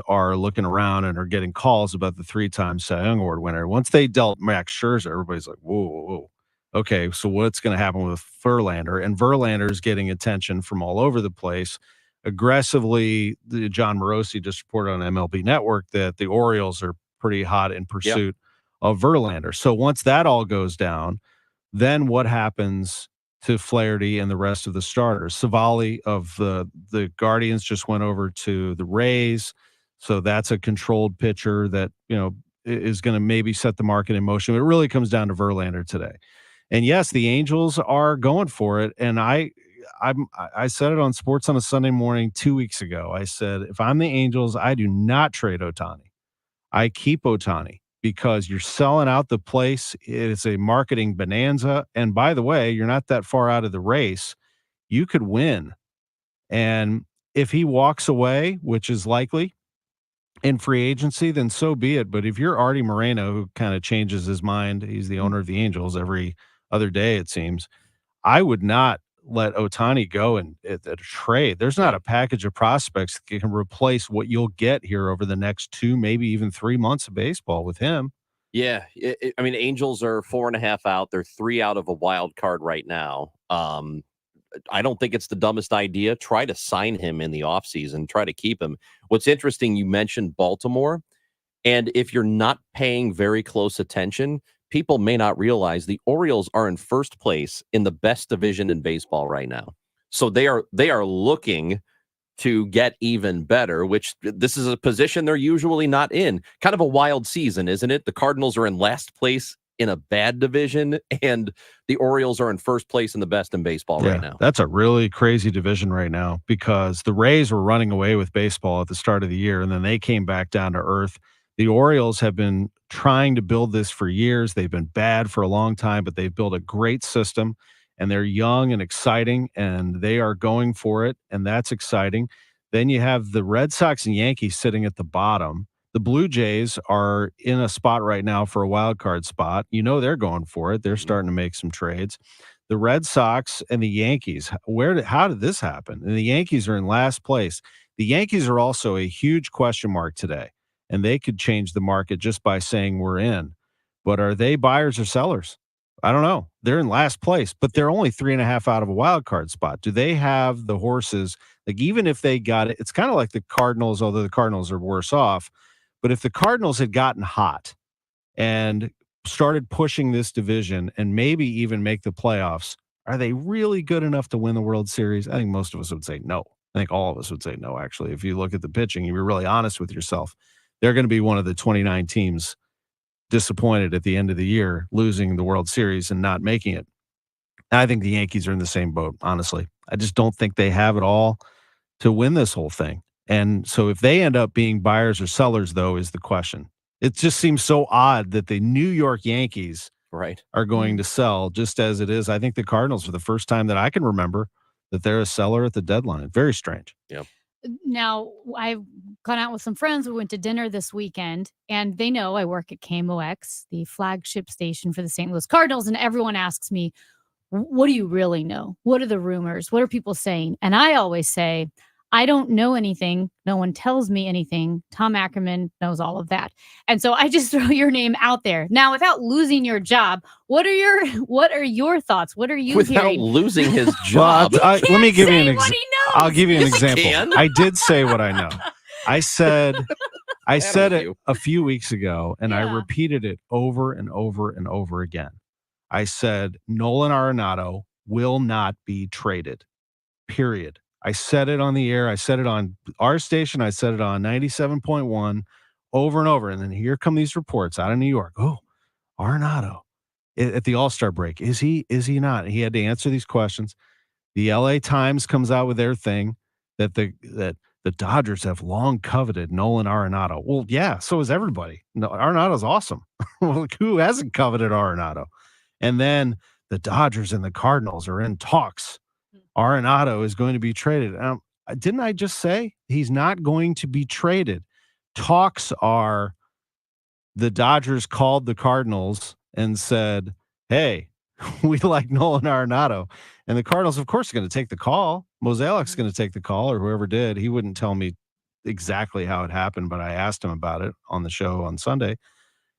are looking around and are getting calls about the three-time Cy Young Award winner. Once they dealt Max Scherzer, everybody's like, whoa, whoa, whoa. Okay, so what's going to happen with Verlander? And Verlander's getting attention from all over the place. Aggressively, John Morosi just reported on MLB Network that the Orioles are pretty hot in Yep. pursuit of Verlander. So once that all goes down, then what happens to Flaherty and the rest of the starters? Savali of the Guardians just went over to the Rays, so that's a controlled pitcher that is going to maybe set the market in motion. It really comes down to Verlander today, and yes, the Angels are going for it. And I said it on Sports on a Sunday Morning 2 weeks ago. I said if I'm the Angels, I do not trade Ohtani. I keep Ohtani because you're selling out the place. It's a marketing bonanza. And by the way, you're not that far out of the race. You could win. And if he walks away, which is likely in free agency, then so be it. But if you're Artie Moreno, who kind of changes his mind, he's the owner of the Angels every other day, it seems. I would not let Ohtani go at a trade. There's not a package of prospects that can replace what you'll get here over the next 2, maybe even 3 months of baseball with him. Yeah. I mean, Angels are 4.5 out. They're 3 out of a wild card right now. I don't think it's the dumbest idea. Try to sign him in the offseason. Try to keep him. What's interesting, you mentioned Baltimore. And if you're not paying very close attention, people may not realize the Orioles are in first place in the best division in baseball right now. So they are looking to get even better, which this is a position they're usually not in. Kind of a wild season, isn't it? The Cardinals are in last place in a bad division, and the Orioles are in first place in the best in baseball right now. That's a really crazy division right now because the Rays were running away with baseball at the start of the year, and then they came back down to earth. The Orioles have been trying to build this for years. They've been bad for a long time, but they've built a great system, and they're young and exciting, and they are going for it, and that's exciting. Then you have the Red Sox and Yankees sitting at the bottom. The Blue Jays are in a spot right now for a wild card spot. They're going for it. They're starting to make some trades. The Red Sox and the Yankees, how did this happen? And the Yankees are in last place. The Yankees are also a huge question mark today, and they could change the market just by saying we're in. But are they buyers or sellers? I don't know. They're in last place, but they're only 3.5 out of a wild card spot. Do they have the horses? Like, even if they got it, it's kind of like the Cardinals, although the Cardinals are worse off. But if the Cardinals had gotten hot and started pushing this division and maybe even make the playoffs, are they really good enough to win the World Series? I think most of us would say no. I think all of us would say no, actually. If you look at the pitching, you're really honest with yourself. They're going to be one of the 29 teams disappointed at the end of the year, losing the World Series and not making it. I think the Yankees are in the same boat, honestly. I just don't think they have it all to win this whole thing. And so if they end up being buyers or sellers, though, is the question. It just seems so odd that the New York Yankees are going to sell, just as it is. I think the Cardinals, for the first time that I can remember, that they're a seller at the deadline. Very strange. Yep. Now, I've gone out with some friends. We went to dinner this weekend, and they know I work at KMOX, the flagship station for the St. Louis Cardinals, and everyone asks me, what do you really know? What are the rumors? What are people saying? And I always say, I don't know anything. No one tells me anything. Tom Ackerman knows all of that. And so I just throw your name out there. Now, without losing your job, what are your thoughts? What are you without hearing? Losing his job? Let me give you an example. I'll give you an Yes, example. I did say what I know. I said it a few weeks ago, and I repeated it over and over and over again. I said Nolan Arenado will not be traded, period. I said it on the air. I said it on our station. I said it on 97.1 over and over. And then here come these reports out of New York. Oh, Arenado at the All-Star break. Is he not? He had to answer these questions. The LA Times comes out with their thing that the Dodgers have long coveted Nolan Arenado. Well, yeah, so is everybody. No, Arenado's awesome. Who hasn't coveted Arenado? And then the Dodgers and the Cardinals are in talks. Arenado is going to be traded. Didn't I just say he's not going to be traded? Talks are the Dodgers called the Cardinals and said, hey, we like Nolan Arenado. And the Cardinals, of course, are going to take the call. Mozeliak's going to take the call, or whoever did. He wouldn't tell me exactly how it happened, but I asked him about it on the show on Sunday.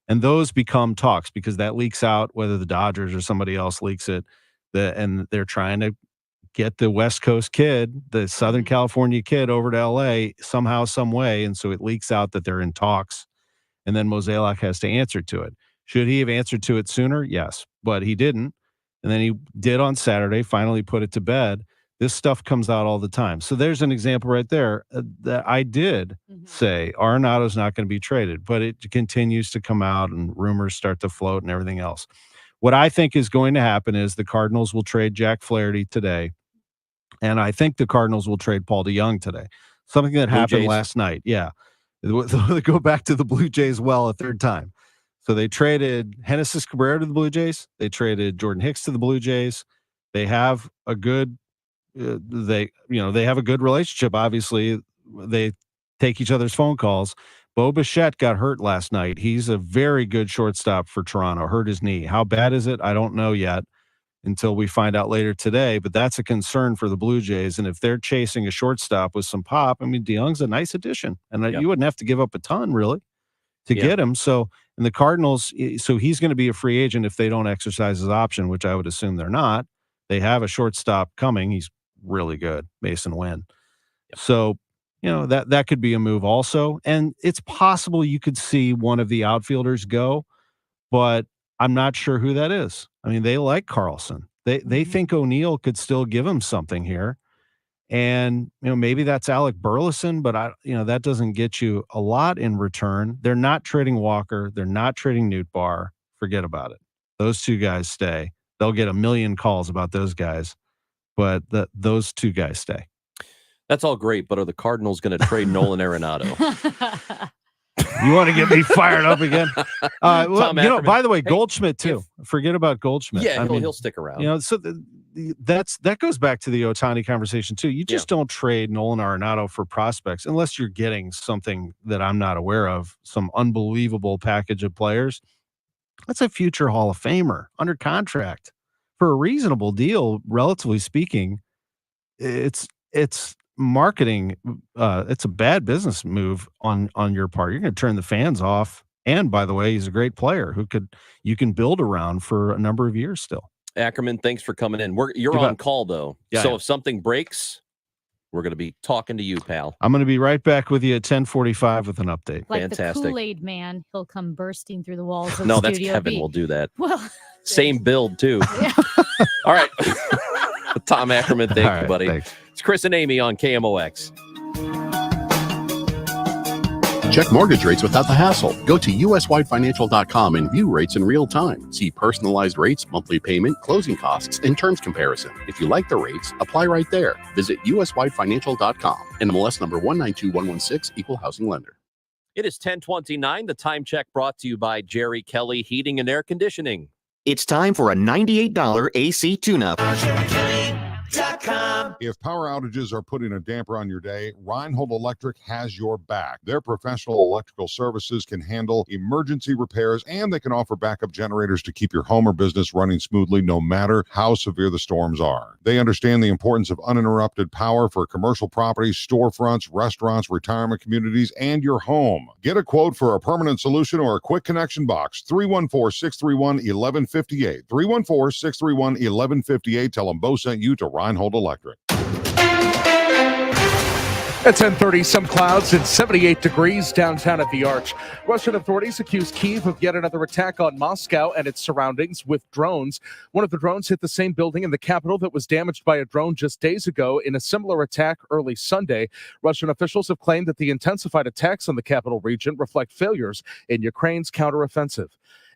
And those become talks because that leaks out, whether the Dodgers or somebody else leaks it, and they're trying to get the West Coast kid, the Southern California kid, over to LA somehow, some way. And so it leaks out that they're in talks. And then Mozeliak has to answer to it. Should he have answered to it sooner? Yes, but he didn't. And then he did on Saturday, finally put it to bed. This stuff comes out all the time. So there's an example right there that I did say Arenado's not going to be traded, but it continues to come out and rumors start to float and everything else. What I think is going to happen is the Cardinals will trade Jack Flaherty today. And I think the Cardinals will trade Paul DeJong today. Something that happened last night. Yeah. They go back to the Blue Jays a third time. So they traded Genesis Cabrera to the Blue Jays. They traded Jordan Hicks to the Blue Jays. They have a good they have a good relationship. Obviously, they take each other's phone calls. Bo Bichette got hurt last night. He's a very good shortstop for Toronto. Hurt his knee. How bad is it? I don't know yet until we find out later today, but that's a concern for the Blue Jays. And if they're chasing a shortstop with some pop, I mean, DeJong's a nice addition, and you wouldn't have to give up a ton really to get him. So, and the Cardinals, so he's going to be a free agent if they don't exercise his option, which I would assume they're not. They have a shortstop coming. He's really good, Mason Wynn. So, that could be a move also. And it's possible you could see one of the outfielders go, but I'm not sure who that is. I mean, they like Carlson. They think O'Neill could still give him something here. And, maybe that's Alec Burleson, but that doesn't get you a lot in return. They're not trading Walker. They're not trading Nootbaar. Forget about it. Those two guys stay. They'll get a million calls about those guys, but those two guys stay. That's all great, but are the Cardinals going to trade Nolan Arenado? You want to get me fired up again? By the way, Goldschmidt too. Forget about Goldschmidt. Yeah, he'll stick around. So that goes back to the Ohtani conversation too. You just don't trade Nolan Arenado for prospects unless you're getting something that I'm not aware of, some unbelievable package of players. That's a future Hall of Famer under contract for a reasonable deal, relatively speaking. It's marketing. It's a bad business move on your part. You're going to turn the fans off. And by the way, he's a great player you can build around for a number of years still. Ackerman, thanks for coming in. You're on call though. Yeah, so if something breaks, we're going to be talking to you, pal. I'm going to be right back with you at 10:45 with an update. Like Fantastic. The Kool-Aid man, he'll come bursting through the walls of No, Studio that's Kevin B. will do that. Well, same build too. Yeah. All right. Tom Ackerman, thank you, buddy. Thanks. It's Chris and Amy on KMOX. Check mortgage rates without the hassle. Go to uswidefinancial.com and view rates in real time. See personalized rates, monthly payment, closing costs, and terms comparison. If you like the rates, apply right there. Visit uswidefinancial.com. NMLS number 192116, Equal Housing Lender. It is 10:29. The time check brought to you by Jerry Kelly Heating and Air Conditioning. It's time for a $98 AC tune-up. If power outages are putting a damper on your day, Reinhold Electric has your back. Their professional electrical services can handle emergency repairs, and they can offer backup generators to keep your home or business running smoothly no matter how severe the storms are. They understand the importance of uninterrupted power for commercial properties, storefronts, restaurants, retirement communities, and your home. Get a quote for a permanent solution or a quick connection box. 314-631-1158. 314-631-1158. Tell them Bo sent you to Reinhold Electric. At 10:30, some clouds and 78 degrees downtown at the Arch. Russian authorities accuse Kyiv of yet another attack on Moscow and its surroundings with drones. One of the drones hit the same building in the capital that was damaged by a drone just days ago in a similar attack early Sunday. Russian officials have claimed that the intensified attacks on the capital region reflect failures in Ukraine's counteroffensive.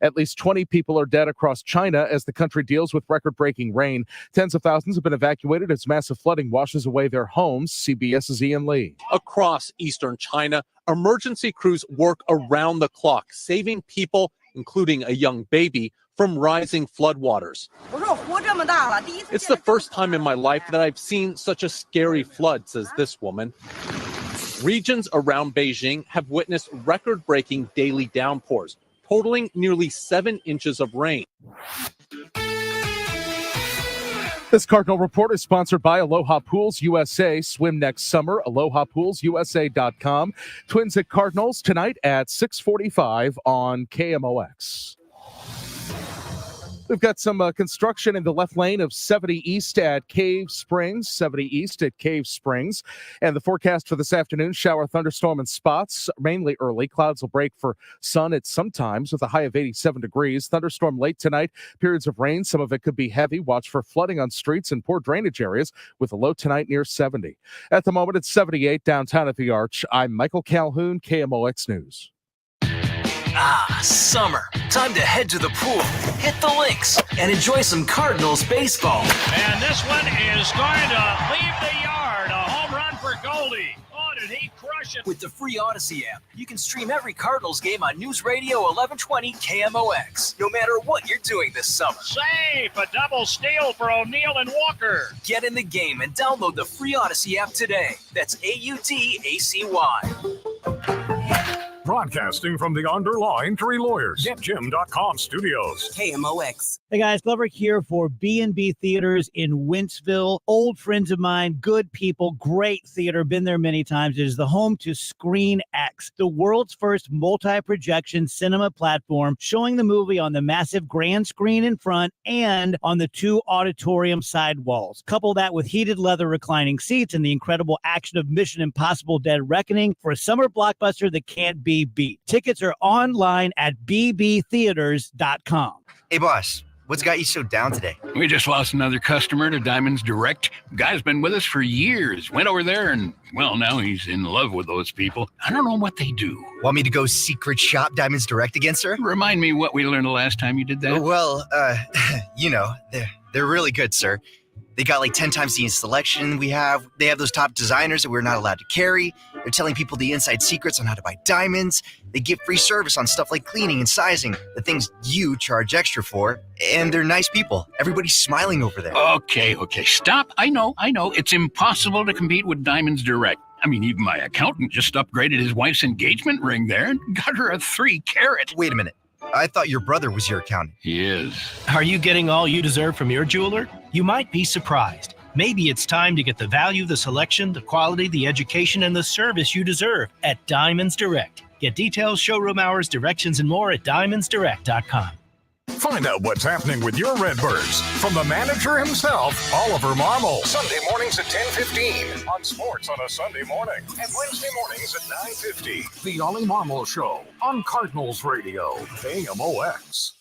At least 20 people are dead across China as the country deals with record-breaking rain. Tens of thousands have been evacuated as massive flooding washes away their homes. CBS's Ian Lee. Across eastern China, emergency crews work around the clock, saving people, including a young baby, from rising floodwaters. It's the first time in my life that I've seen such a scary flood, says this woman. Regions around Beijing have witnessed record-breaking daily downpours, totaling nearly 7 inches of rain. This Cardinal Report is sponsored by Aloha Pools USA. Swim next summer, alohapoolsusa.com. Twins at Cardinals tonight at 6:45 on KMOX. We've got some construction in the left lane of 70 East at Cave Springs, 70 East at Cave Springs. And the forecast for this afternoon, shower, thunderstorm, and spots, mainly early. Clouds will break for sun at some times with a high of 87 degrees. Thunderstorm late tonight, periods of rain. Some of it could be heavy. Watch for flooding on streets and poor drainage areas with a low tonight near 70. At the moment, it's 78 downtown at the Arch. I'm Michael Calhoun, KMOX News. Ah, summer. Time to head to the pool, hit the links, and enjoy some Cardinals baseball. And this one is going to leave the yard. A home run for Goldie. Oh, did he crush it? With the free Odyssey app, you can stream every Cardinals game on News Radio 1120 KMOX, no matter what you're doing this summer. Safe, a double steal for O'Neill and Walker. Get in the game and download the free Odyssey app today. That's AUDACY. Broadcasting from the Underlying Tree Lawyers, GetJim.com studios. KMOX. Hey guys, Glover here for B&B Theaters in Wentzville. Old friends of mine, good people, great theater, been there many times. It is the home to Screen X, the world's first multi-projection cinema platform, showing the movie on the massive grand screen in front and on the 2 auditorium side walls. Couple that with heated leather reclining seats and the incredible action of Mission Impossible: Dead Reckoning for a summer blockbuster that can't be beat. Tickets are online at bbtheaters.com. Hey, boss, what's got you so down today? We just lost another customer to Diamonds Direct. Guy's been with us for years. Went over there and, well, now he's in love with those people. I don't know what they do. Want me to go secret shop Diamonds Direct again, sir? Remind me what we learned the last time you did that. Well, you know, they're really good, sir. They got like 10 times the selection we have. They have those top designers that we're not allowed to carry. They're telling people the inside secrets on how to buy diamonds. They give free service on stuff like cleaning and sizing, the things you charge extra for. And they're nice people. Everybody's smiling over there. Okay, stop. I know. It's impossible to compete with Diamonds Direct. I mean, even my accountant just upgraded his wife's engagement ring there and got her a 3-carat. Wait a minute. I thought your brother was your accountant. He is. Are you getting all you deserve from your jeweler? You might be surprised. Maybe it's time to get the value, the selection, the quality, the education, and the service you deserve at Diamonds Direct. Get details, showroom hours, directions, and more at diamondsdirect.com. Find out what's happening with your Redbirds from the manager himself, Oliver Marmol. Sunday mornings at 10:15 on Sports on a Sunday morning, and Wednesday mornings at 9:50. The Ollie Marmol Show on Cardinals Radio, KMOX.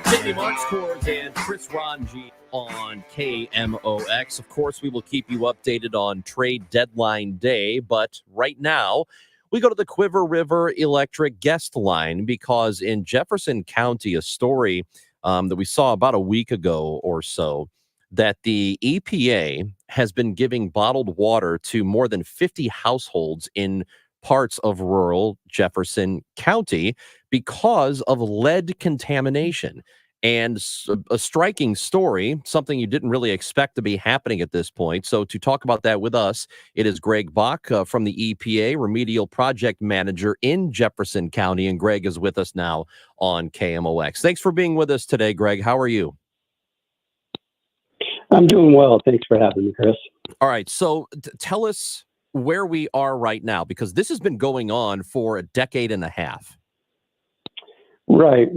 Sandy Marks Cords and Chris Ranji on KMOX. Of course, we will keep you updated on trade deadline day, but right now we go to the Quiver River Electric guest line because in Jefferson County, a story that we saw about a week ago or so, that the EPA has been giving bottled water to more than 50 households in parts of rural Jefferson County because of lead contamination. And a striking story, something you didn't really expect to be happening at this point. So to talk about that with us, it is Greg Bach from the EPA, Remedial Project Manager in Jefferson County. And Greg is with us now on KMOX. Thanks for being with us today, Greg. How are you? I'm doing well. Thanks for having me, Chris. All right. So tell us where we are right now, because this has been going on for a decade and a half. Right.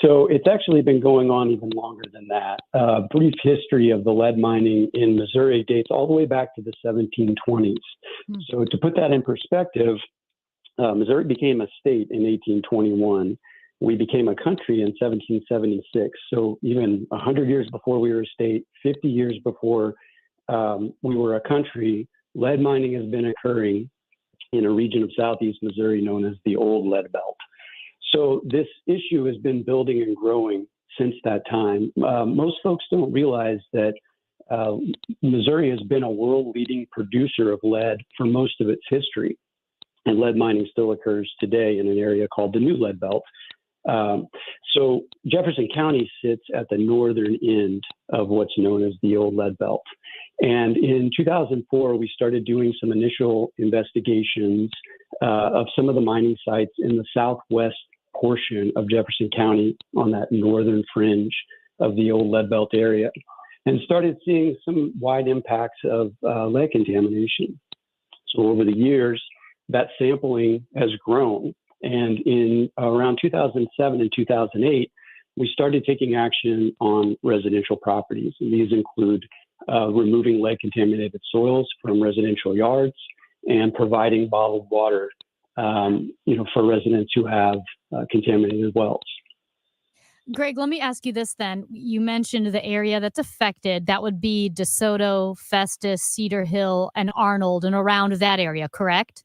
So it's actually been going on even longer than that. Brief history of the lead mining in Missouri dates all the way back to the 1720s. So to put that in perspective, Missouri became a state in 1821. We became a country in 1776. So even 100 years before we were a state, 50 years before we were a country, lead mining has been occurring in a region of southeast Missouri known as the Old Lead Belt. So this issue has been building and growing since that time. Most folks don't realize that Missouri has been a world-leading producer of lead for most of its history, and lead mining still occurs today in an area called the New Lead Belt. So Jefferson County sits at the northern end of what's known as the Old Lead Belt. And in 2004, we started doing some initial investigations of some of the mining sites in the southwest portion of Jefferson County on that northern fringe of the old lead belt area, and started seeing some wide impacts of lead contamination. So over the years, that sampling has grown. And in around 2007 and 2008, we started taking action on residential properties. And these include removing lead contaminated soils from residential yards and providing bottled water, for residents who have contaminated wells. Greg, let me ask you this then. You mentioned the area that's affected. That would be DeSoto, Festus, Cedar Hill, and Arnold, and around that area, correct?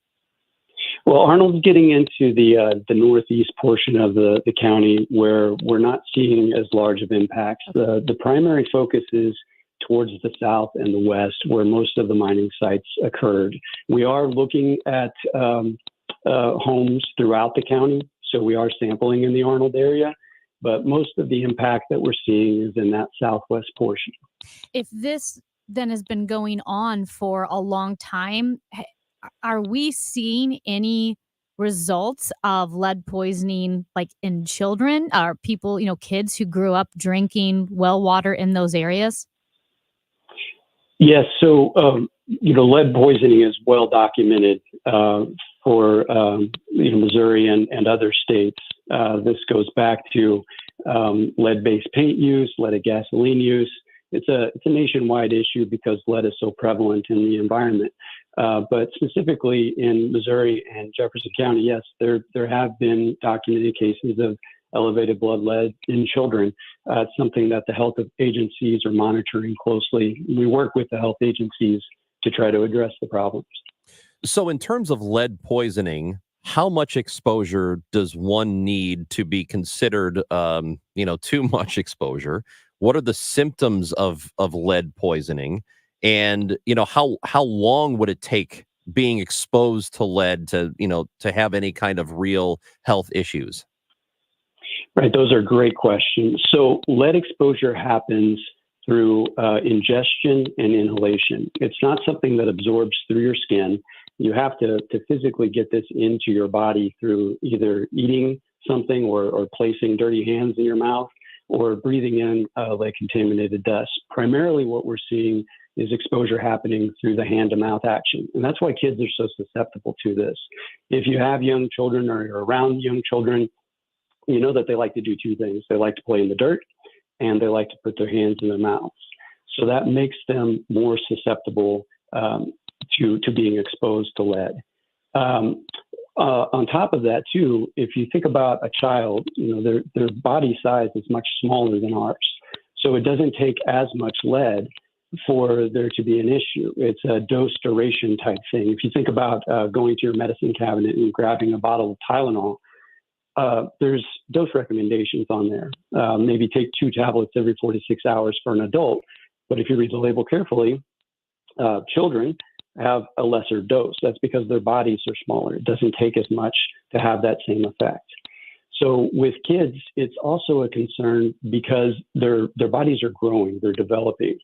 Well, Arnold's getting into the northeast portion of the county where we're not seeing as large of impacts. The primary focus is towards the south and the west, where most of the mining sites occurred. We are looking at homes throughout the county, so we are sampling in the Arnold area, but most of the impact that we're seeing is in that southwest portion. If this then has been going on for a long time, are we seeing any results of lead poisoning like in children? Are people, kids who grew up drinking well water in those areas? Yes, so lead poisoning is well documented for Missouri and other states. This goes back to lead-based paint use, leaded gasoline use. It's a nationwide issue because lead is so prevalent in the environment. But specifically in Missouri and Jefferson County, yes, there have been documented cases of elevated blood lead in children. It's something that the health agencies are monitoring closely. We work with the health agencies to try to address the problems. So in terms of lead poisoning, how much exposure does one need to be considered, too much exposure? What are the symptoms of lead poisoning? And, how long would it take being exposed to lead to have any kind of real health issues? Right. Those are great questions. So lead exposure happens through ingestion and inhalation. It's not something that absorbs through your skin. You have to physically get this into your body through either eating something or placing dirty hands in your mouth or breathing in lead contaminated dust. Primarily what we're seeing is exposure happening through the hand-to-mouth action. And that's why kids are so susceptible to this. If you have young children or you're around young children, you know that they like to do two things. They like to play in the dirt and they like to put their hands in their mouths. So that makes them more susceptible to being exposed to lead. On top of that, too, if you think about a child, their body size is much smaller than ours. So it doesn't take as much lead for there to be an issue. It's a dose duration type thing. If you think about going to your medicine cabinet and grabbing a bottle of Tylenol, there's dose recommendations on there. Maybe take 2 tablets every 4 to 6 hours for an adult. But if you read the label carefully, children have a lesser dose. That's because their bodies are smaller. It doesn't take as much to have that same effect. So with kids, it's also a concern because their bodies are growing, they're developing,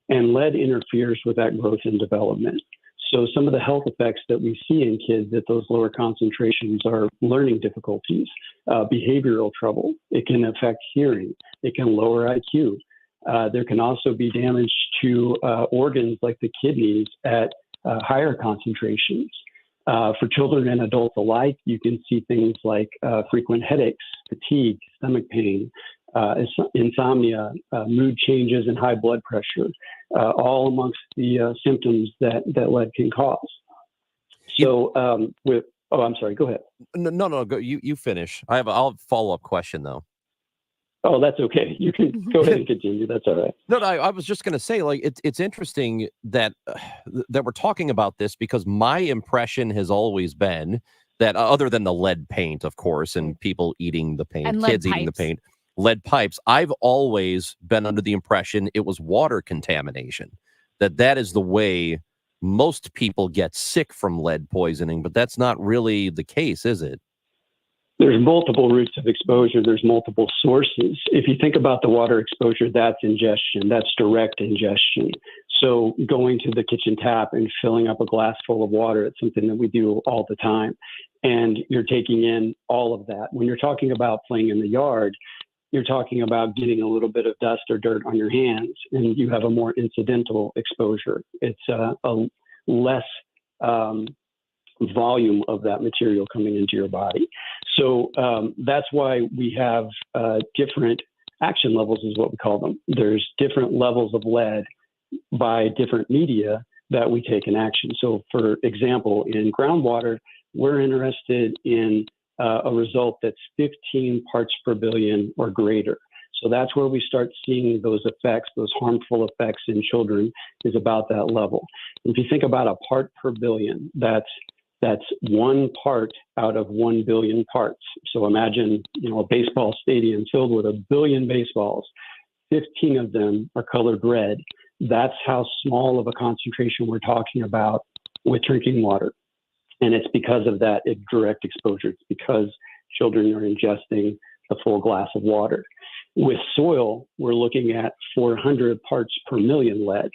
and lead interferes with that growth and development. So some of the health effects that we see in kids at those lower concentrations are learning difficulties, behavioral trouble. It can affect hearing. It can lower IQ. There can also be damage to organs like the kidneys at higher concentrations. For children and adults alike, you can see things like frequent headaches, fatigue, stomach pain, insomnia, mood changes, and high blood pressure, all amongst the symptoms that lead can cause. So I'm sorry, go ahead. No, go. You finish. I'll have a follow-up question though. Oh, that's okay. You can go ahead and continue. That's all right. No, I was just going to say, it's interesting that we're talking about this because my impression has always been that other than the lead paint, of course, and people eating the paint, And kids lead eating the pipes. paint, lead pipes, I've always been under the impression it was water contamination, that is the way most people get sick from lead poisoning, but that's not really the case, is it? There's multiple routes of exposure. There's multiple sources. If you think about the water exposure, that's ingestion. That's direct ingestion. So going to the kitchen tap and filling up a glass full of water, it's something that we do all the time. And you're taking in all of that. When you're talking about playing in the yard, you're talking about getting a little bit of dust or dirt on your hands, and you have a more incidental exposure. It's a less volume of that material coming into your body. So that's why we have different action levels, is what we call them. There's different levels of lead by different media that we take in action. So for example, in groundwater, we're interested in a result that's 15 parts per billion or greater. So that's where we start seeing those effects, those harmful effects in children, is about that level. If you think about a part per billion, that's 1 part out of 1 billion parts. So imagine, a baseball stadium filled with 1 billion baseballs. 15 of them are colored red. That's how small of a concentration we're talking about with drinking water. And it's because of that direct exposure. It's because children are ingesting the full glass of water. With soil, we're looking at 400 parts per million lead.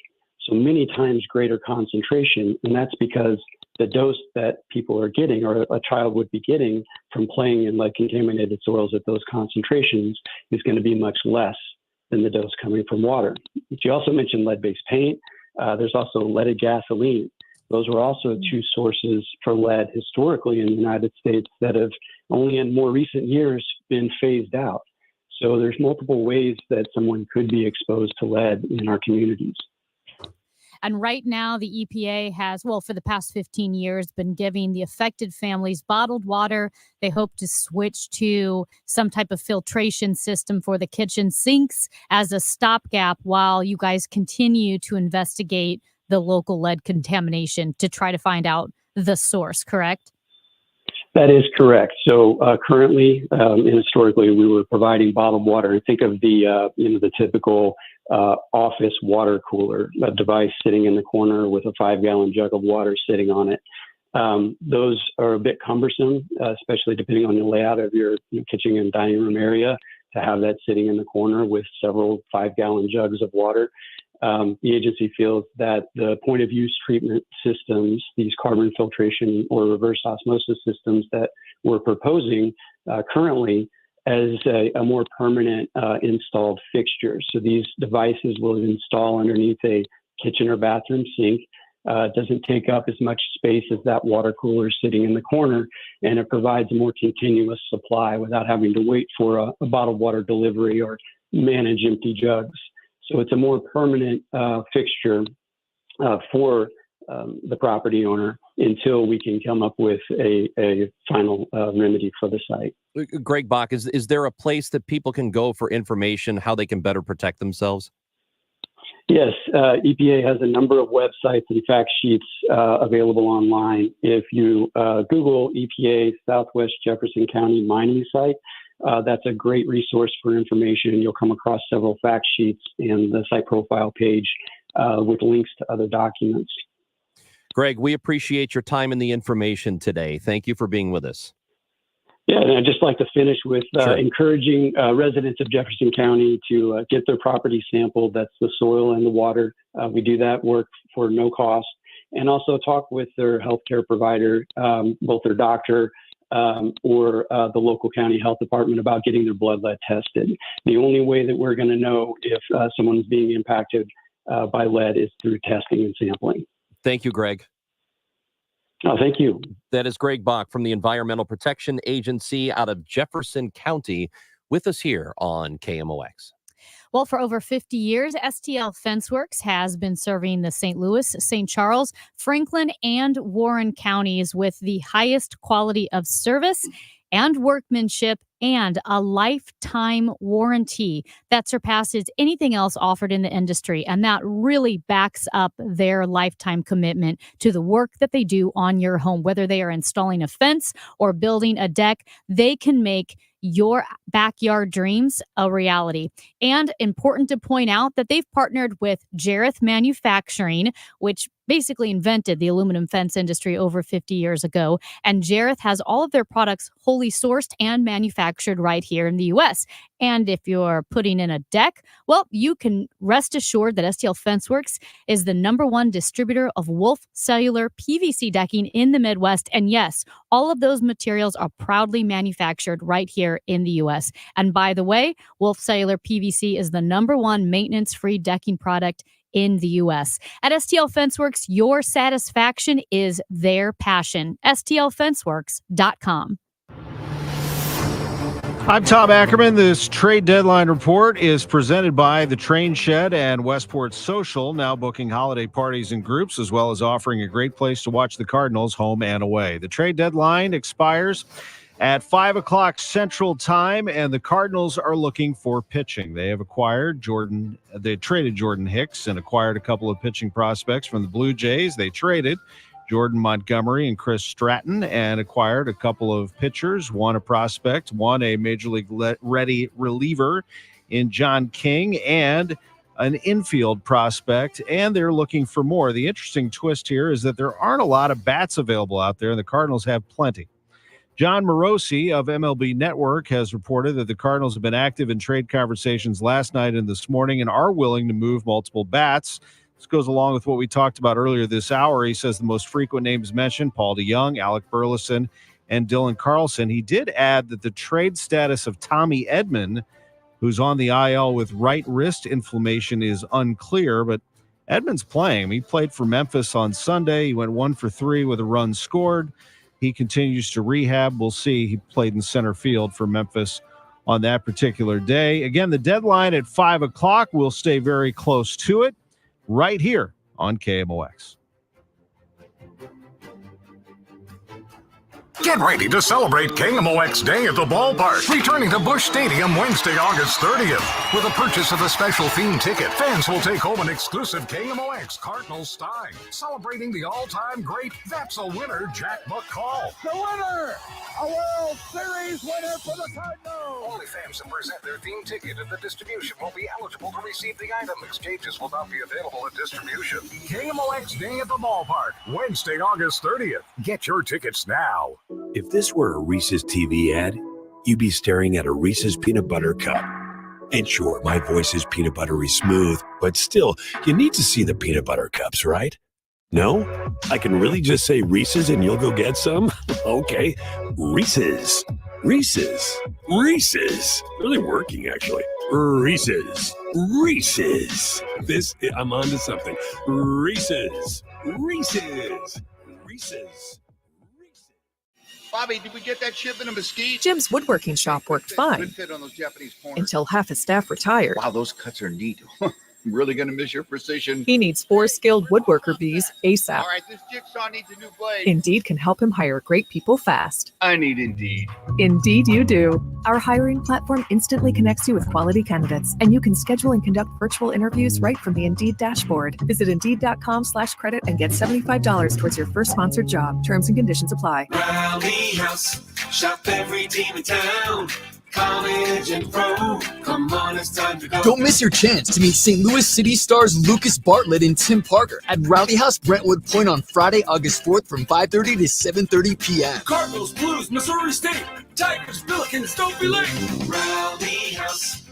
So many times greater concentration. And that's because the dose that people are getting, or a child would be getting from playing in lead contaminated soils at those concentrations, is going to be much less than the dose coming from water. But you also mentioned lead-based paint. There's also leaded gasoline. Those were also two sources for lead historically in the United States that have only in more recent years been phased out. So there's multiple ways that someone could be exposed to lead in our communities. And right now, the EPA has, for the past 15 years, been giving the affected families bottled water. They hope to switch to some type of filtration system for the kitchen sinks as a stopgap while you guys continue to investigate the local lead contamination to try to find out the source, correct? That is correct. So currently and historically, we were providing bottled water. Think of the typical office water cooler, a device sitting in the corner with a 5-gallon jug of water sitting on it. Those are a bit cumbersome, especially depending on the layout of your kitchen and dining room area, to have that sitting in the corner with several 5-gallon jugs of water. The agency feels that the point of use treatment systems, these carbon filtration or reverse osmosis systems that we're proposing currently, as a more permanent installed fixture. So these devices will install underneath a kitchen or bathroom sink. It doesn't take up as much space as that water cooler sitting in the corner, and it provides a more continuous supply without having to wait for a bottled water delivery or manage empty jugs. So it's a more permanent fixture for the property owner until we can come up with a final remedy for the site. Greg Bach, is there a place that people can go for information, how they can better protect themselves? Yes, EPA has a number of websites and fact sheets available online. If you Google EPA Southwest Jefferson County mining site, that's a great resource for information. You'll come across several fact sheets and the site profile page with links to other documents. Greg, we appreciate your time and the information today. Thank you for being with us. Yeah, and I'd just like to finish with encouraging residents of Jefferson County to get their property sampled. That's the soil and the water. We do that work for no cost. And also talk with their healthcare provider, both their doctor or the local county health department, about getting their blood lead tested. The only way that we're going to know if someone's being impacted by lead is through testing and sampling. Thank you, Greg. Oh, thank you. That is Greg Bach from the Environmental Protection Agency out of Jefferson County with us here on KMOX. Well, for over 50 years, STL Fenceworks has been serving the St. Louis, St. Charles, Franklin, and Warren counties with the highest quality of service and workmanship and a lifetime warranty that surpasses anything else offered in the industry. And that really backs up their lifetime commitment to the work that they do on your home. Whether they are installing a fence or building a deck, they can make your backyard dreams a reality. And important to point out that they've partnered with Jareth Manufacturing, which basically invented the aluminum fence industry over 50 years ago. And Jareth has all of their products wholly sourced and manufactured right here in the U.S. And if you're putting in a deck, well, you can rest assured that STL FenceWorks is the #1 distributor of Wolf Cellular PVC decking in the Midwest. And yes, all of those materials are proudly manufactured right here in the U.S. And by the way, Wolf Cellular PVC is the #1 maintenance-free decking product in the U.S. At STL FenceWorks, your satisfaction is their passion. STLFenceworks.com. I'm Tom Ackerman. This trade deadline report is presented by the Train Shed and Westport Social, now booking holiday parties and groups, as well as offering a great place to watch the Cardinals home and away. The trade deadline expires at 5 o'clock Central Time, and the Cardinals are looking for pitching. They traded Jordan Hicks and acquired a couple of pitching prospects from the Blue Jays. They traded Jordan Montgomery and Chris Stratton and acquired a couple of pitchers, one a prospect, one a Major League ready reliever in John King, and an infield prospect, and they're looking for more. The interesting twist here is that there aren't a lot of bats available out there, and the Cardinals have plenty. John Morosi of MLB Network has reported that the Cardinals have been active in trade conversations last night and this morning and are willing to move multiple bats. This goes along with what we talked about earlier this hour. He says the most frequent names mentioned, Paul DeYoung, Alec Burleson, and Dylan Carlson. He did add that the trade status of Tommy Edman, who's on the IL with right wrist inflammation, is unclear, but Edman's playing. He played for Memphis on Sunday. He went 1 for 3 with a run scored. He continues to rehab. We'll see. He played in center field for Memphis on that particular day. Again, the deadline at 5 o'clock. We'll stay very close to it right here on KMOX. Get ready to celebrate KMOX Day at the Ballpark, returning to Busch Stadium Wednesday, August 30th. With the purchase of a special theme ticket, fans will take home an exclusive KMOX Cardinals stein, celebrating the all-time great That's a Winner Jack McCall. The winner! A World Series winner for the Cardinals! Only fans who present their theme ticket at the distribution will be eligible to receive the item. Exchanges will not be available at distribution. KMOX Day at the Ballpark, Wednesday, August 30th. Get your tickets now. If this were a Reese's TV ad, you'd be staring at a Reese's peanut butter cup. And sure, my voice is peanut buttery smooth, but still, you need to see the peanut butter cups, right? No? I can really just say Reese's and you'll go get some? Okay, Reese's. Reese's. Reese's. Really working, actually. Reese's. Reese's. I'm on to something. Reese's. Reese's. Reese's. Bobby, did we get that shipment of mesquite? Jim's woodworking shop worked fine Good fit on those Japanese corners. until half his staff retired. Wow, those cuts are neat. I'm really going to miss your precision. He needs 4 skilled woodworker bees ASAP. All right, this jigsaw needs a new blade. Indeed can help him hire great people fast. I need Indeed. Indeed you do. Our hiring platform instantly connects you with quality candidates, and you can schedule and conduct virtual interviews right from the Indeed dashboard. Visit Indeed.com/credit and get $75 towards your first sponsored job. Terms and conditions apply. Rally House, shop every team in town. College and pro, come on, it's time to go. Don't miss your chance to meet St. Louis City Stars Lucas Bartlett and Tim Parker at Rowdy House Brentwood Point on Friday, August 4th from 5:30 to 7:30 p.m. Cardinals, Blues, Missouri State, Tigers, Billikens, don't be late. Rowdy House,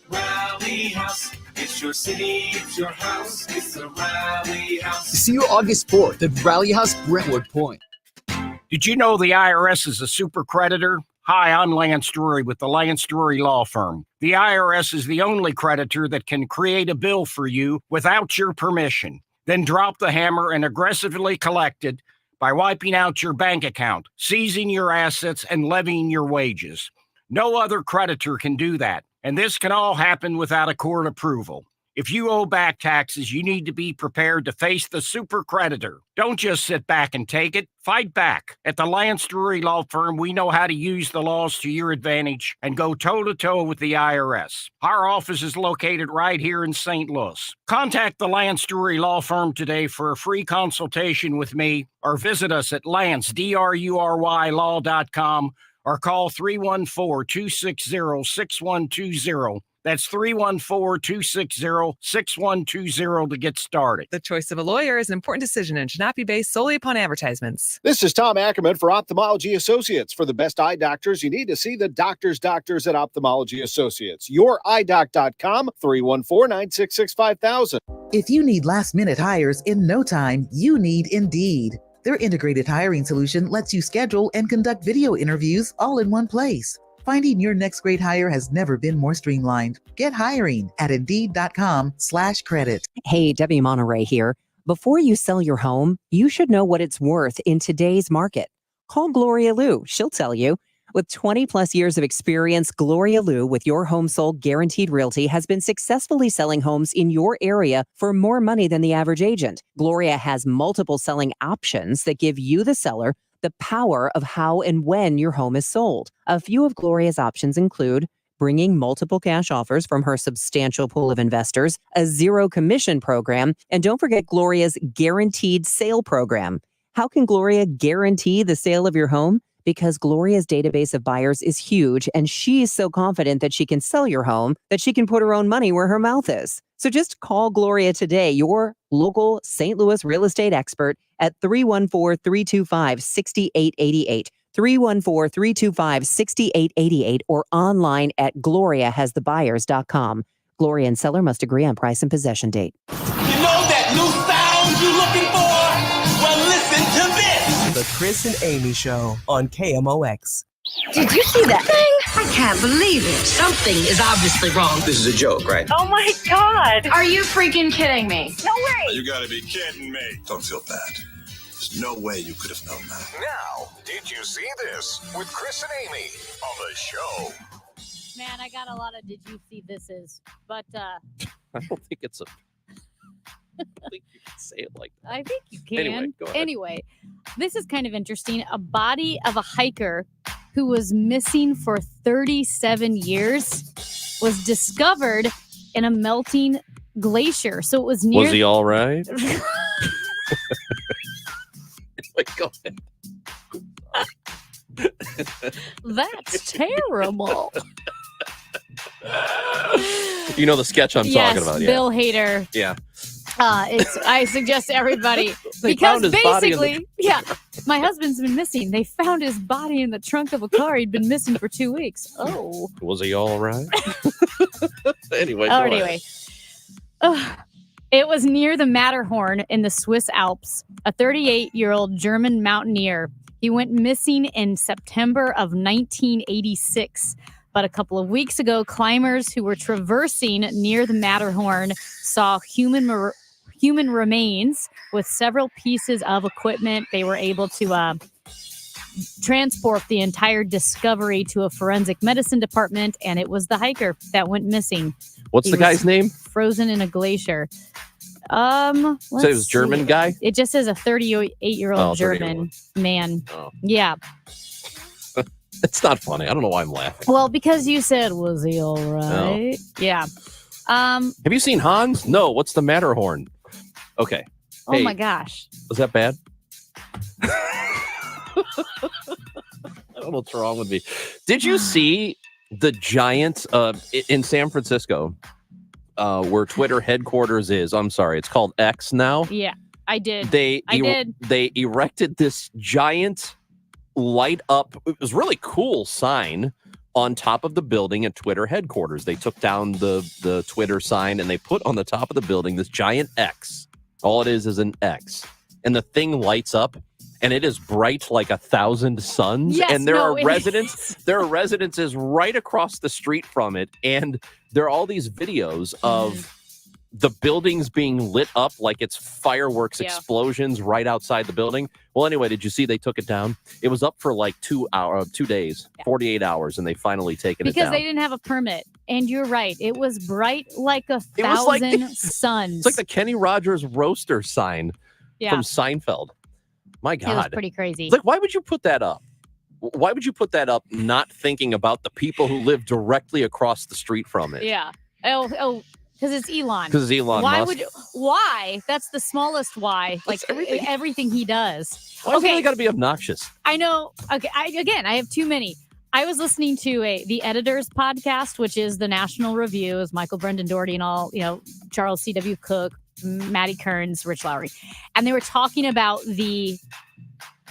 Rowdy House. It's your city, it's your house, it's the Rally House. See you August 4th at Rally House Brentwood Point. Did you know the IRS is a super creditor? Hi, I'm Lance Drury with the Lance Drury Law Firm. The IRS is the only creditor that can create a bill for you without your permission, then drop the hammer and aggressively collect it by wiping out your bank account, seizing your assets, and levying your wages. No other creditor can do that, and this can all happen without a court approval. If you owe back taxes, you need to be prepared to face the super creditor. Don't just sit back and take it. Fight back. At the Lance Drury Law Firm, we know how to use the laws to your advantage and go toe-to-toe with the IRS. Our office is located right here in St. Louis. Contact the Lance Drury Law Firm today for a free consultation with me, or visit us at lancedrurylaw.com or call 314-260-6120 That's 314-260-6120 to get started. The choice of a lawyer is an important decision and should not be based solely upon advertisements. This is Tom Ackerman for Ophthalmology Associates. For the best eye doctors, you need to see the doctors at Ophthalmology Associates. YourEyeDoc.com, 314-966-5000. If you need last-minute hires in no time, you need Indeed. Their integrated hiring solution lets you schedule and conduct video interviews all in one place. Finding your next great hire has never been more streamlined. Get hiring at Indeed.com/credit. Hey, Debbie Monterey here. Before you sell your home, you should know what it's worth in today's market. Call Gloria Liu. She'll tell you. With 20 plus years of experience, Gloria Liu with Your Home Sold Guaranteed Realty has been successfully selling homes in your area for more money than the average agent. Gloria has multiple selling options that give you, the seller, the power of how and when your home is sold. A few of Gloria's options include bringing multiple cash offers from her substantial pool of investors, a zero commission program, and don't forget Gloria's guaranteed sale program. How can Gloria guarantee the sale of your home? Because Gloria's database of buyers is huge, and she's so confident that she can sell your home that she can put her own money where her mouth is. So just call Gloria today, your local St. Louis real estate expert, at 314-325-6888, 314-325-6888, or online at gloriahasthebuyers.com. Gloria and seller must agree on price and possession date. You know that new sound you're looking for? Well, listen to this. The Chris and Amy Show on KMOX. Did you see that thing? I can't believe it. Something is obviously wrong. This is a joke, right? Oh my God. Are you freaking kidding me? No way. You gotta be kidding me. Don't feel bad. There's no way you could have known that. Now, did you see this with Chris and Amy on the show? Man, I got a lot of did you see thises, but I don't think it's a. I don't think you can say it like that. I think you can. Anyway, go ahead. Anyway, this is kind of interesting. A body of a hiker who was missing for 37 years was discovered in a melting glacier. So it was near. Was he all right? Wait, go ahead. That's terrible. You know the sketch I'm talking about, yeah. Bill Hader. Yeah. I suggest everybody They because found his body in the- basically, yeah, my husband's been missing. They found his body in the trunk of a car. He'd been missing for 2 weeks. Oh. Was he all right? Anyway. go ahead. Anyway. It was near the Matterhorn in the Swiss Alps. A 38-year-old German mountaineer. He went missing in September of 1986. But a couple of weeks ago, climbers who were traversing near the Matterhorn saw human remains with several pieces of equipment. They were able to transport the entire discovery to a forensic medicine department, and it was the hiker that went missing. What's He the guy's was name? Frozen in a glacier. So it was German guy? It just says a 38-year-old Oh, German man. Oh. Yeah. It's not funny. I don't know why I'm laughing. Well, because you said, was he all right? Yeah. Have you seen Hans? No. What's the Matterhorn? Okay. Oh Hey, my gosh. Was that bad? I don't know what's wrong with me. Did you see the giant in San Francisco where Twitter headquarters is? I'm sorry. It's called X now. Yeah, I did. They did. They erected this giant light up. It was really cool sign on top of the building at Twitter headquarters. They took down the Twitter sign and they put on the top of the building this giant X. All it is an X, and the thing lights up, and it is bright like 1,000 suns. Yes, and there no, are it residents. There are residences right across the street from it, and there are all these videos of the buildings being lit up like it's fireworks explosions right outside the building. Well, anyway, did you see they took it down? It was up for like 2 days, 48 hours, and they finally taken it Because down. they didn't have a permit. And you're right. It was bright like It was 1,000 suns. It's like the Kenny Rogers roaster sign Yeah. from Seinfeld. My God. It was pretty crazy. It's like, why would you put that up? Why would you put that up not thinking about the people who live directly across the street from it? Yeah. Oh, because it's Elon. 'Cause it's Elon Why Musk. why? That's the smallest why. Like everything he does. Why is it got to be obnoxious? I know. Okay. I have too many. I was listening to the Editors podcast, which is the National Review, is Michael Brendan Doherty and all, Charles C.W. Cook, Maddie Kearns, Rich Lowry. And they were talking about the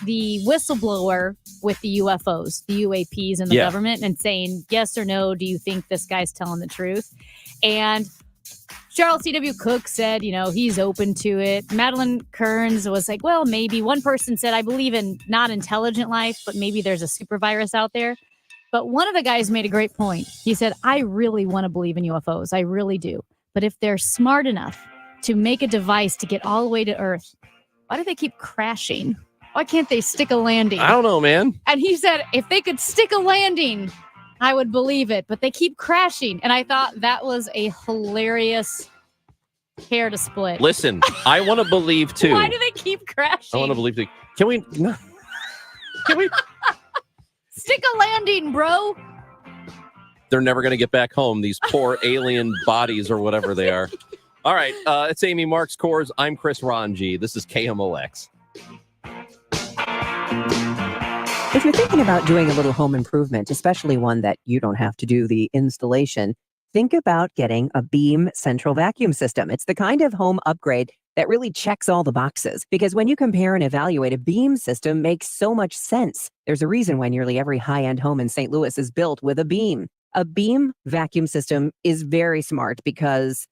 whistleblower with the UFOs, the UAPs and the government, and saying, yes or no, do you think this guy's telling the truth? And Charles C.W. Cook said, he's open to it. Madeline Kearns was like, well, maybe. One person said, I believe in not intelligent life, but maybe there's a super virus out there. But one of the guys made a great point. He said, I really want to believe in UFOs. I really do. But if they're smart enough to make a device to get all the way to Earth, why do they keep crashing? Why can't they stick a landing? I don't know, man. And he said, if they could stick a landing, I would believe it. But they keep crashing. And I thought that was a hilarious hair to split. Listen, I want to believe too. Why do they keep crashing? I want to believe too. Can we stick a landing, bro? They're never going to get back home, these poor alien bodies or whatever they are. All right. It's Amy Marks Kors. I'm Chris Ranji. This is KMOX. If you're thinking about doing a little home improvement, especially one that you don't have to do the installation, think about getting a Beam central vacuum system. It's the kind of home upgrade that really checks all the boxes, because when you compare and evaluate, a Beam system makes so much sense. There's a reason why nearly every high-end home in St. Louis is built with a Beam. A Beam vacuum system is very smart because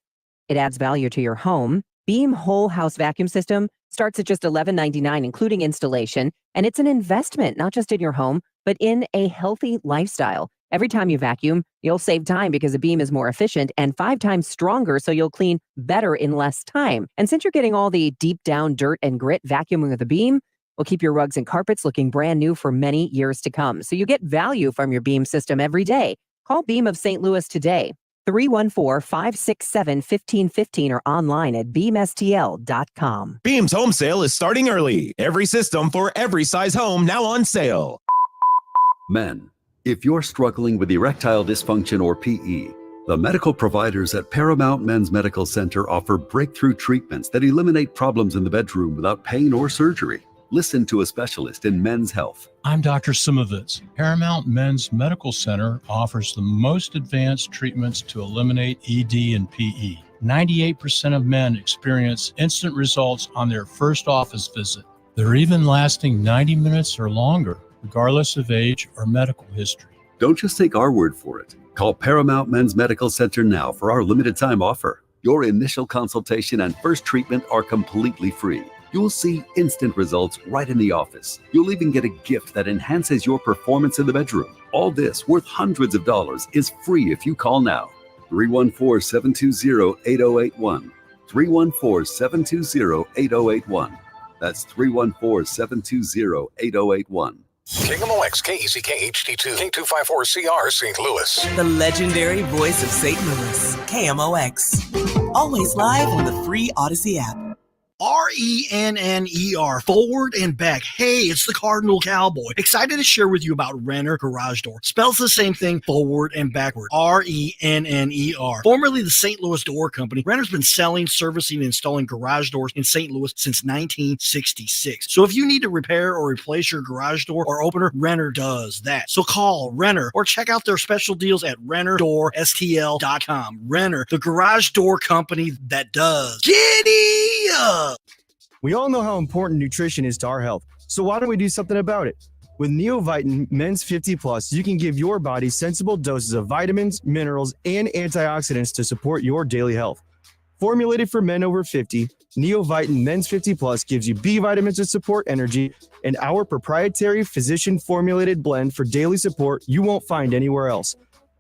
it adds value to your home. Beam whole house vacuum system starts at just $11.99, including installation. And it's an investment, not just in your home, but in a healthy lifestyle. Every time you vacuum, you'll save time because a Beam is more efficient and 5 times stronger, so you'll clean better in less time. And since you're getting all the deep down dirt and grit, vacuuming with a Beam will keep your rugs and carpets looking brand new for many years to come. So you get value from your Beam system every day. Call Beam of St. Louis today. 314-567-1515 or online at beamstl.com. Beam's home sale is starting early. Every system for every size home now on sale. Men, if you're struggling with erectile dysfunction or PE, the medical providers at Paramount Men's Medical Center offer breakthrough treatments that eliminate problems in the bedroom without pain or surgery. Listen to a specialist in men's health. I'm Dr. Simovitz. Paramount Men's Medical Center offers the most advanced treatments to eliminate ED and PE. 98% of men experience instant results on their first office visit. They're even lasting 90 minutes or longer, regardless of age or medical history. Don't just take our word for it. Call Paramount Men's Medical Center now for our limited time offer. Your initial consultation and first treatment are completely free. You'll see instant results right in the office. You'll even get a gift that enhances your performance in the bedroom. All this, worth hundreds of dollars, is free if you call now. 314-720-8081. 314-720-8081. That's 314-720-8081. KMOX, KECK HD2, K254CR, St. Louis. The legendary voice of St. Louis, KMOX. Always live on the free Odyssey app. RENNER, forward and back. Hey, it's the Cardinal Cowboy. Excited to share with you about Renner Garage Door. Spells the same thing, forward and backward. RENNER. Formerly the St. Louis Door Company, Renner's been selling, servicing, and installing garage doors in St. Louis since 1966. So if you need to repair or replace your garage door or opener, Renner does that. So call Renner or check out their special deals at RennerDoorSTL.com. Renner, the garage door company that does. Giddy up! We all know how important nutrition is to our health, so why don't we do something about it? With Neovitin Men's 50 Plus, you can give your body sensible doses of vitamins, minerals, and antioxidants to support your daily health. Formulated for men over 50, Neovitin Men's 50 Plus gives you B vitamins to support energy and our proprietary physician-formulated blend for daily support you won't find anywhere else.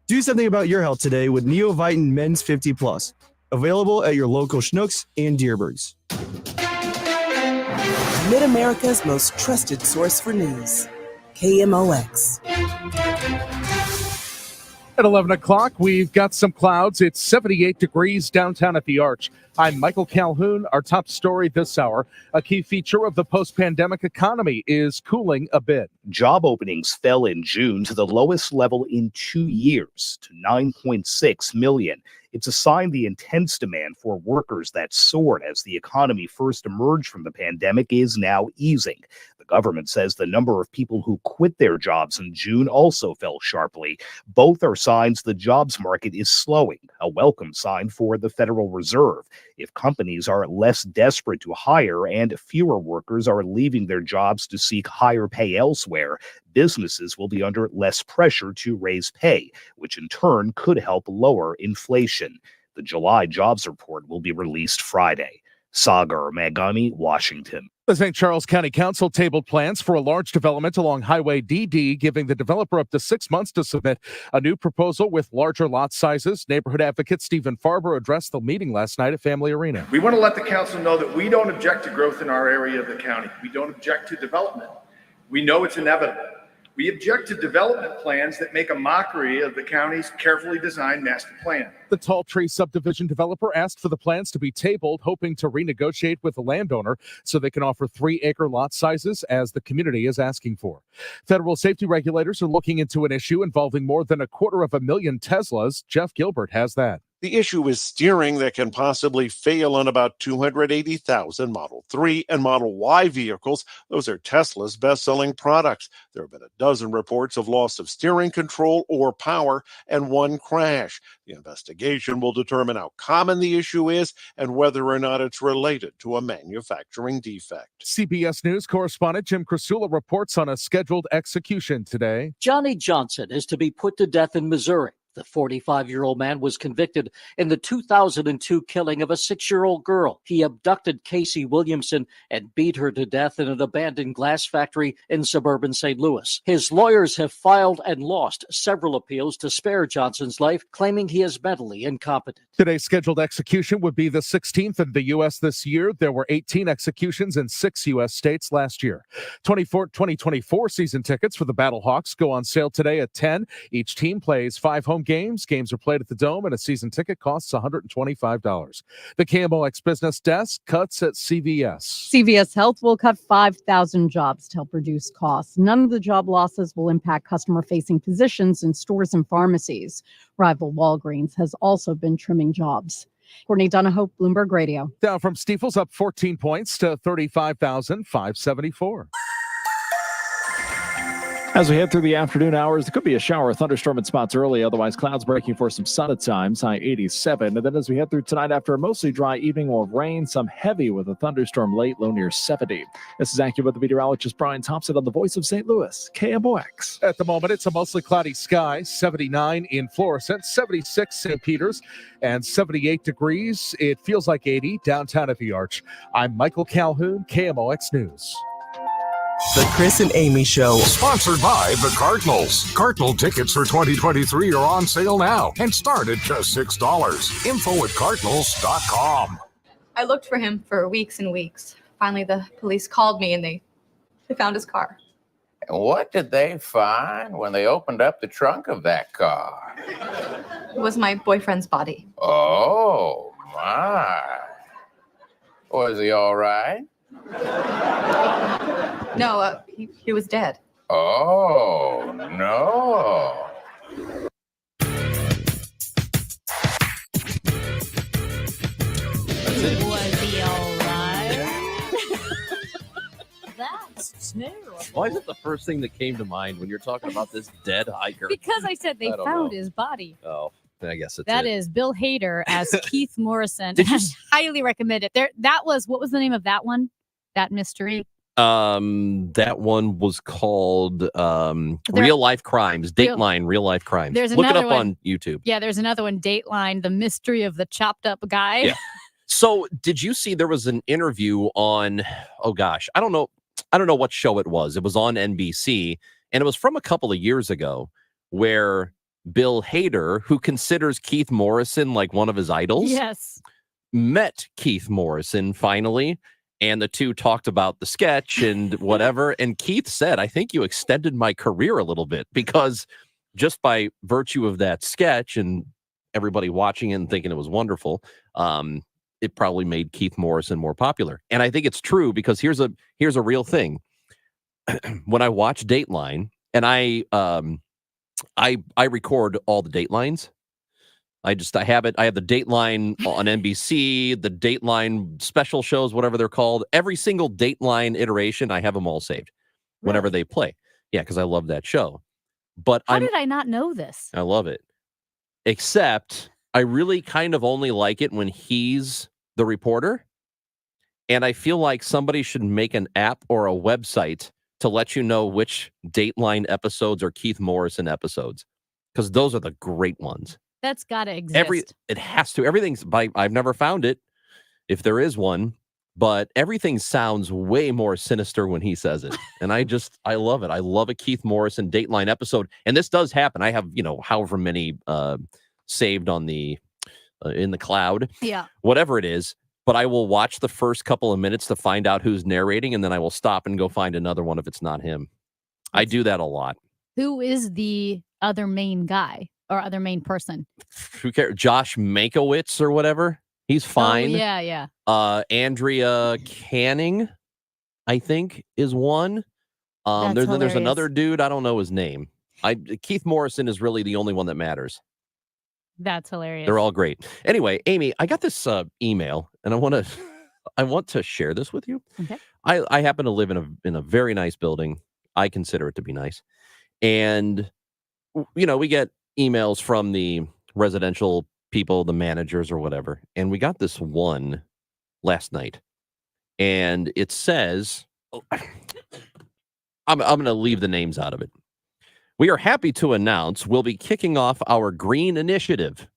Do something about your health today with Neovitin Men's 50 Plus. Available at your local Schnucks and Deerbergs. Mid-America's most trusted source for news. KMOX. At 11 o'clock, we've got some clouds. It's 78 degrees downtown at the Arch. I'm Michael Calhoun. Our top story this hour, a key feature of the post-pandemic economy is cooling a bit. Job openings fell in June to the lowest level in 2 years, to 9.6 million. It's a sign the intense demand for workers that soared as the economy first emerged from the pandemic is now easing. The government says the number of people who quit their jobs in June also fell sharply. Both are signs the jobs market is slowing, a welcome sign for the Federal Reserve. If companies are less desperate to hire and fewer workers are leaving their jobs to seek higher pay elsewhere, businesses will be under less pressure to raise pay, which in turn could help lower inflation. The July jobs report will be released Friday. Sagar Magami, Washington. The St. Charles County Council tabled plans for a large development along Highway DD, giving the developer up to 6 months to submit a new proposal with larger lot sizes. Neighborhood advocate Stephen Farber addressed the meeting last night at Family Arena. We want to let the council know that we don't object to growth in our area of the county. We don't object to development. We know it's inevitable. We object to development plans that make a mockery of the county's carefully designed master plan. The Tall Tree subdivision developer asked for the plans to be tabled, hoping to renegotiate with the landowner so they can offer 3-acre lot sizes as the community is asking for. Federal safety regulators are looking into an issue involving more than 250,000 Teslas. Jeff Gilbert has that. The issue is steering that can possibly fail on about 280,000 Model 3 and Model Y vehicles. Those are Tesla's best-selling products. There have been a dozen reports of loss of steering control or power and one crash. The investigation will determine how common the issue is and whether or not it's related to a manufacturing defect. CBS News correspondent Jim Krasula reports on a scheduled execution today. Johnny Johnson is to be put to death in Missouri. The 45-year-old man was convicted in the 2002 killing of a 6-year-old girl. He abducted Casey Williamson and beat her to death in an abandoned glass factory in suburban St. Louis. His lawyers have filed and lost several appeals to spare Johnson's life, claiming he is mentally incompetent. Today's scheduled execution would be the 16th in the U.S. this year. There were 18 executions in 6 U.S. states last year. 2024 season tickets for the Battlehawks go on sale today at 10. Each team plays 5 home games. Games are played at the Dome, and a season ticket costs $125. The KMOX Business Desk cuts at CVS. CVS Health will cut 5,000 jobs to help reduce costs. None of the job losses will impact customer-facing positions in stores and pharmacies. Rival Walgreens has also been trimming jobs. Courtney Donahoe, Bloomberg Radio. Dow from Stifel's up 14 points to 35,574. As we head through the afternoon hours, there could be a shower, thunderstorm in spots early. Otherwise, clouds breaking for some sun at times, high 87. And then as we head through tonight, after a mostly dry evening, we'll have rain, some heavy with a thunderstorm late, low near 70. This is accurate with the meteorologist Brian Thompson on the Voice of St. Louis, KMOX. At the moment, it's a mostly cloudy sky, 79 in Florissant, 76 St. Peters, and 78 degrees. It feels like 80 downtown at the Arch. I'm Michael Calhoun, KMOX News. The Chris and Amy Show. Sponsored by the Cardinals. Cardinal tickets for 2023 are on sale now and start at just $6. Info@cardinals.com. I looked for him for weeks and weeks. Finally, the police called me and they found his car. And what did they find when they opened up the trunk of that car? It was my boyfriend's body. Oh, my. Was he all right? No, he was dead. Oh, no. Was he all right? That's terrible. Why is it the first thing that came to mind when you're talking about this dead hiker? Because I said they found his body. Oh, I guess it's That is Bill Hader as Keith Morrison. I highly recommend it. That was, what was the name of that one? That mystery? That one was called Real Life Crimes, Dateline Real Life Crimes. There's Look it another up one. on YouTube. Yeah, there's another one, Dateline, The Mystery of the Chopped Up Guy. Yeah. So did you see there was an interview on, oh gosh, I don't know what show it was. It was on NBC, and it was from a couple of years ago where Bill Hader, who considers Keith Morrison like one of his idols, Yes. met Keith Morrison finally. And the two talked about the sketch and whatever. And Keith said, I think you extended my career a little bit because just by virtue of that sketch and everybody watching it and thinking it was wonderful, it probably made Keith Morrison more popular. And I think it's true because here's a real thing. When I watch Dateline and I record all the Datelines, I have it. I have the Dateline on NBC, the Dateline special shows, whatever they're called. Every single Dateline iteration, I have them all saved whenever they play. Yeah, because I love that show. But How did I not know this? I love it. Except I really kind of only like it when he's the reporter. And I feel like somebody should make an app or a website to let you know which Dateline episodes are Keith Morrison episodes. Because those are the great ones. That's got to exist. It has to. Everything's I've never found it, if there is one, but everything sounds way more sinister when he says it. And I love it. I love a Keith Morrison Dateline episode. And this does happen. I have, however many saved on the in the cloud. Yeah. Whatever it is. But I will watch the first couple of minutes to find out who's narrating, and then I will stop and go find another one if it's not him. I do that a lot. Who is the other main guy or other main person? Who cares? Josh Mankiewicz or whatever. He's fine. Oh, yeah. Andrea Canning, I think, is one. There's another dude. I don't know his name. Keith Morrison is really the only one that matters. That's hilarious. They're all great. Anyway, Amy, I got this email, and I want to share this with you. Okay. I happen to live in a very nice building. I consider it to be nice, and we get emails from the residential people, the managers or whatever, and we got this one last night, and it says, I'm going to leave the names out of it. We are happy to announce we'll be kicking off our green initiative.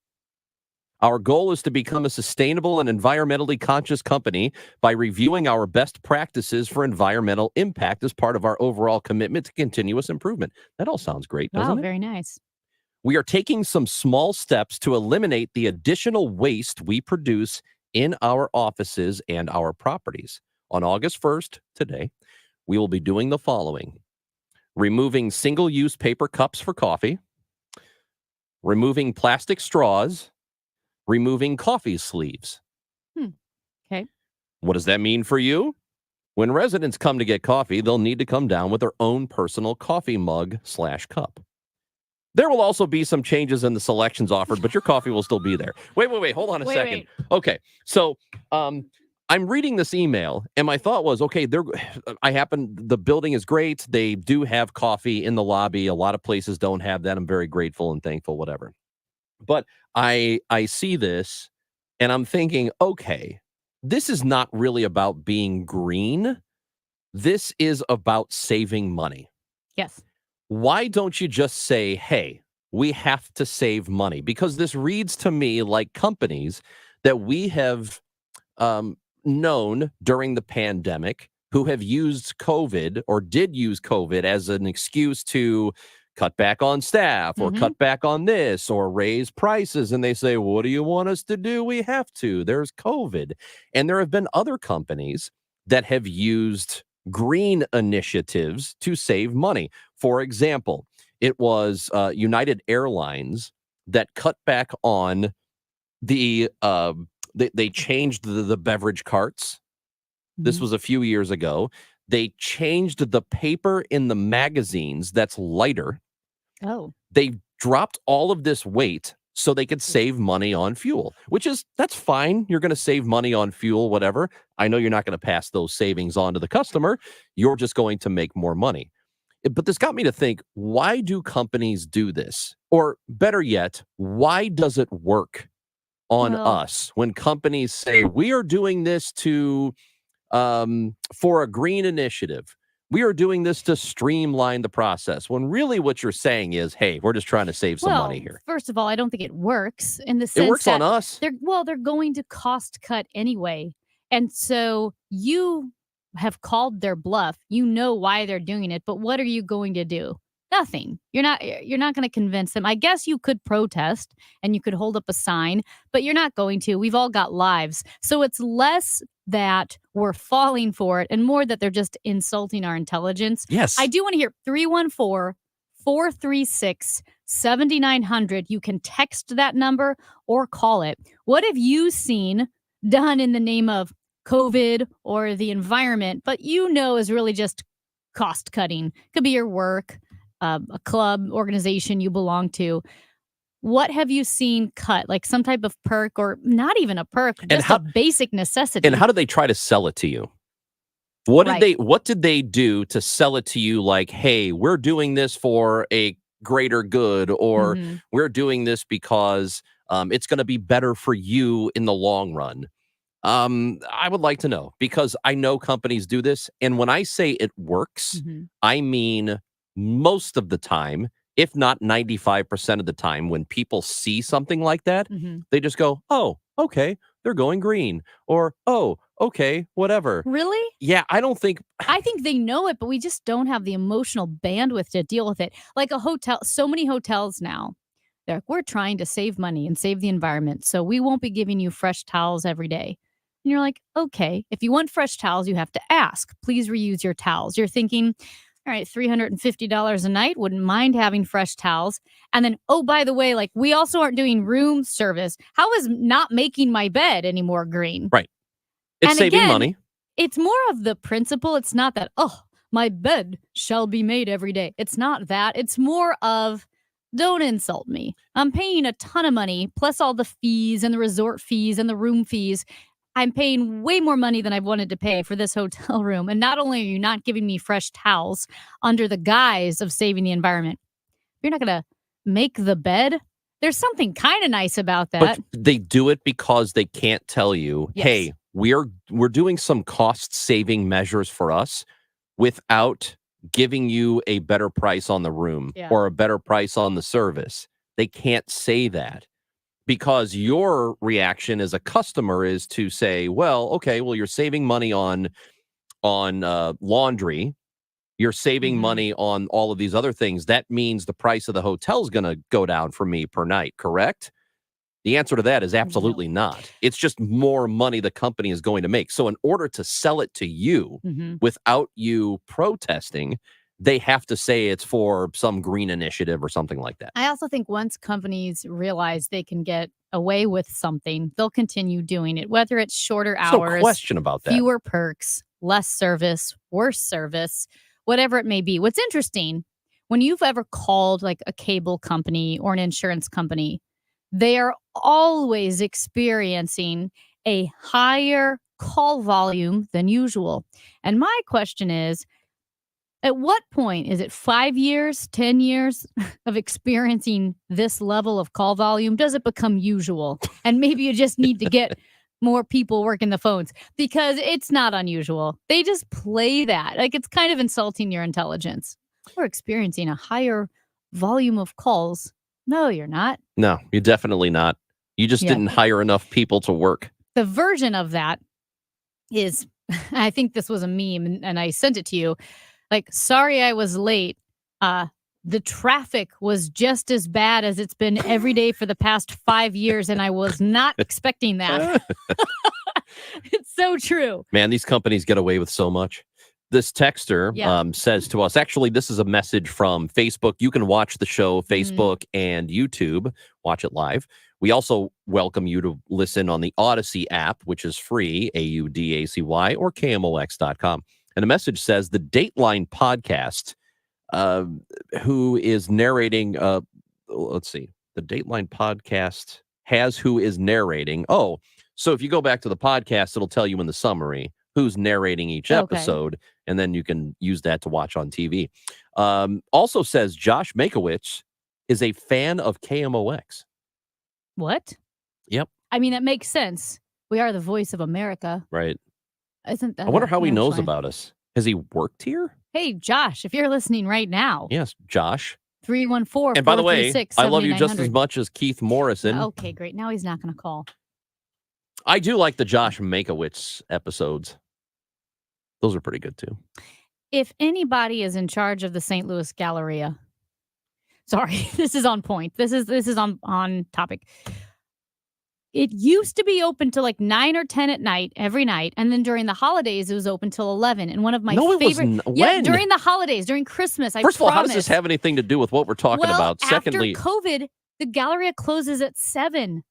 Our goal is to become a sustainable and environmentally conscious company by reviewing our best practices for environmental impact as part of our overall commitment to continuous improvement. That all sounds great, doesn't it? Very nice. We are taking some small steps to eliminate the additional waste we produce in our offices and our properties. On August 1st, today, we will be doing the following. Removing single-use paper cups for coffee, removing plastic straws, removing coffee sleeves. Okay. What does that mean for you? When residents come to get coffee, they'll need to come down with their own personal coffee mug/cup. There will also be some changes in the selections offered, but your coffee will still be there. Wait. Hold on a second. Okay. So, I'm reading this email, and my thought was, okay, the building is great. They do have coffee in the lobby. A lot of places don't have that. I'm very grateful and thankful, whatever. But I see this, and I'm thinking, okay, this is not really about being green. This is about saving money. Yes. Why don't you just say, hey, we have to save money? Because this reads to me like companies that we have known during the pandemic who have used COVID or did use COVID as an excuse to cut back on staff or cut back on this or raise prices. And they say, what do you want us to do? We have to. There's COVID. And there have been other companies that have used green initiatives to save money. For example, it was United Airlines that cut back on the They changed the beverage carts. This was a few years ago. They changed the paper in the magazines that's lighter. Oh. They dropped all of this weight so they could save money on fuel, that's fine. You're going to save money on fuel, whatever. I know you're not going to pass those savings on to the customer. You're just going to make more money. But this got me to think, why do companies do this? Or better yet, why does it work on us when companies say we are doing this to for a green initiative? We are doing this to streamline the process, when really what you're saying is, hey, we're just trying to save some money here. First of all, I don't think it works in the sense it works that on us. They're going to cost cut anyway. And so you have called their bluff. You know why they're doing it, but what are you going to do? Nothing. You're not going to convince them. I guess you could protest and you could hold up a sign, but you're not going to. We've all got lives. So it's less that we're falling for it and more that they're just insulting our intelligence. Yes. I do want to hear 314-436-7900. You can text that number or call it. What have you seen done in the name of COVID or the environment, but is really just cost cutting? Could be your work, a club, organization you belong to. what have you seen cut? Like some type of perk, or not even a perk, just a basic necessity. And how do they try to sell it to you? What did Right. what did they do to sell it to you? Like, hey, we're doing this for a greater good, or Mhm. we're doing this because it's going to be better for you in the long run. I would like to know, because I know companies do this. And when I say it works, Mhm. I mean most of the time, if not 95% of the time, when people see something like that, Mhm. they just go, oh, okay, they're going green, or, oh, okay, whatever. Really? Yeah, I don't think I think they know it, but we just don't have the emotional bandwidth to deal with it. Like a hotel, so many hotels now, they're like, we're trying to save money and save the environment, so we won't be giving you fresh towels every day. And you're like, okay, if you want fresh towels, you have to ask. Please reuse your towels. You're thinking, all right, $350 a night, wouldn't mind having fresh towels. And then, oh, by the way, like we also aren't doing room service. How is not making my bed anymore green? Right. It's And saving again, money. It's more of the principle. It's not that, oh, my bed shall be made every day. It's not that. It's more of, don't insult me. I'm paying a ton of money, plus all the fees and the resort fees and the room fees. I'm paying way more money than I've wanted to pay for this hotel room. And not only are you not giving me fresh towels under the guise of saving the environment, you're not going to make the bed. There's something kind of nice about that. But they do it because they can't tell you, Yes. hey, we're doing some cost saving measures for us without giving you a better price on the room Yeah. or a better price on the service. They can't say that, because your reaction as a customer is to say, well, okay, well, you're saving money on laundry. You're saving money on all of these other things. That means the price of the hotel is going to go down for me per night, correct? The answer to that is absolutely not. It's just more money the company is going to make. So in order to sell it to you Mhm. without you protesting, they have to say it's for some green initiative or something like that. I also think once companies realize they can get away with something, they'll continue doing it, whether it's shorter There's no hours, question about that. fewer perks, less service, worse service, whatever it may be. What's interesting, when you've ever called like a cable company or an insurance company, they are always experiencing a higher call volume than usual. And my question is, at what point is it 5 years, 10 years of experiencing this level of call volume? Does it become usual? And maybe you just need to get more people working the phones, because it's not unusual. They just play that. Like, it's kind of insulting your intelligence. We're experiencing a higher volume of calls. No, you're not. No, you're definitely not. You just Yeah. didn't hire enough people to work. The version of that is, I think this was a meme and I sent it to you. Like, sorry I was late. The traffic was just as bad as it's been every day for the past 5 years, and I was not expecting that. It's so true. Man, these companies get away with so much. This texter Yeah. says to us, actually, this is a message from Facebook. You can watch the show, Mm-hmm. Facebook and YouTube, watch it live. We also welcome you to listen on the Odyssey app, which is free, AUDACY, or KMOX.com. And the message says the Dateline podcast, who is narrating, let's see, the Dateline podcast has who is narrating. Oh, so if you go back to the podcast, it'll tell you in the summary who's narrating each Okay. episode, and then you can use that to watch on TV. Also says Josh Makowicz is a fan of KMOX. What? Yep. I mean, that makes sense. We are the voice of America. Right. Isn't that? I wonder a how he knows punchline? about us. Has he worked here? Hey, Josh, if you're listening right now, Yes, Josh. 314. And by the way, I love you just as much as Keith Morrison. Okay, great. Now he's not going to call. I do like the Josh Makowicz episodes. Those are pretty good too. If anybody is in charge of the St. Louis Galleria, sorry, this is on point. This is on topic. It used to be open till like 9 or 10 at night every night, and then during the holidays it was open till 11. And one of my No, it was favorite, when? during the holidays, during Christmas. First of all, how does this have anything to do with what we're talking about? Secondly, after COVID, the Galleria closes at 7.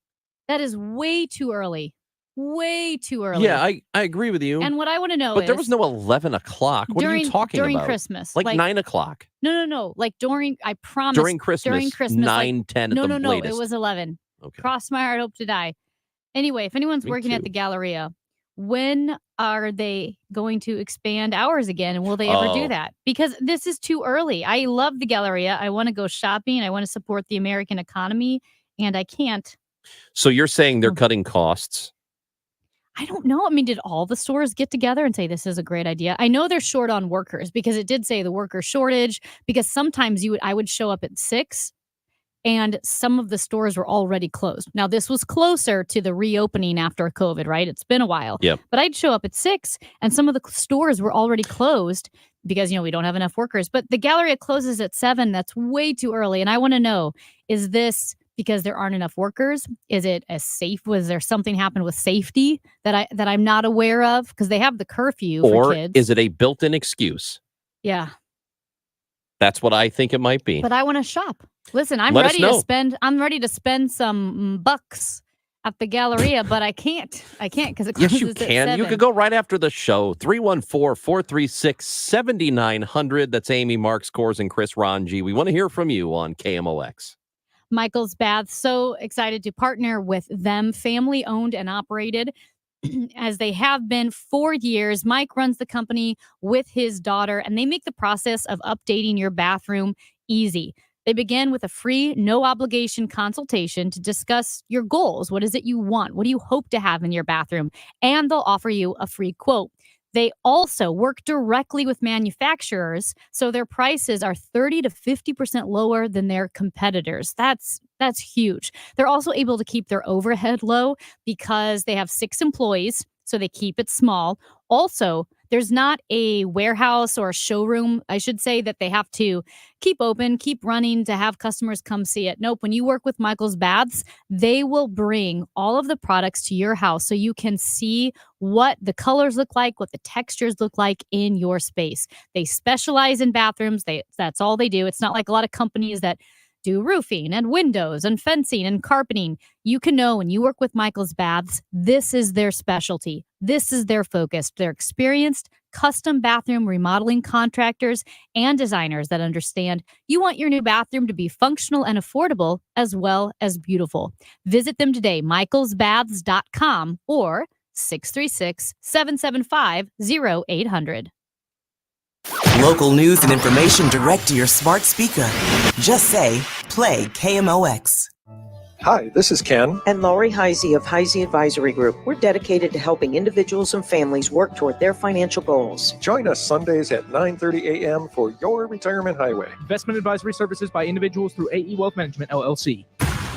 That is way too early. way too early. Yeah, I agree with you. And what I want to know but is there was no 11 o'clock. What are you talking during about? Christmas. Like 9 o'clock. No. Like I promise. During Christmas. 9, 10 at no, the no, no. latest. It was 11. Okay. Cross my heart, hope to die. Anyway, if anyone's Me working at too. the Galleria, when are they going to expand hours again? And will they ever do Oh. that? Because this is too early. I love the Galleria. I want to go shopping. I want to support the American economy. And I can't. So you're saying they're cutting costs? I don't know. I mean, did all the stores get together and say this is a great idea? I know they're short on workers because it did say the worker shortage, because sometimes I would show up at 6 and some of the stores were already closed. Now, this was closer to the reopening after COVID, right? It's been a while. Yep. But I'd show up at 6 and some of the stores were already closed because, we don't have enough workers. But the Galleria closes at 7. That's way too early. And I want to know, is this because there aren't enough workers? Is it was there something happened with safety that I'm not aware of? Because they have the curfew for Or kids. is it a built-in excuse? Yeah. That's what I think it might be. But I want to shop. Listen, I'm Let us ready to know. spend some bucks at the Galleria, but I can't because it Yes, closes you at can. 7. You could go right after the show. 314-436-7900. That's Amy, Mark Scores, and Chris Ranji. We want to hear from you on KMOX. Michael's Bath, so excited to partner with them, family owned and operated as they have been for years. Mike runs the company with his daughter, and they make the process of updating your bathroom easy. They begin with a free, no obligation consultation to discuss your goals. What is it you want? What do you hope to have in your bathroom? And they'll offer you a free quote. They also work directly with manufacturers, so their prices are 30 to 50% lower than their competitors. That's huge. They're also able to keep their overhead low because they have 6 employees, so they keep it small. Also, there's not a warehouse or a showroom, I should say, that they have to keep open, keep running to have customers come see it. Nope. When you work with Michael's Baths, they will bring all of the products to your house so you can see what the colors look like, what the textures look like in your space. They specialize in bathrooms. That's all they do. It's not like a lot of companies that do roofing and windows and fencing and carpeting. You can know when you work with Michael's Baths, this is their specialty. This is their focus. They're experienced custom bathroom remodeling contractors and designers that understand you want your new bathroom to be functional and affordable as well as beautiful. Visit them today, michaelsbaths.com or 636-775-0800. Local news and information direct to your smart speaker. Just say, play KMOX. Hi, this is Ken. And Laurie Heisey of Heisey Advisory Group. We're dedicated to helping individuals and families work toward their financial goals. Join us Sundays at 9:30 a.m. for Your Retirement Highway. Investment advisory services by individuals through AE Wealth Management, LLC.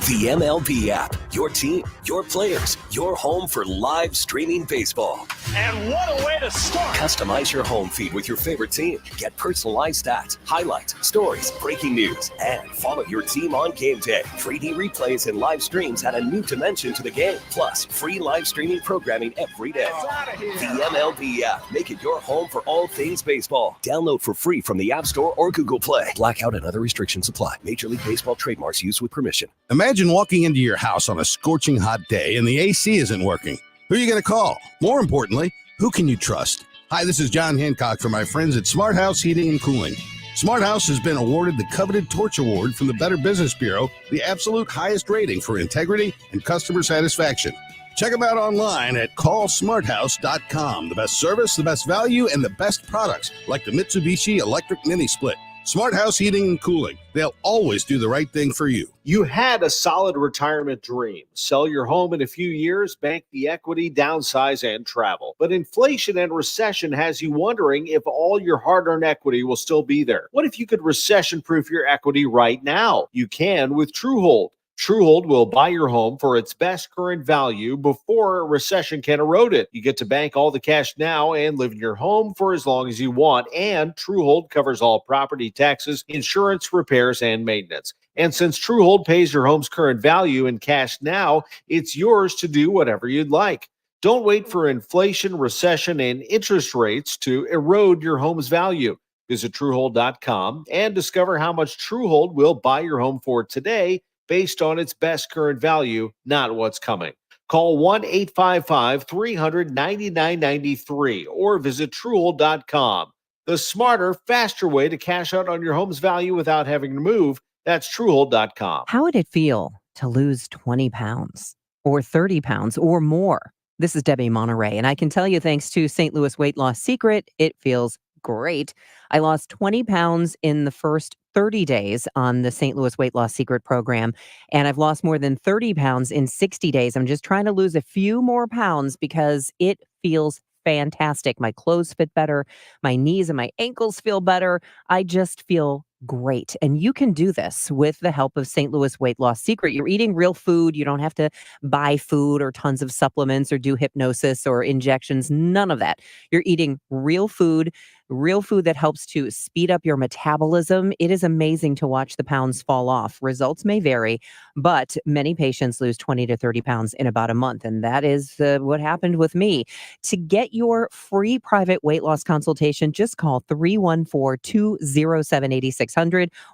The MLB app. Your team, your players, your home for live streaming baseball. And what a way to start! Customize your home feed with your favorite team. Get personalized stats, highlights, stories, breaking news, and follow your team on game day. 3D replays and live streams add a new dimension to the game. Plus, free live streaming programming every day. The MLB app. Make it your home for all things baseball. Download for free from the App Store or Google Play. Blackout and other restrictions apply. Major League Baseball trademarks used with permission. Imagine walking into your house on a scorching hot day and the AC isn't working. Who are you going to call? More importantly, who can you trust? Hi, this is John Hancock from my friends at Smart House Heating and Cooling. Smart House has been awarded the coveted Torch Award from the Better Business Bureau, the absolute highest rating for integrity and customer satisfaction. Check them out online at callsmarthouse.com. The best service, the best value, and the best products like the Mitsubishi Electric Mini Split. Smart House Heating and Cooling. They'll always do the right thing for you. You had a solid retirement dream. Sell your home in a few years, bank the equity, downsize, and travel. But inflation and recession has you wondering if all your hard-earned equity will still be there. What if you could recession-proof your equity right now? You can with TrueHold. TrueHold will buy your home for its best current value before a recession can erode it. You get to bank all the cash now and live in your home for as long as you want. And TrueHold covers all property taxes, insurance, repairs, and maintenance. And since TrueHold pays your home's current value in cash now, it's yours to do whatever you'd like. Don't wait for inflation, recession, and interest rates to erode your home's value. Visit TrueHold.com and discover how much TrueHold will buy your home for today, based on its best current value, not what's coming. Call 1-855-300-9993 or visit Truhl.com. The smarter, faster way to cash out on your home's value without having to move. That's Truhl.com. How would it feel to lose 20 pounds or 30 pounds or more? This is Debbie Monterey, and I can tell you, thanks to St. Louis Weight Loss Secret, it feels great. I lost 20 pounds in the first 30 days on the St. Louis Weight Loss Secret program, and I've lost more than 30 pounds in 60 days. I'm just trying to lose a few more pounds because it feels fantastic. My clothes fit better. My knees and my ankles feel better. I just feel great. And you can do this with the help of St. Louis Weight Loss Secret. You're eating real food. You don't have to buy food or tons of supplements or do hypnosis or injections. None of that. You're eating real food that helps to speed up your metabolism. It is amazing to watch the pounds fall off. Results may vary, but many patients lose 20 to 30 pounds in about a month. And that is what happened with me. To get your free private weight loss consultation, just call 314-207-8600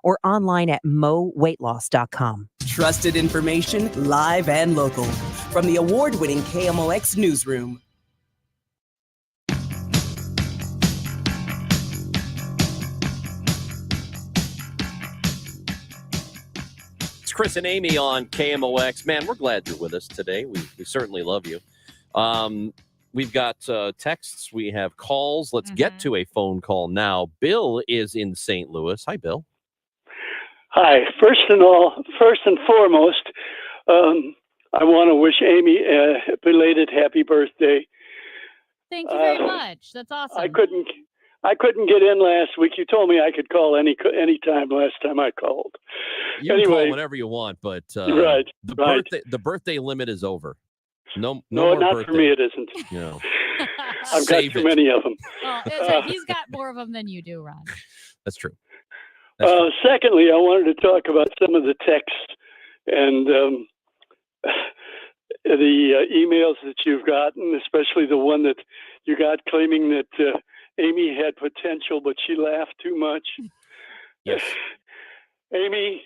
or online at moweightloss.com. Trusted information, live and local. From the award-winning KMOX newsroom. It's Chris and Amy on KMOX. Man, we're glad you're with us today. We certainly love you. We've got texts. We have calls. Let's get to a phone call now. Bill is in St. Louis. Hi, Bill. Hi. First and foremost, I want to wish Amy a belated happy birthday. Thank you very much. That's awesome. I couldn't get in last week. You told me I could call any time last time I called. You can call whenever you want, but right. The birthday limit is over. No, not more for me. It isn't. You know, I've got too many of them. Oh, that's right. He's got more of them than you do, Ron. That's true. Secondly, I wanted to talk about some of the texts and the emails that you've gotten, especially the one that you got claiming that Amy had potential, but she laughed too much. Yes. Amy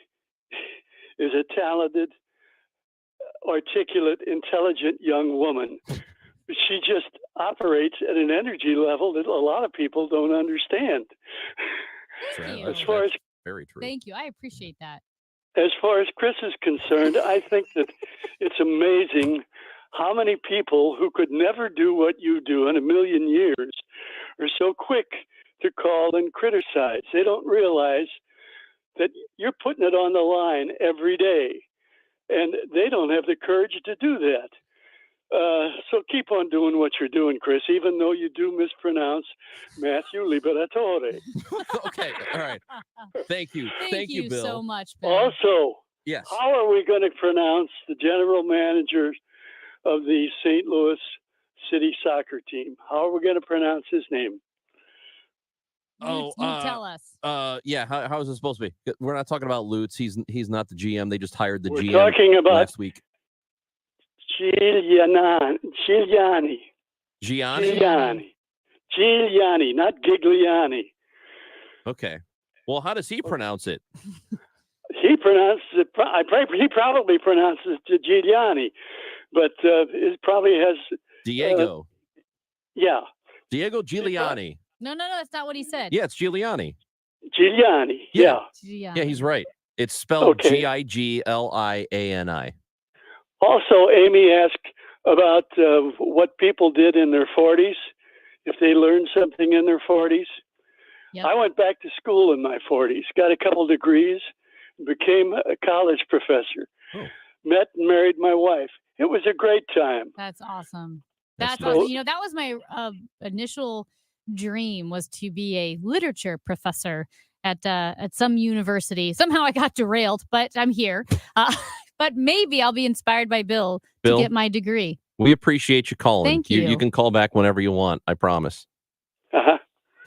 is a talented, articulate, intelligent young woman. She just operates at an energy level that a lot of people don't understand. Thank you. Very true. Thank you. I appreciate that. As far as Chris is concerned, I think that it's amazing how many people who could never do what you do in a million years are so quick to call and criticize. They don't realize that you're putting it on the line every day, and they don't have the courage to do that. So keep on doing what you're doing, Chris, even though you do mispronounce Matthew Liberatore. Okay, all right. Thank you. Thank you Bill. so much, Bill. Also, yes. How are we going to pronounce the general manager of the St. Louis City soccer team? How are we going to pronounce his name? You tell us. Yeah. How is it supposed to be? We're not talking about Lutz. He's not the GM. They just hired the We're GM talking about last week. Giuliani, not Gigliani. Okay. Well, how does he pronounce it? He pronounces it. He probably pronounces it Giuliani, but it probably has Diego. Yeah. Diego Giuliani. No, that's not what he said. Yeah, it's Giuliani. Giuliani. Yeah. Yeah, he's right. It's spelled Okay. Gigliani. Also, Amy asked about what people did in their 40s, if they learned something in their 40s. Yep. I went back to school in my 40s, got a couple degrees, became a college professor, met and married my wife. It was a great time. That's awesome. That's That's nice. awesome. You know, that was my initial dream, was to be a literature professor at some university. Somehow I got derailed, but I'm here. But maybe I'll be inspired by Bill to get my degree. We appreciate you calling. Thank you. You can call back whenever you want. I promise. Uh-huh.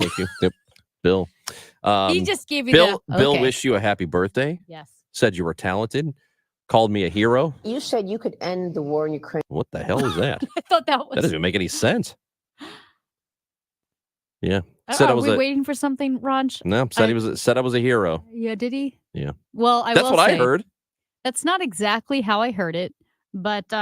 Thank you. Yep. Bill. He just gave you Bill okay. wished you a happy birthday. Yes. Said you were talented. Called me a hero. You said you could end the war in Ukraine. What the hell is that? I thought that That was. doesn't even make any sense. Yeah. Are we waiting for something, Raj? No, said I was a hero. Yeah, did he? Yeah. Well, That's what I heard. That's not exactly how I heard it, but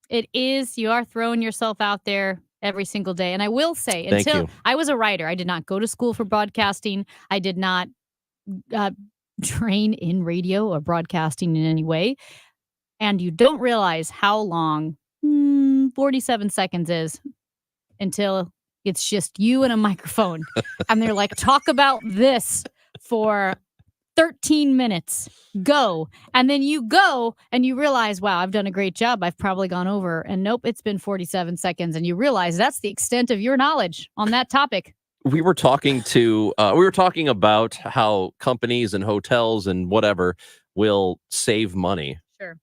It is. You are throwing yourself out there every single day. And I will say, Thank until you. I was a writer, I did not go to school for broadcasting. I did not train in radio or broadcasting in any way. And you don't realize how long 47 seconds is until it's just you and a microphone. And they're like, talk about this for 13 minutes. Go. And then you go and you realize, wow, I've done a great job. I've probably gone over. And nope, it's been 47 seconds. And you realize that's the extent of your knowledge on that topic. We were talking about how companies and hotels and whatever will save money. Sure.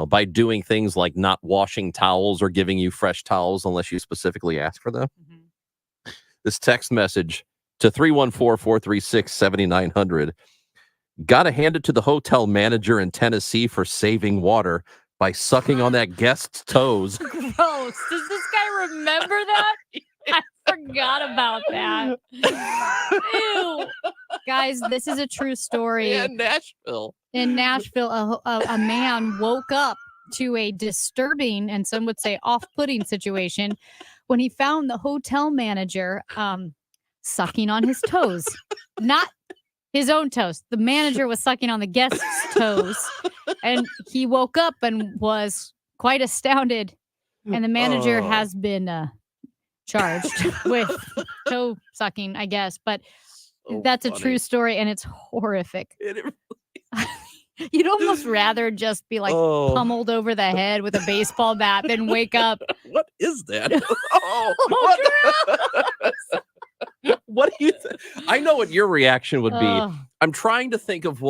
By doing things like not washing towels or giving you fresh towels unless you specifically ask for them. Mm-hmm. This text message to 314-436-7900. Got to hand it to the hotel manager in Tennessee for saving water by sucking on that guest's toes. Gross. Does this guy remember that? I forgot about that. Ew. Guys, this is a true story. In Nashville. In Nashville, a man woke up to a disturbing and some would say off-putting situation when he found the hotel manager sucking on his toes. Not his own toes. The manager was sucking on the guest's toes. And he woke up and was quite astounded. And the manager has been charged with toe sucking, I guess. But that's funny. A true story, and it's horrific. You'd almost rather just be like pummeled over the head with a baseball bat than wake up. What is that? What do you think? I know what your reaction would be. I'm trying to think of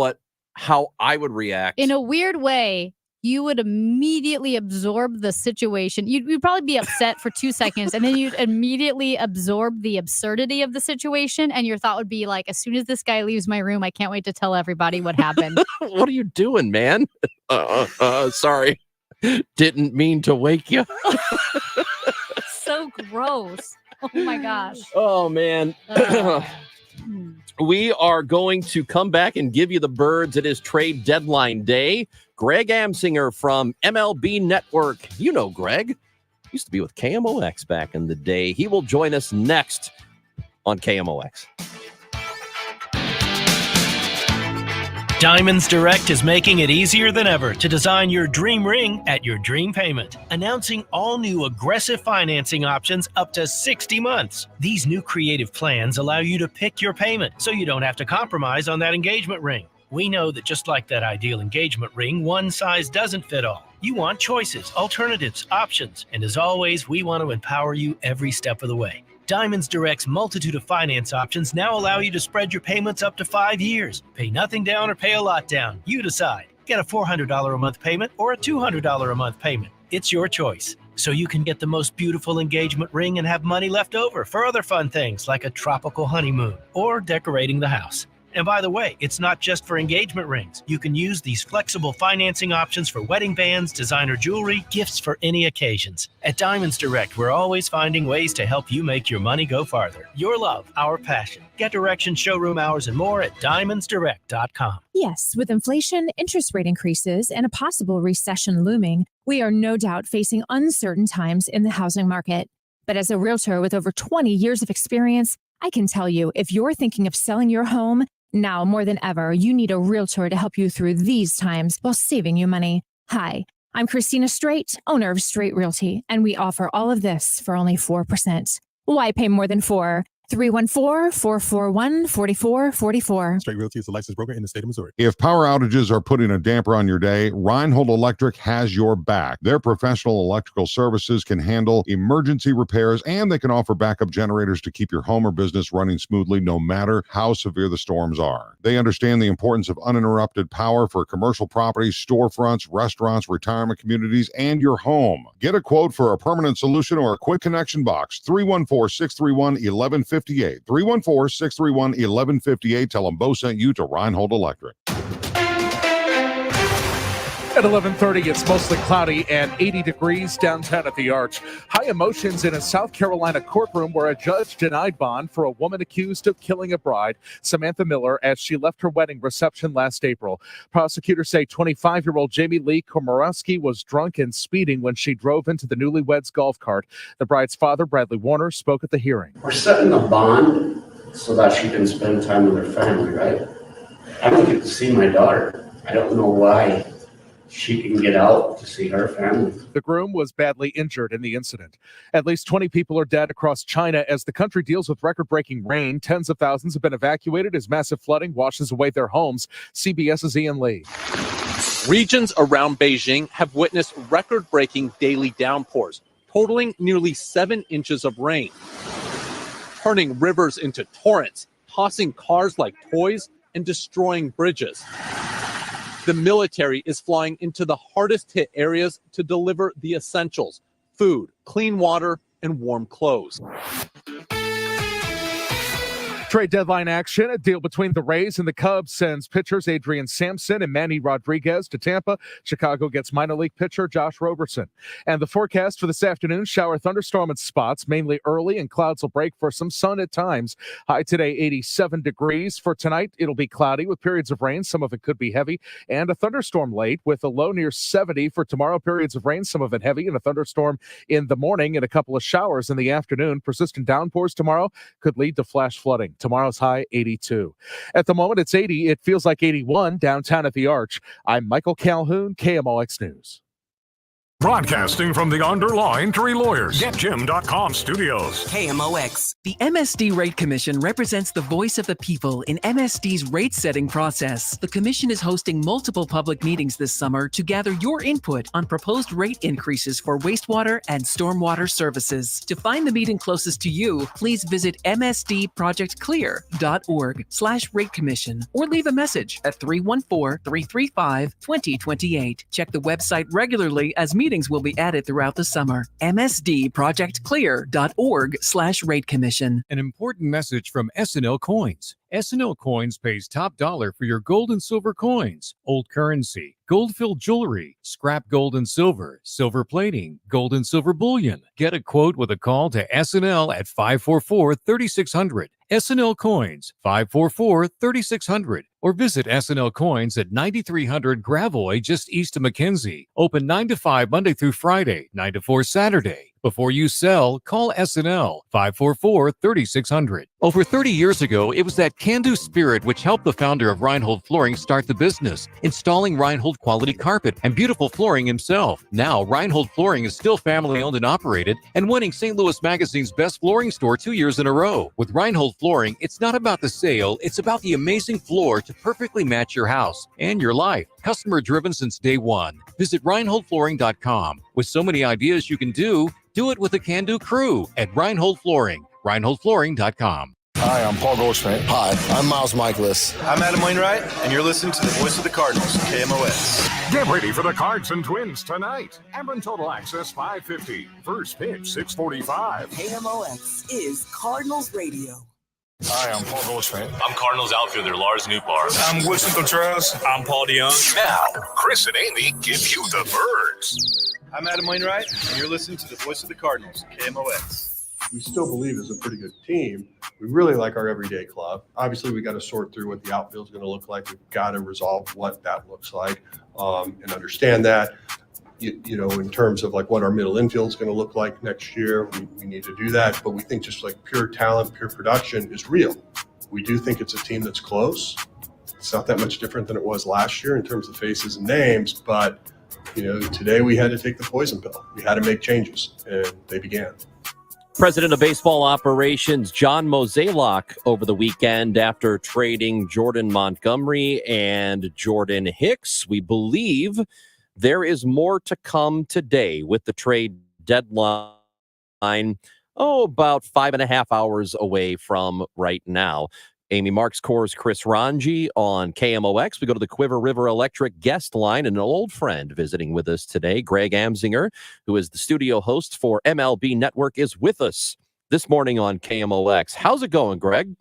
how I would react. In a weird way, you would immediately absorb the situation. You'd probably be upset for 2 seconds, and then you'd immediately absorb the absurdity of the situation. And your thought would be like, as soon as this guy leaves my room, I can't wait to tell everybody what happened. What are you doing, man? Sorry. Didn't mean to wake you. So gross. Oh my gosh. Oh man. We are going to come back and give you the birds. It is trade deadline day. Greg Amsinger from MLB Network. You know Greg. Used to be with KMOX back in the day. He will join us next on KMOX. Diamonds Direct is making it easier than ever to design your dream ring at your dream payment. Announcing all new aggressive financing options up to 60 months. These new creative plans allow you to pick your payment so you don't have to compromise on that engagement ring. We know that just like that ideal engagement ring, one size doesn't fit all. You want choices, alternatives, options, and as always, we want to empower you every step of the way. Diamonds Direct's multitude of finance options now allow you to spread your payments up to 5 years. Pay nothing down or pay a lot down. You decide. Get a $400 a month payment or a $200 a month payment. It's your choice. So you can get the most beautiful engagement ring and have money left over for other fun things like a tropical honeymoon or decorating the house. And by the way, it's not just for engagement rings. You can use these flexible financing options for wedding bands, designer jewelry, gifts for any occasions. At Diamonds Direct, we're always finding ways to help you make your money go farther. Your love, our passion. Get directions, showroom hours, and more at diamondsdirect.com. Yes, with inflation, interest rate increases, and a possible recession looming, we are no doubt facing uncertain times in the housing market. But as a realtor with over 20 years of experience, I can tell you, if you're thinking of selling your home, now more than ever, you need a realtor to help you through these times while saving you money. Hi, I'm Christina Straight, owner of Straight Realty, and we offer all of this for only 4%. Why pay more than 4? 314-441-4444. Straight Realty is a licensed broker in the state of Missouri. If power outages are putting a damper on your day, Reinhold Electric has your back. Their professional electrical services can handle emergency repairs, and they can offer backup generators to keep your home or business running smoothly no matter how severe the storms are. They understand the importance of uninterrupted power for commercial properties, storefronts, restaurants, retirement communities, and your home. Get a quote for a permanent solution or a quick connection box. 314-631-1158. 314-631-1158. Tell them Bo sent you to Reinhold Electric. At 11:30, it's mostly cloudy and 80 degrees downtown at the Arch. High emotions in a South Carolina courtroom where a judge denied bond for a woman accused of killing a bride, Samantha Miller, as she left her wedding reception last April. Prosecutors say 25-year-old Jamie Lee Komorowski was drunk and speeding when she drove into the newlyweds' golf cart. The bride's father, Bradley Warner, spoke at the hearing. We're setting a bond so that she can spend time with her family, right? I don't get to see my daughter. I don't know why she can get out to see her family. The groom was badly injured in the incident. At least 20 people are dead across China as the country deals with record-breaking rain. Tens of thousands have been evacuated as massive flooding washes away their homes. CBS's Ian Lee. Regions around Beijing have witnessed record-breaking daily downpours, totaling nearly 7 inches of rain, turning rivers into torrents, tossing cars like toys, and destroying bridges. The military is flying into the hardest hit areas to deliver the essentials: food, clean water, and warm clothes. Trade deadline action. A deal between the Rays and the Cubs sends pitchers Adrian Sampson and Manny Rodriguez to Tampa. Chicago gets minor league pitcher Josh Robertson. And the forecast for this afternoon: shower, thunderstorm, and spots, mainly early, and clouds will break for some sun at times. High today, 87 degrees. For tonight, it'll be cloudy with periods of rain. Some of it could be heavy, and a thunderstorm late with a low near 70. For tomorrow, periods of rain, some of it heavy, and a thunderstorm in the morning and a couple of showers in the afternoon. Persistent downpours tomorrow could lead to flash flooding. Tomorrow's high, 82. At the moment, it's 80. It feels like 81 downtown at the Arch. I'm Michael Calhoun, KMOX News. Broadcasting from the Underlying Tree Lawyers, GetJim.com studios. KMOX. The MSD Rate Commission represents the voice of the people in MSD's rate-setting process. The commission is hosting multiple public meetings this summer to gather your input on proposed rate increases for wastewater and stormwater services. To find the meeting closest to you, please visit msdprojectclear.org/rate commission or leave a message at 314-335-2028. Check the website regularly as meetings will be added throughout the summer. msdprojectclear.org/rate commission. An important message from SNL Coins. SNL Coins pays top dollar for your gold and silver coins, old currency, gold-filled jewelry, scrap gold and silver, silver plating, gold and silver bullion. Get a quote with a call to SNL at 544-3600. SNL Coins, 544-3600. Or visit SNL Coins at 9300 Gravois, just east of McKenzie. Open 9 to 5 Monday through Friday, 9 to 4 Saturday. Before you sell, call SNL 544-3600. Over 30 years ago, it was that can-do spirit which helped the founder of Reinhold Flooring start the business, installing Reinhold quality carpet and beautiful flooring himself. Now, Reinhold Flooring is still family-owned and operated and winning St. Louis Magazine's best flooring store 2 years in a row. With Reinhold Flooring, it's not about the sale, it's about the amazing floor to perfectly match your house and your life. Customer driven since day one. Visit ReinholdFlooring.com. With so many ideas you can do it with a can-do crew at Reinhold Flooring. ReinholdFlooring.com. Hi, I'm Paul Goldschmidt. Hi, I'm Miles Michaelis. I'm Adam Wainwright, and you're listening to the voice of the Cardinals, KMOX. Get ready for the Cards and Twins tonight. Ameren Total Access 550. First pitch 6:45. KMOX is Cardinals Radio. Hi, I'm Paul Goldschmidt. I'm Cardinals outfielder Lars Nootbaar. I'm Woodson Contreras. I'm Paul DeYoung. Now, Chris and Amy give you the birds. I'm Adam Wainwright, and you're listening to the voice of the Cardinals, KMOX. We still believe it's a pretty good team. We really like our everyday club. Obviously, we got to sort through what the outfield is going to look like. We've got to resolve what that looks like and understand that. You know, in terms of like what our middle infield is going to look like next year, we need to do that. But we think just like pure talent, pure production is real. We do think it's a team that's close. It's not that much different than it was last year in terms of faces and names. But, you know, today we had to take the poison pill. We had to make changes, and they began. President of Baseball Operations John Mozeliak over the weekend after trading Jordan Montgomery and Jordan Hicks. We believe there is more to come today with the trade deadline, about 5.5 hours away from right now. Amy Marks Corps' Chris Ranji on KMOX. We go to the Quiver River Electric guest line and an old friend visiting with us today. Greg Amsinger, who is the studio host for MLB Network, is with us this morning on KMOX. How's it going, Greg?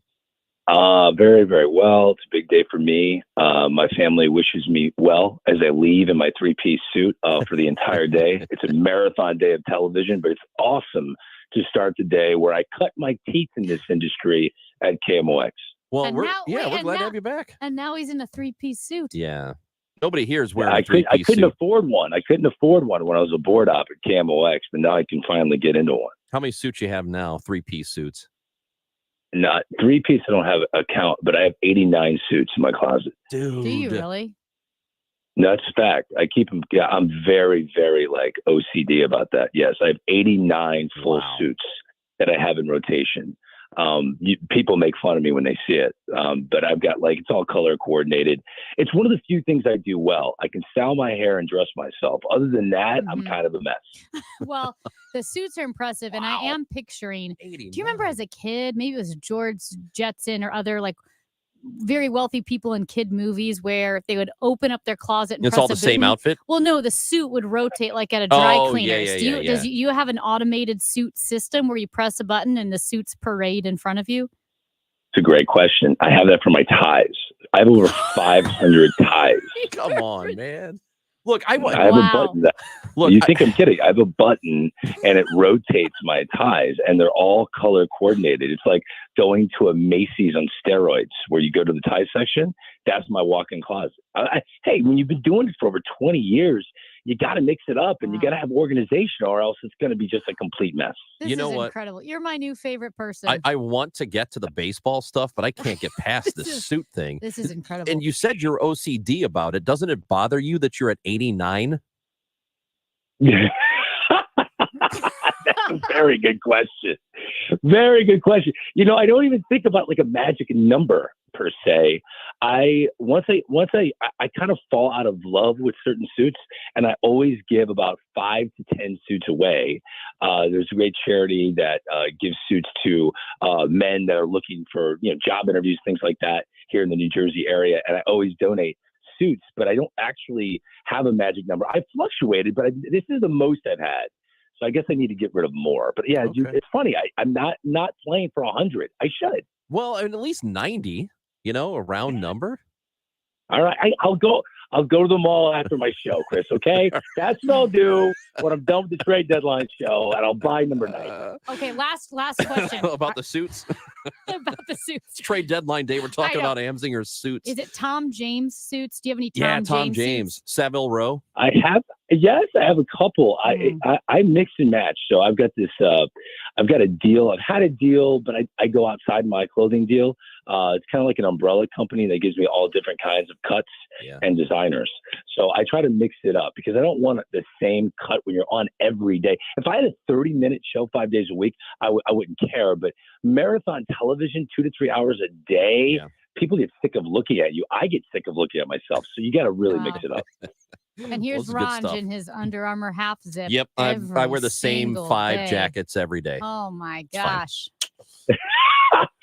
Very, very well. It's a big day for me. My family wishes me well as I leave in my three-piece suit for the entire day. It's a marathon day of television, but it's awesome to start the day where I cut my teeth in this industry at KMOX. Well, And we're now- yeah, wait, we're and glad to now- have you back. And now he's in a three-piece suit. Yeah, nobody here is wearing I a three-piece couldn't suit. afford one. I couldn't afford one when I was a board op at KMOX, but now I can finally get into one. How many suits you have now? Three-piece suits. Not three-piece, I don't have a count, but I have 89 suits in my closet. Dude. Do you really? That's a fact. I keep them. Yeah, I'm very, very like OCD about that. Yes, I have 89 full suits that I have in rotation. People make fun of me when they see it, but I've got it's all color coordinated. It's one of the few things I do well. I can style my hair and dress myself. Other than that, I'm kind of a mess. Well, the suits are impressive, and I am picturing. Do you remember as a kid? Maybe it was George Jetson or other very wealthy people in kid movies where they would open up their closet and It's press all the a same button. outfit? Well, no, the suit would rotate like at a dry Oh, yeah, cleaners. yeah, Does you have an automated suit system where you press a button and the suits parade in front of you? It's a great question. I have that for my ties. I have over 500 ties. Come on, man. Look, I have a button that. Look, you think I'm kidding? I have a button and it rotates my ties, and they're all color coordinated. It's like going to a Macy's on steroids, where you go to the tie section. That's my walk-in closet. Hey, when you've been doing it for over 20 years, you got to mix it up, and you got to have organization, or else it's going to be just a complete mess. This You know is what? incredible. You're my new favorite person. I want to get to the baseball stuff, but I can't get past the suit thing. This is incredible. And you said you're OCD about it. Doesn't it bother you that you're at 89? That's a very good question. Very good question. I don't even think about a magic number per se. Once I kind of fall out of love with certain suits, and I always give about 5 to 10 suits away. There's a great charity that gives suits to men that are looking for job interviews, things like that here in the New Jersey area, and I always donate suits, but I don't actually have a magic number. I've fluctuated, but this is the most I've had. So I guess I need to get rid of more. But yeah, it's funny. I'm not playing for 100. I should. Well, at least 90, a round number. All right. I'll go to the mall after my show, Chris. Okay. That's what I'll do when I'm done with the trade deadline show, and I'll buy number 9. Okay, last question. About the suits. About the suits. It's trade deadline day. We're talking know. about Amsinger's suits. Is it Tom James suits? Do you have any Tom Tom James James. suits? Savile Row. Yes, I have a couple. I mix and match. So I've got this. I've got a deal. I've had a deal, but I go outside my clothing deal. It's kind of like an umbrella company that gives me all different kinds of cuts and designers. So I try to mix it up because I don't want the same cut when you're on every day. If I had a 30-minute show 5 days a week, I wouldn't care. But marathon television, 2 to 3 hours a day, people get sick of looking at you. I get sick of looking at myself. So you got to really mix it up. And here's Those are good Ron stuff. in his Under Armour half zip. Yep, I wear the same single 5 day. jackets every day. Oh my gosh.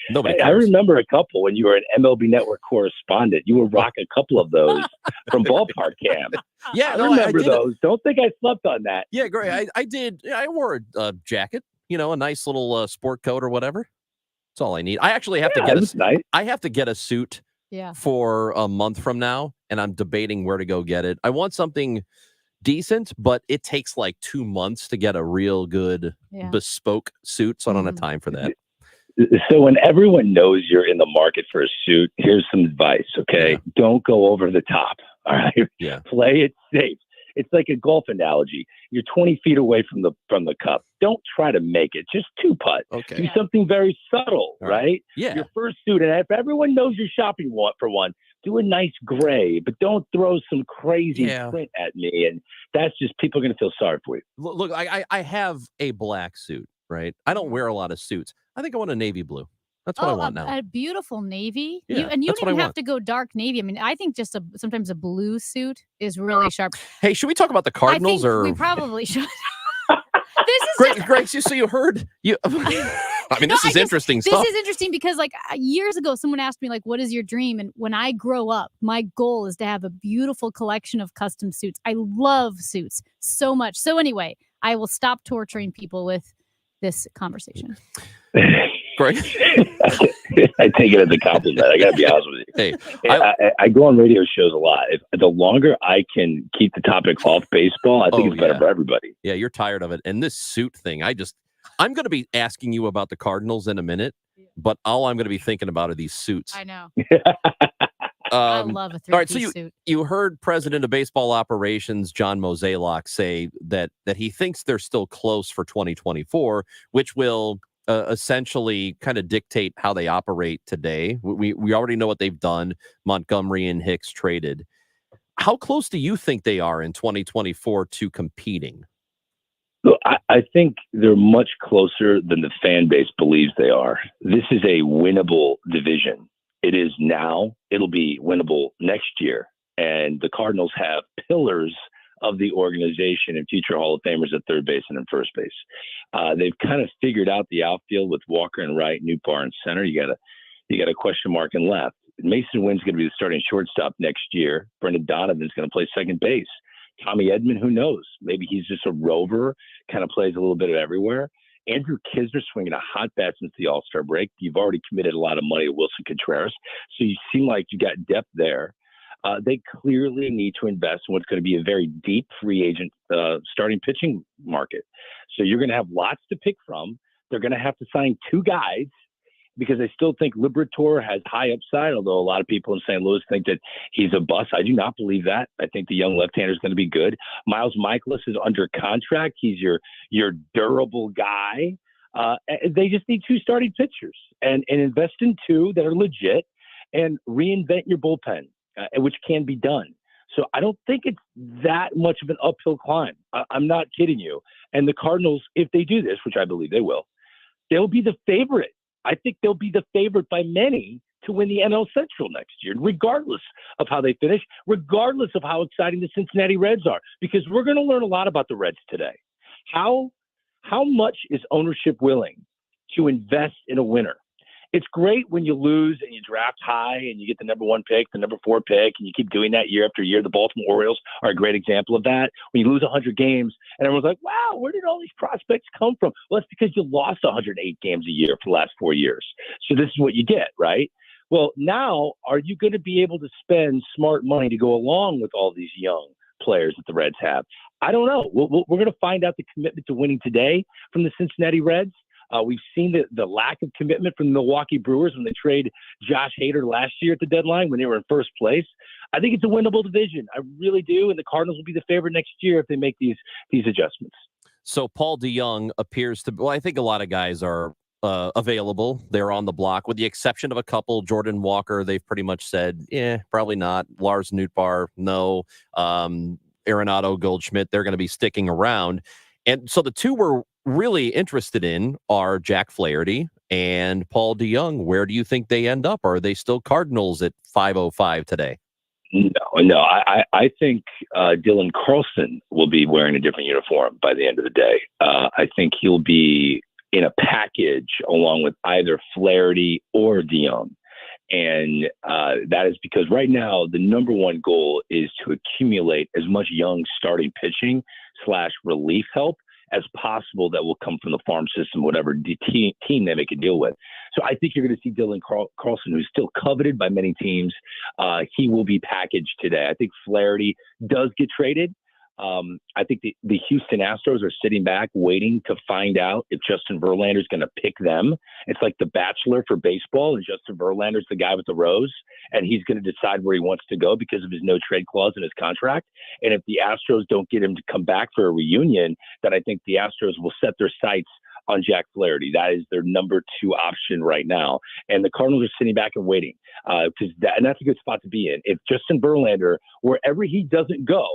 Nobody I cares. remember a couple when you were an MLB Network correspondent. You would rock a couple of those from Ballpark Camp. Yeah, I no, remember did it. those. Don't think I slept on that. Yeah, great. I did. I wore a jacket, a nice little sport coat or whatever. That's all I need. I actually have to get I have to get a suit for a month from now, and I'm debating where to go get it. I want something decent, but it takes like 2 months to get a real good bespoke suit, so I don't have time for that. So when everyone knows you're in the market for a suit, here's some advice, okay? Don't go over the top, all right? Yeah. Play it safe. It's like a golf analogy. You're 20 feet away from the cup. Don't try to make it. Just 2-putt. Okay. Do something very subtle, right? Yeah. Your first suit, and if everyone knows you're shopping for one, do a nice gray, but don't throw some crazy print at me. And that's just, people are going to feel sorry for you. Look, I have a black suit, right? I don't wear a lot of suits. I think I want a navy blue. That's what I want now. A beautiful navy. Yeah, You that's what don't I even have want. to go dark navy. I mean, I think just sometimes a blue suit is really sharp. Hey, should we talk about the Cardinals I think or we probably should. Greg, so you heard you I mean, this is interesting stuff. This is interesting because years ago, someone asked me what is your dream? And when I grow up, my goal is to have a beautiful collection of custom suits. I love suits so much. So anyway, I will stop torturing people with this conversation. Great. I take it as a compliment. I got to be honest with you. Hey, I go on radio shows a lot. The longer I can keep the topic off baseball, I think it's better for everybody. Yeah, you're tired of it. And this suit thing, I'm going to be asking you about the Cardinals in a minute, but all I'm going to be thinking about are these suits. I know. I love a all right, so suit. you heard President of Baseball Operations John Mozeliak say that he thinks they're still close for 2024, which will essentially kind of dictate how they operate today. We already know what they've done. Montgomery and Hicks traded. How close do you think they are in 2024 to competing? Look, I think they're much closer than the fan base believes they are. This is a winnable division. It is now. It'll be winnable next year. And the Cardinals have pillars of the organization and future Hall of Famers at third base and in first base. They've kind of figured out the outfield with Walker and right, Nootbaar in center. You got a question mark in left. Mason Wynn's going to be the starting shortstop next year. Brendan Donovan's going to play second base. Tommy Edman, who knows? Maybe he's just a rover, kind of plays a little bit of everywhere. Andrew Kisner swinging a hot bat since the All-Star break. You've already committed a lot of money to Wilson Contreras, so you seem like you got depth there. They clearly need to invest in what's going to be a very deep free agent starting pitching market. So you're going to have lots to pick from. They're going to have to sign two guys because I still think Liberatore has high upside, although a lot of people in St. Louis think that he's a bust. I do not believe that. I think the young left-hander is going to be good. Miles Michaelis is under contract. He's your durable guy. They just need two starting pitchers and invest in two that are legit and reinvent your bullpen, which can be done. So I don't think it's that much of an uphill climb. I'm not kidding you. And the Cardinals, if they do this, which I believe they will, they'll be the favorite. I think they'll be the favorite by many to win the NL Central next year, regardless of how they finish, regardless of how exciting the Cincinnati Reds are, because we're going to learn a lot about the Reds today. How much is ownership willing to invest in a winner? It's great when you lose and you draft high and you get the number 1 pick, the number 4 pick, and you keep doing that year after year. The Baltimore Orioles are a great example of that. When you lose 100 games and everyone's like, wow, where did all these prospects come from? Well, that's because you lost 108 games a year for the last 4 years. So this is what you get, right? Well, now are you going to be able to spend smart money to go along with all these young players that the Reds have? I don't know. We're going to find out the commitment to winning today from the Cincinnati Reds. We've seen the lack of commitment from the Milwaukee Brewers when they traded Josh Hader last year at the deadline when they were in first place. I think it's a winnable division. I really do. And the Cardinals will be the favorite next year if they make these adjustments. So Paul DeJong appears to, well, I think a lot of guys are available. They're on the block with the exception of a couple. Jordan Walker, they've pretty much said, probably not. Lars Nootbaar, no. Arenado, Goldschmidt, they're going to be sticking around. And so the two we're really interested in are Jack Flaherty and Paul DeJong. Where do you think they end up? Are they still Cardinals at 505 today? No. I think Dylan Carlson will be wearing a different uniform by the end of the day. I think he'll be in a package along with either Flaherty or DeJong. And that is because right now the number one goal is to accumulate as much young starting pitching / relief help as possible that will come from the farm system, whatever team they make a deal with. So I think you're going to see Dylan Carlson, who's still coveted by many teams. He will be packaged today. I think Flaherty does get traded. I think the Houston Astros are sitting back waiting to find out if Justin Verlander is going to pick them. It's like The Bachelor for baseball, and Justin Verlander's the guy with the rose, and he's going to decide where he wants to go because of his no trade clause in his contract. And if the Astros don't get him to come back for a reunion, then I think the Astros will set their sights on Jack Flaherty. That is their number 2 option right now. And the Cardinals are sitting back and waiting and that's a good spot to be in. If Justin Verlander, wherever he doesn't go,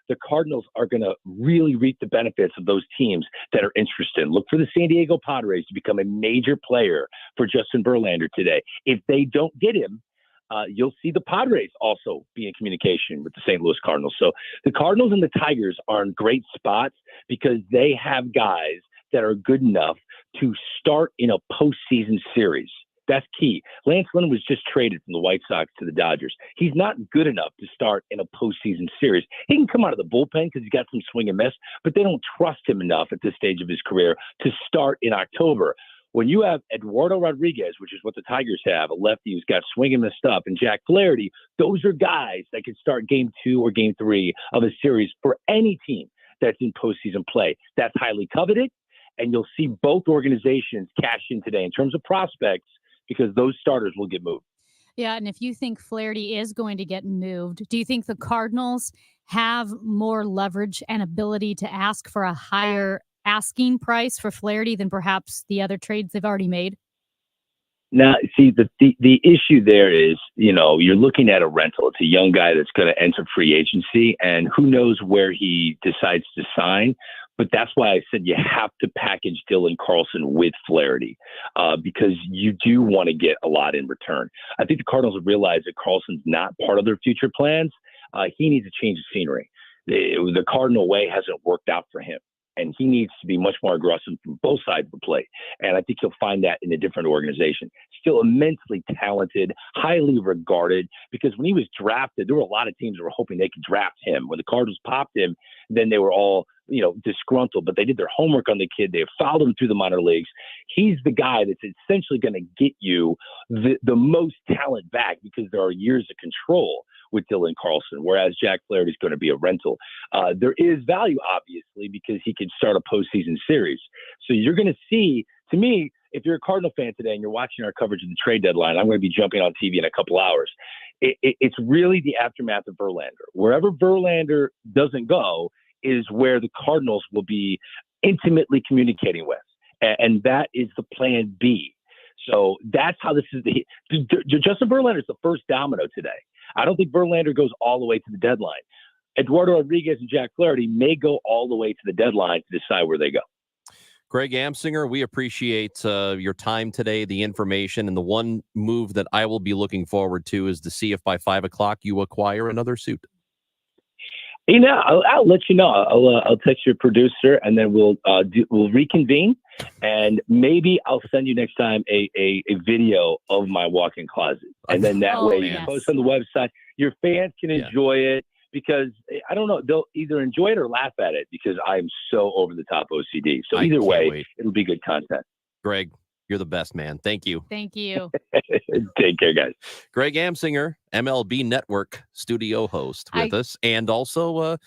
the Cardinals are going to really reap the benefits of those teams that are interested. Look for the San Diego Padres to become a major player for Justin Verlander today. If they don't get him, you'll see the Padres also be in communication with the St. Louis Cardinals. So the Cardinals and the Tigers are in great spots because they have guys that are good enough to start in a postseason series. That's key. Lance Lynn was just traded from the White Sox to the Dodgers. He's not good enough to start in a postseason series. He can come out of the bullpen because he's got some swing and miss, but they don't trust him enough at this stage of his career to start in October. When you have Eduardo Rodriguez, which is what the Tigers have, a lefty who's got swinging the stuff, and Jack Flaherty, those are guys that can start game 2 or game 3 of a series for any team that's in postseason play. That's highly coveted, and you'll see both organizations cash in today in terms of prospects because those starters will get moved. Yeah, and if you think Flaherty is going to get moved, do you think the Cardinals have more leverage and ability to ask for a higher asking price for Flaherty than perhaps the other trades they've already made? Now, see, the issue there is, you're looking at a rental. It's a young guy that's going to enter free agency, and who knows where he decides to sign. But that's why I said you have to package Dylan Carlson with Flaherty because you do want to get a lot in return. I think the Cardinals have realized that Carlson's not part of their future plans. He needs a change of scenery. The Cardinal way hasn't worked out for him, and he needs to be much more aggressive from both sides of the plate. And I think you'll find that in a different organization. Still immensely talented, highly regarded, because when he was drafted, there were a lot of teams that were hoping they could draft him. When the Cardinals popped him, then they were all, disgruntled, but they did their homework on the kid. They followed him through the minor leagues. He's the guy that's essentially going to get you the most talent back because there are years of control with Dylan Carlson, whereas Jack Flaherty is going to be a rental. There is value, obviously, because he could start a postseason series. So you're going to see, to me, if you're a Cardinal fan today and you're watching our coverage of the trade deadline, I'm going to be jumping on TV in a couple hours. It's really the aftermath of Verlander. Wherever Verlander doesn't go is where the Cardinals will be intimately communicating with. And that is the plan B. So that's how this is. Justin Verlander is the first domino today. I don't think Verlander goes all the way to the deadline. Eduardo Rodriguez and Jack Flaherty may go all the way to the deadline to decide where they go. Greg Amsinger, we appreciate your time today, the information, and the one move that I will be looking forward to is to see if by 5 o'clock you acquire another suit. I'll let you know. I'll text your producer, and then we'll reconvene, and maybe I'll send you next time a video of my walk-in closet, and then that way you can post on the website. Your fans can enjoy it because I don't know, they'll either enjoy it or laugh at it because I'm so over the top OCD. So either way, it'll be good content. Greg, you're the best, man. Thank you. Thank you. Take care, guys. Greg Amsinger, MLB Network studio host with us, and also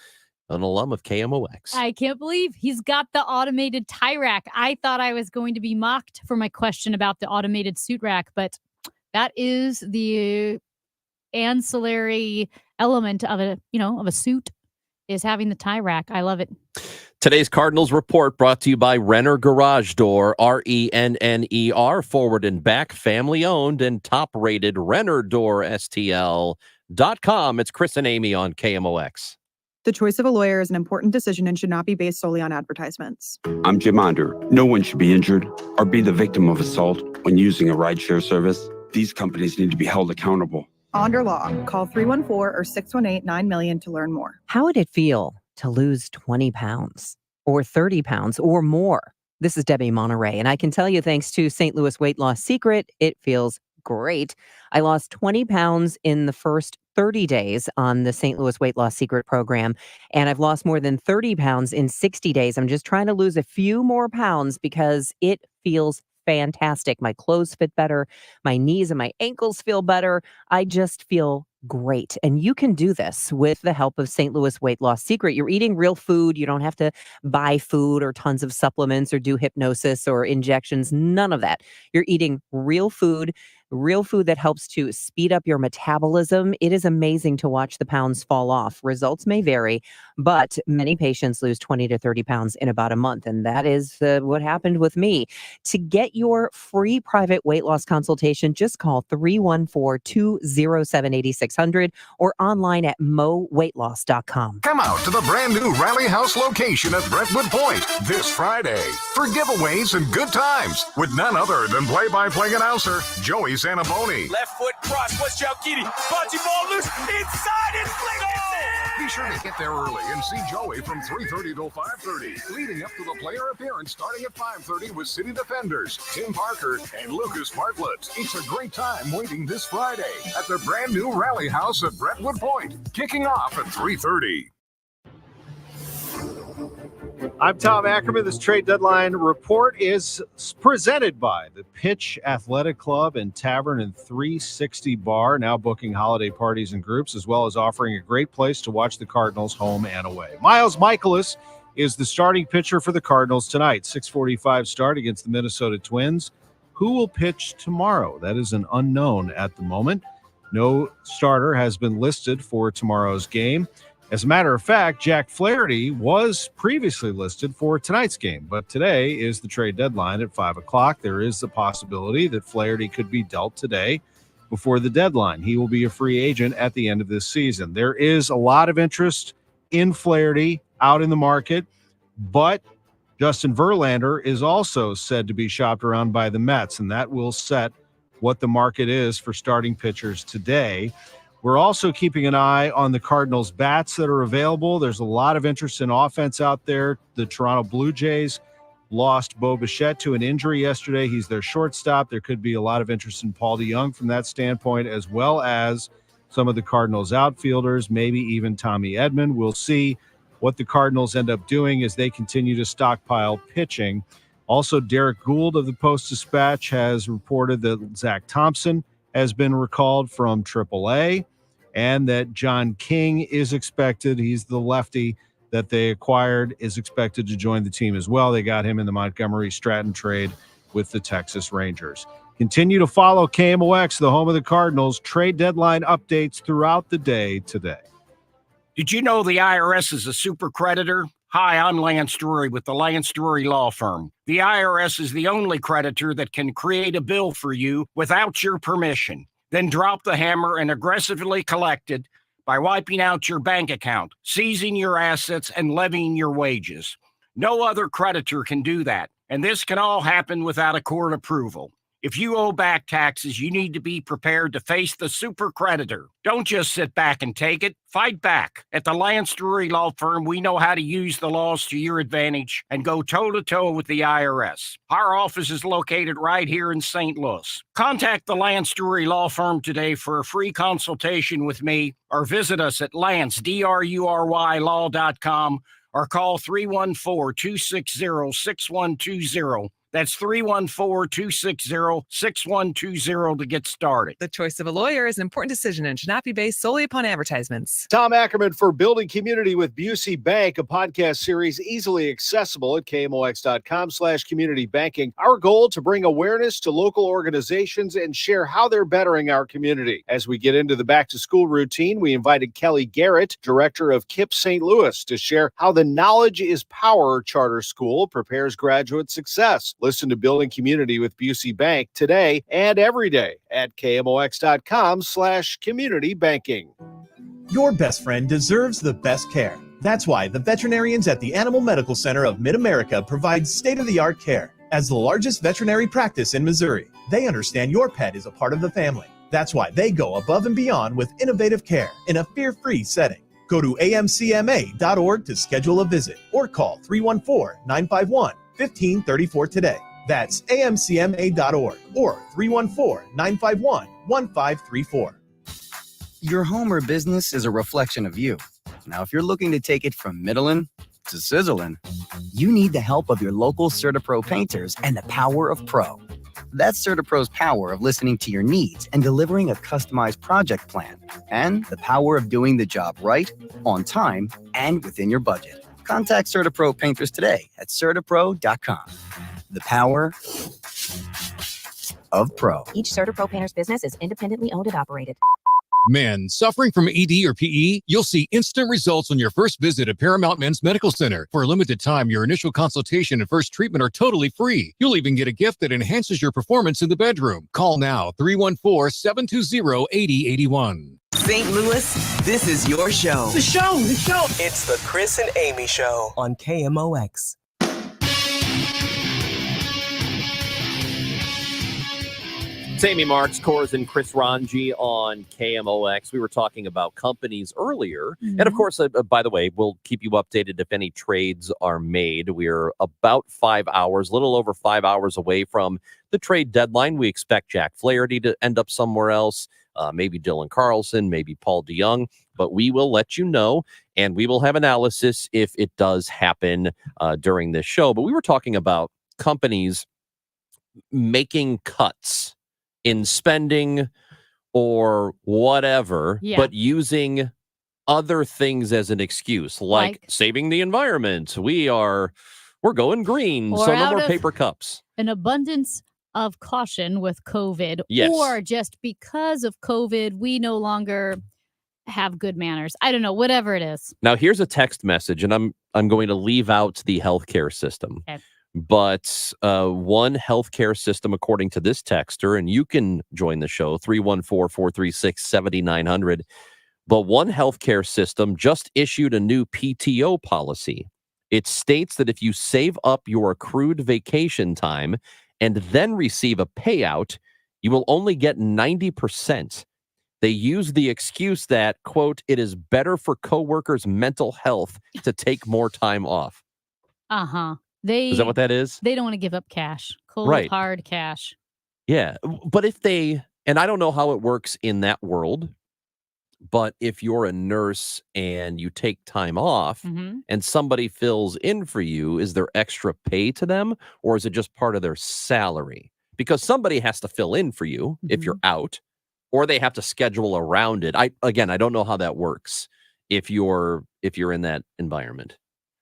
an alum of KMOX. I can't believe he's got the automated tie rack. I thought I was going to be mocked for my question about the automated suit rack, but that is the ancillary element of a suit is having the tie rack. I love it. Today's Cardinals Report brought to you by Renner Garage Door, RENNER, forward and back, family owned and top rated. RennerDoorSTL.com. It's Chris and Amy on KMOX. The choice of a lawyer is an important decision and should not be based solely on advertisements. I'm Jim Onder. No one should be injured or be the victim of assault when using a rideshare service. These companies need to be held accountable. Onder Law. Call 314 or 618-900,000 to learn more. How would it feel to lose 20 pounds or 30 pounds or more? This is Debbie Monterey, and I can tell you, thanks to St. Louis Weight Loss Secret, it feels great. I lost 20 pounds in the first 30 days on the St. Louis Weight Loss Secret program, and I've lost more than 30 pounds in 60 days. I'm just trying to lose a few more pounds because it feels fantastic. My clothes fit better. My knees and my ankles feel better. I just feel great. And you can do this with the help of St. Louis Weight Loss Secret. You're eating real food. You don't have to buy food or tons of supplements or do hypnosis or injections. None of that. You're eating real food that helps to speed up your metabolism. It is amazing to watch the pounds fall off. Results may vary, but many patients lose 20 to 30 pounds in about a month. And that is what happened with me. To get your free private weight loss consultation, just call 314-207-8600 or online at moweightloss.com. Come out to the brand new Rally House location at Brentwood Point this Friday for giveaways and good times with none other than play-by-play announcer Joey Zanaboni. Left foot cross. What's Chalkini? Bocce ball loose. Inside and flick it. Be sure to get there early and see Joey from 3:30 till 5:30, leading up to the player appearance starting at 5:30 with City Defenders, Tim Parker, and Lucas Bartlett. It's a great time waiting this Friday at the brand new Rally House at Brentwood Point, kicking off at 3:30. I'm Tom Ackerman. This trade deadline report is presented by the Pitch Athletic Club and Tavern and 360 Bar, now booking holiday parties and groups, as well as offering a great place to watch the Cardinals home and away. Miles Mikolas is the starting pitcher for the Cardinals tonight. 6:45 start against the Minnesota Twins. Who will pitch tomorrow? That is an unknown at the moment. No starter has been listed for tomorrow's game. As a matter of fact, Jack Flaherty was previously listed for tonight's game, but today is the trade deadline at 5 o'clock. There is the possibility that Flaherty could be dealt today before the deadline. He will be a free agent at the end of this season. There is a lot of interest in Flaherty out in the market, but Justin Verlander is also said to be shopped around by the Mets, and that will set what the market is for starting pitchers today. We're also keeping an eye on the Cardinals' bats that are available. There's a lot of interest in offense out there. The Toronto Blue Jays lost Bo Bichette to an injury yesterday. He's their shortstop. There could be a lot of interest in Paul DeJong from that standpoint, as well as some of the Cardinals' outfielders, maybe even Tommy Edman. We'll see what the Cardinals end up doing as they continue to stockpile pitching. Also, Derek Gould of the Post-Dispatch has reported that Zach Thompson has been recalled from AAA, and that John King is expected. He's the lefty that they acquired, is expected to join the team as well. They got him in the Montgomery Stratton trade with the Texas Rangers. Continue to follow KMOX, the home of the Cardinals. Trade deadline updates throughout the day today. Did you know the IRS is a super creditor? Hi, I'm Lance Drury with the Lance Drury Law Firm. The IRS is the only creditor that can create a bill for you without your permission, then drop the hammer and aggressively collect it by wiping out your bank account, seizing your assets, and levying your wages. No other creditor can do that, and this can all happen without a court approval. If you owe back taxes, you need to be prepared to face the super creditor. Don't just sit back and take it. Fight back. At the Lance Drury Law Firm, we know how to use the laws to your advantage and go toe-to-toe with the IRS. Our office is located right here in St. Louis. Contact the Lance Drury Law Firm today for a free consultation with me, or visit us at lancedrurylaw.com or call 314-260-6120. That's 314-260-6120 to get started. The choice of a lawyer is an important decision and should not be based solely upon advertisements. Tom Ackerman for Building Community with Busey Bank, a podcast series easily accessible at KMOX.com/community banking. Our goal to bring awareness to local organizations and share how they're bettering our community. As we get into the back-to-school routine, we invited Kelly Garrett, director of KIPP St. Louis, to share how the Knowledge is Power charter school prepares graduate success. Listen to Building Community with Busey Bank today and every day at KMOX.com/community banking. Your best friend deserves the best care. That's why the veterinarians at the Animal Medical Center of Mid-America provide state-of-the-art care. As the largest veterinary practice in Missouri, they understand your pet is a part of the family. That's why they go above and beyond with innovative care in a fear-free setting. Go to amcma.org to schedule a visit or call 314-951-1534 today. That's amcma.org or 314-951-1534. Your home or business is a reflection of you. Now, if you're looking to take it from middling to sizzling, you need the help of your local CertaPro painters and the power of Pro. That's CertaPro's power of listening to your needs and delivering a customized project plan, and the power of doing the job right, on time, and within your budget. Contact CertaPro painters today at CertaPro.com. The power of Pro. Each CertaPro painter's business is independently owned and operated. Men suffering from ED or PE, you'll see instant results on your first visit at Paramount Men's Medical Center. For a limited time, your initial consultation and first treatment are totally free. You'll even get a gift that enhances your performance in the bedroom. Call now, 314-720-8081. St. Louis, this is your show. The show. It's the Chris and Amy Show on KMOX. It's Amy Marks, Kors, and Chris Ranji on KMOX. We were talking about companies earlier. And of course, by the way, we'll keep you updated if any trades are made. We're about 5 hours, a little over 5 hours away from the trade deadline. We expect Jack Flaherty to end up somewhere else, maybe Dylan Carlson, maybe Paul DeJong. But we will let you know, and we will have analysis if it does happen during this show. But we were talking about companies making cuts in spending or whatever, but using other things as an excuse, like saving the environment. We're going green, Or so no out more of paper cups. An abundance of caution with COVID, Yes. or just because of COVID, we no longer have good manners. I don't know, whatever it is. Now, here's a text message, and I'm going to leave out the healthcare system. Okay. But one healthcare system, according to this texter, and you can join the show, 314-436-7900. But one healthcare system just issued a new PTO policy. It states that if you save up your accrued vacation time and then receive a payout, you will only get 90%. They use the excuse that, quote, it is better for coworkers' mental health to take more time off. Uh-huh. Is that what that is? They don't want to give up cash. Cold, Right. hard cash. Yeah. But if they, and I don't know how it works in that world, but if you're a nurse and you take time off and somebody fills in for you, is there extra pay to them, or is it just part of their salary? Because somebody has to fill in for you if you're out, or they have to schedule around it. I don't know how that works if you're in that environment.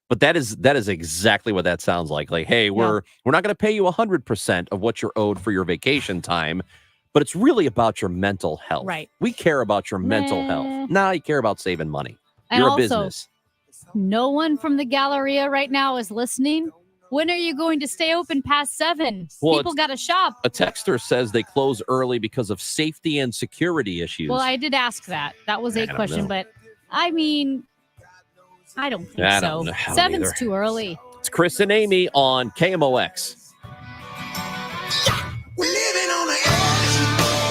But that is exactly what that sounds like. Like, hey, we're not going to pay you 100% of what you're owed for your vacation time, but it's really about your mental health. Right. We care about your mental health. Nah, you care about saving money. And You're a also, business. No one from the Galleria right now is listening. When are you going to stay open past 7? Well, People got to shop. A texter says they close early because of safety and security issues. Well, I did ask that. That was a don't question, know. but I mean, I don't think I so. don't know 7's either. too early. It's Chris and Amy on KMOX.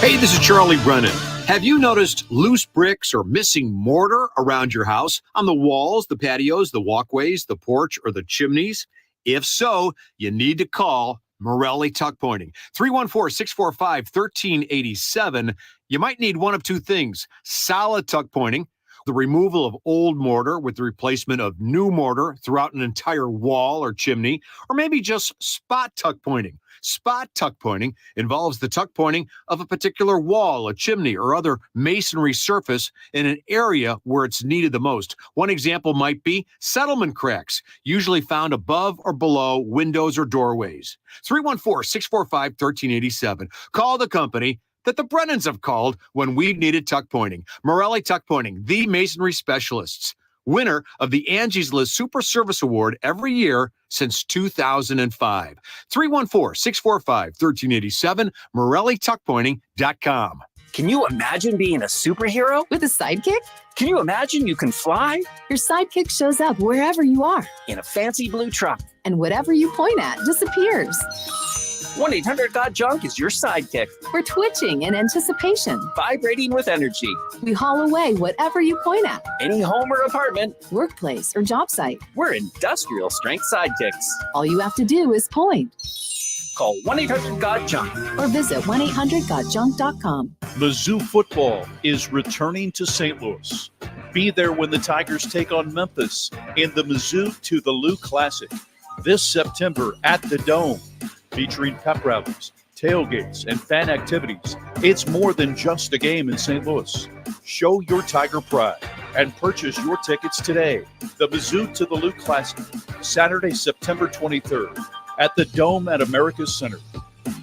Hey, this is Charlie Brennan. Have you noticed loose bricks or missing mortar around your house, on the walls, the patios, the walkways, the porch, or the chimneys? If so, you need to call Morelli Tuck Pointing. 314-645-1387. You might need one of two things: solid tuck pointing, the removal of old mortar with the replacement of new mortar throughout an entire wall or chimney, or maybe just spot tuck pointing. Spot tuck pointing involves the tuck pointing of a particular wall, a chimney, or other masonry surface in an area where it's needed the most. One example might be settlement cracks, usually found above or below windows or doorways. 314-645-1387. Call the company that the Brennans have called when we've needed tuck pointing. Morelli Tuck Pointing, the masonry specialists. Winner of the Angie's List Super Service Award every year since 2005. 314-645-1387, MorelliTuckPointing.com. Can you imagine being a superhero? With a sidekick? Can you imagine you can fly? Your sidekick shows up wherever you are. In a fancy blue truck. And whatever you point at disappears. 1-800-GOT-JUNK is your sidekick. We're twitching in anticipation. Vibrating with energy. We haul away whatever you point at. Any home or apartment. Workplace or job site. We're industrial strength sidekicks. All you have to do is point. Call 1-800-GOT-JUNK. Or visit 1-800-GOT-JUNK.com. Mizzou football is returning to St. Louis. Be there when the Tigers take on Memphis in the Mizzou to the Lou Classic this September at the Dome. Featuring pep rallies, tailgates, and fan activities. It's more than just a game in St. Louis. Show your Tiger pride and purchase your tickets today. The Mizzou to the Lou Classic, Saturday, September 23rd at the Dome at America's Center.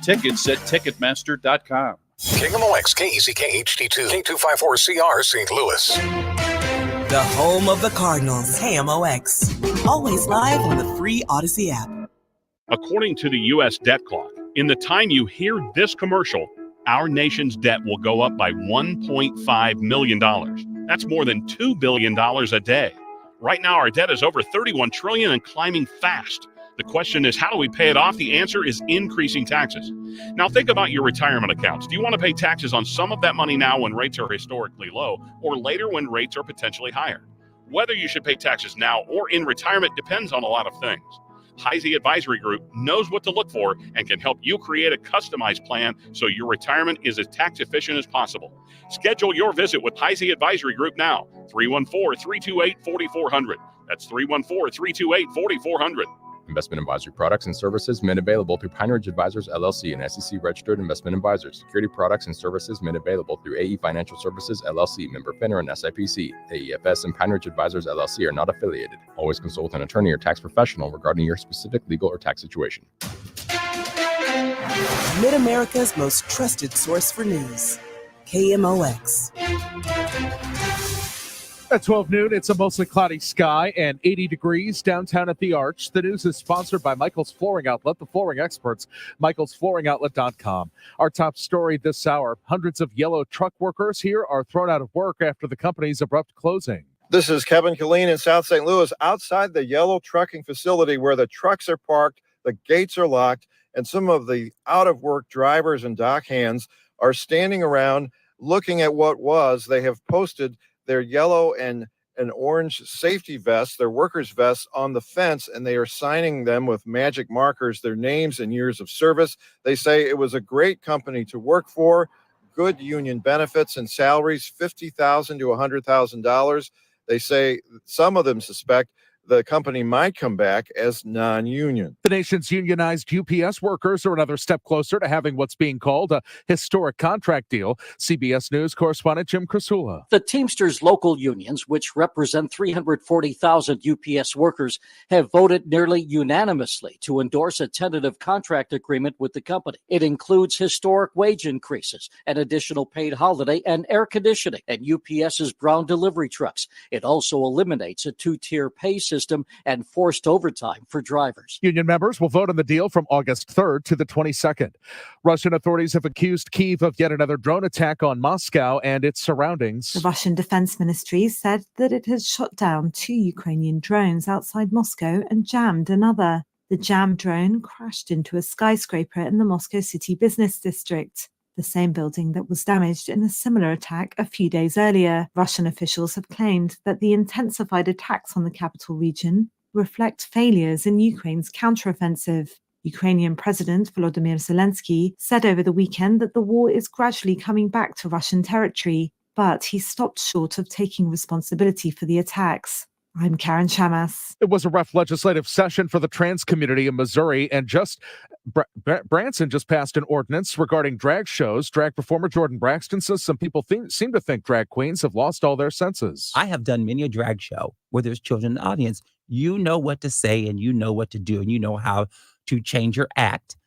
Tickets at Ticketmaster.com. KMOX, KECK HD2, K254CR, St. Louis. The home of the Cardinals, KMOX. Always live on the free Odyssey app. According to the U.S. debt clock, in the time you hear this commercial, our nation's debt will go up by $1.5 million. That's more than $2 billion a day. Right now, our debt is over $31 trillion and climbing fast. The question is, how do we pay it off? The answer is increasing taxes. Now think about your retirement accounts. Do you want to pay taxes on some of that money now when rates are historically low, or later when rates are potentially higher? Whether you should pay taxes now or in retirement depends on a lot of things. Heisey Advisory Group knows what to look for and can help you create a customized plan so your retirement is as tax efficient as possible. Schedule your visit with Heisey Advisory Group now. 314-328-4400. That's 314-328-4400. Investment advisory products and services made available through Pine Ridge Advisors, LLC, and SEC-registered investment advisors. Security products and services made available through AE Financial Services, LLC, member FINRA and SIPC. AEFS and Pine Ridge Advisors, LLC are not affiliated. Always consult an attorney or tax professional regarding your specific legal or tax situation. Mid-America's most trusted source for news. KMOX. At 12 noon, it's a mostly cloudy sky and 80 degrees downtown at the Arch. The news is sponsored by Michael's Flooring Outlet, the flooring experts, michaelsflooringoutlet.com. Our top story this hour, hundreds of yellow truck workers here are thrown out of work after the company's abrupt closing. This is Kevin Killeen in South St. Louis, outside the yellow trucking facility where the trucks are parked, the gates are locked, and some of the out-of-work drivers and dock hands are standing around looking at what was. They have posted their yellow and orange safety vests, their workers' vests, on the fence, and they are signing them with magic markers, their names and years of service. They say it was a great company to work for, good union benefits and salaries, $50,000 to $100,000. They say some of them suspect the company might come back as non-union. The nation's unionized UPS workers are another step closer to having what's being called a historic contract deal. CBS News correspondent Jim Krasula. The Teamsters local unions, which represent 340,000 UPS workers, have voted nearly unanimously to endorse a tentative contract agreement with the company. It includes historic wage increases, an additional paid holiday, and air conditioning, and UPS's brown delivery trucks. It also eliminates a two-tier pay system and forced overtime for drivers. Union members will vote on the deal from August 3rd to the 22nd. Russian authorities have accused Kyiv of yet another drone attack on Moscow and its surroundings. The Russian Defense Ministry said that it had shot down 2 Ukrainian drones outside Moscow and jammed another. The jammed drone crashed into a skyscraper in the Moscow City business district, the same building that was damaged in a similar attack a few days earlier. Russian officials have claimed that the intensified attacks on the capital region reflect failures in Ukraine's counteroffensive. Ukrainian President Volodymyr Zelensky said over the weekend that the war is gradually coming back to Russian territory, but he stopped short of taking responsibility for the attacks. I'm Karen Chamas. It was a rough legislative session for the trans community in Missouri, and Branson just passed an ordinance regarding drag shows. Drag performer Jordan Braxton says some people seem to think drag queens have lost all their senses. I have done many a drag show where there's children in the audience. You know what to say and you know what to do and you know how to change your act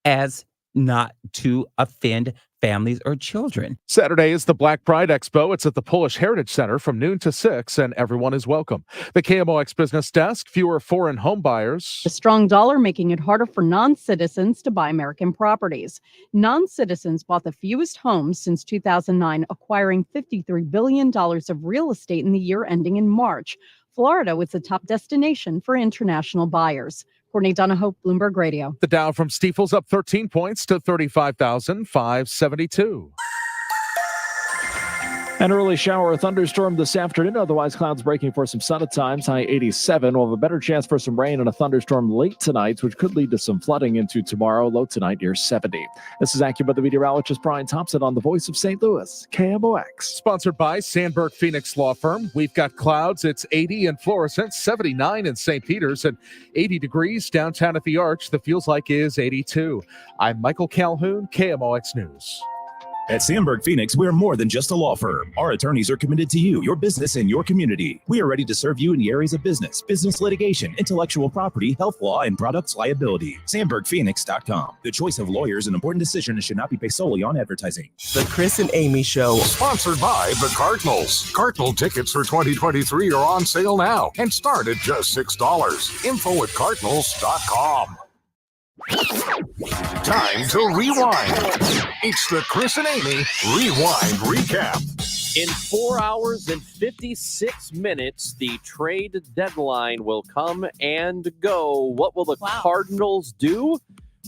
as not to offend families or children. Saturday is the Black Pride Expo. It's at the Polish Heritage Center from noon to 6, and everyone is welcome. The KMOX Business Desk, fewer foreign home buyers. The strong dollar making it harder for non-citizens to buy American properties. Non-citizens bought the fewest homes since 2009, acquiring $53 billion of real estate in the year ending in March. Florida was the top destination for international buyers. Courtney Donahoe, Bloomberg Radio. The Dow from Stifel's up 13 points to 35,572. An early shower or thunderstorm this afternoon. Otherwise, clouds breaking for some sun at times. High 87. We'll have a better chance for some rain and a thunderstorm late tonight, which could lead to some flooding into tomorrow. Low tonight near 70. This is AccuWeather meteorologist Brian Thompson on the Voice of St. Louis, KMOX. Sponsored by Sandberg Phoenix Law Firm. We've got clouds. It's 80 in Florissant, 79 in St. Peter's, and 80 degrees downtown at the Arch. The feels like is 82. I'm Michael Calhoun, KMOX News. At Sandberg Phoenix, we're more than just a law firm. Our attorneys are committed to you, your business, and your community. We are ready to serve you in the areas of business litigation, intellectual property, health law, and products liability. SandbergPhoenix.com. The choice of lawyers, an important decision, and should not be based solely on advertising. The Chris and Amy Show. Sponsored by the Cardinals. Cardinal tickets for 2023 are on sale now and start at just $6. Info@cardinals.com. Time to rewind. It's the Chris and Amy Rewind Recap. In 4 hours and 56 minutes, the trade deadline will come and go. What will the Cardinals do?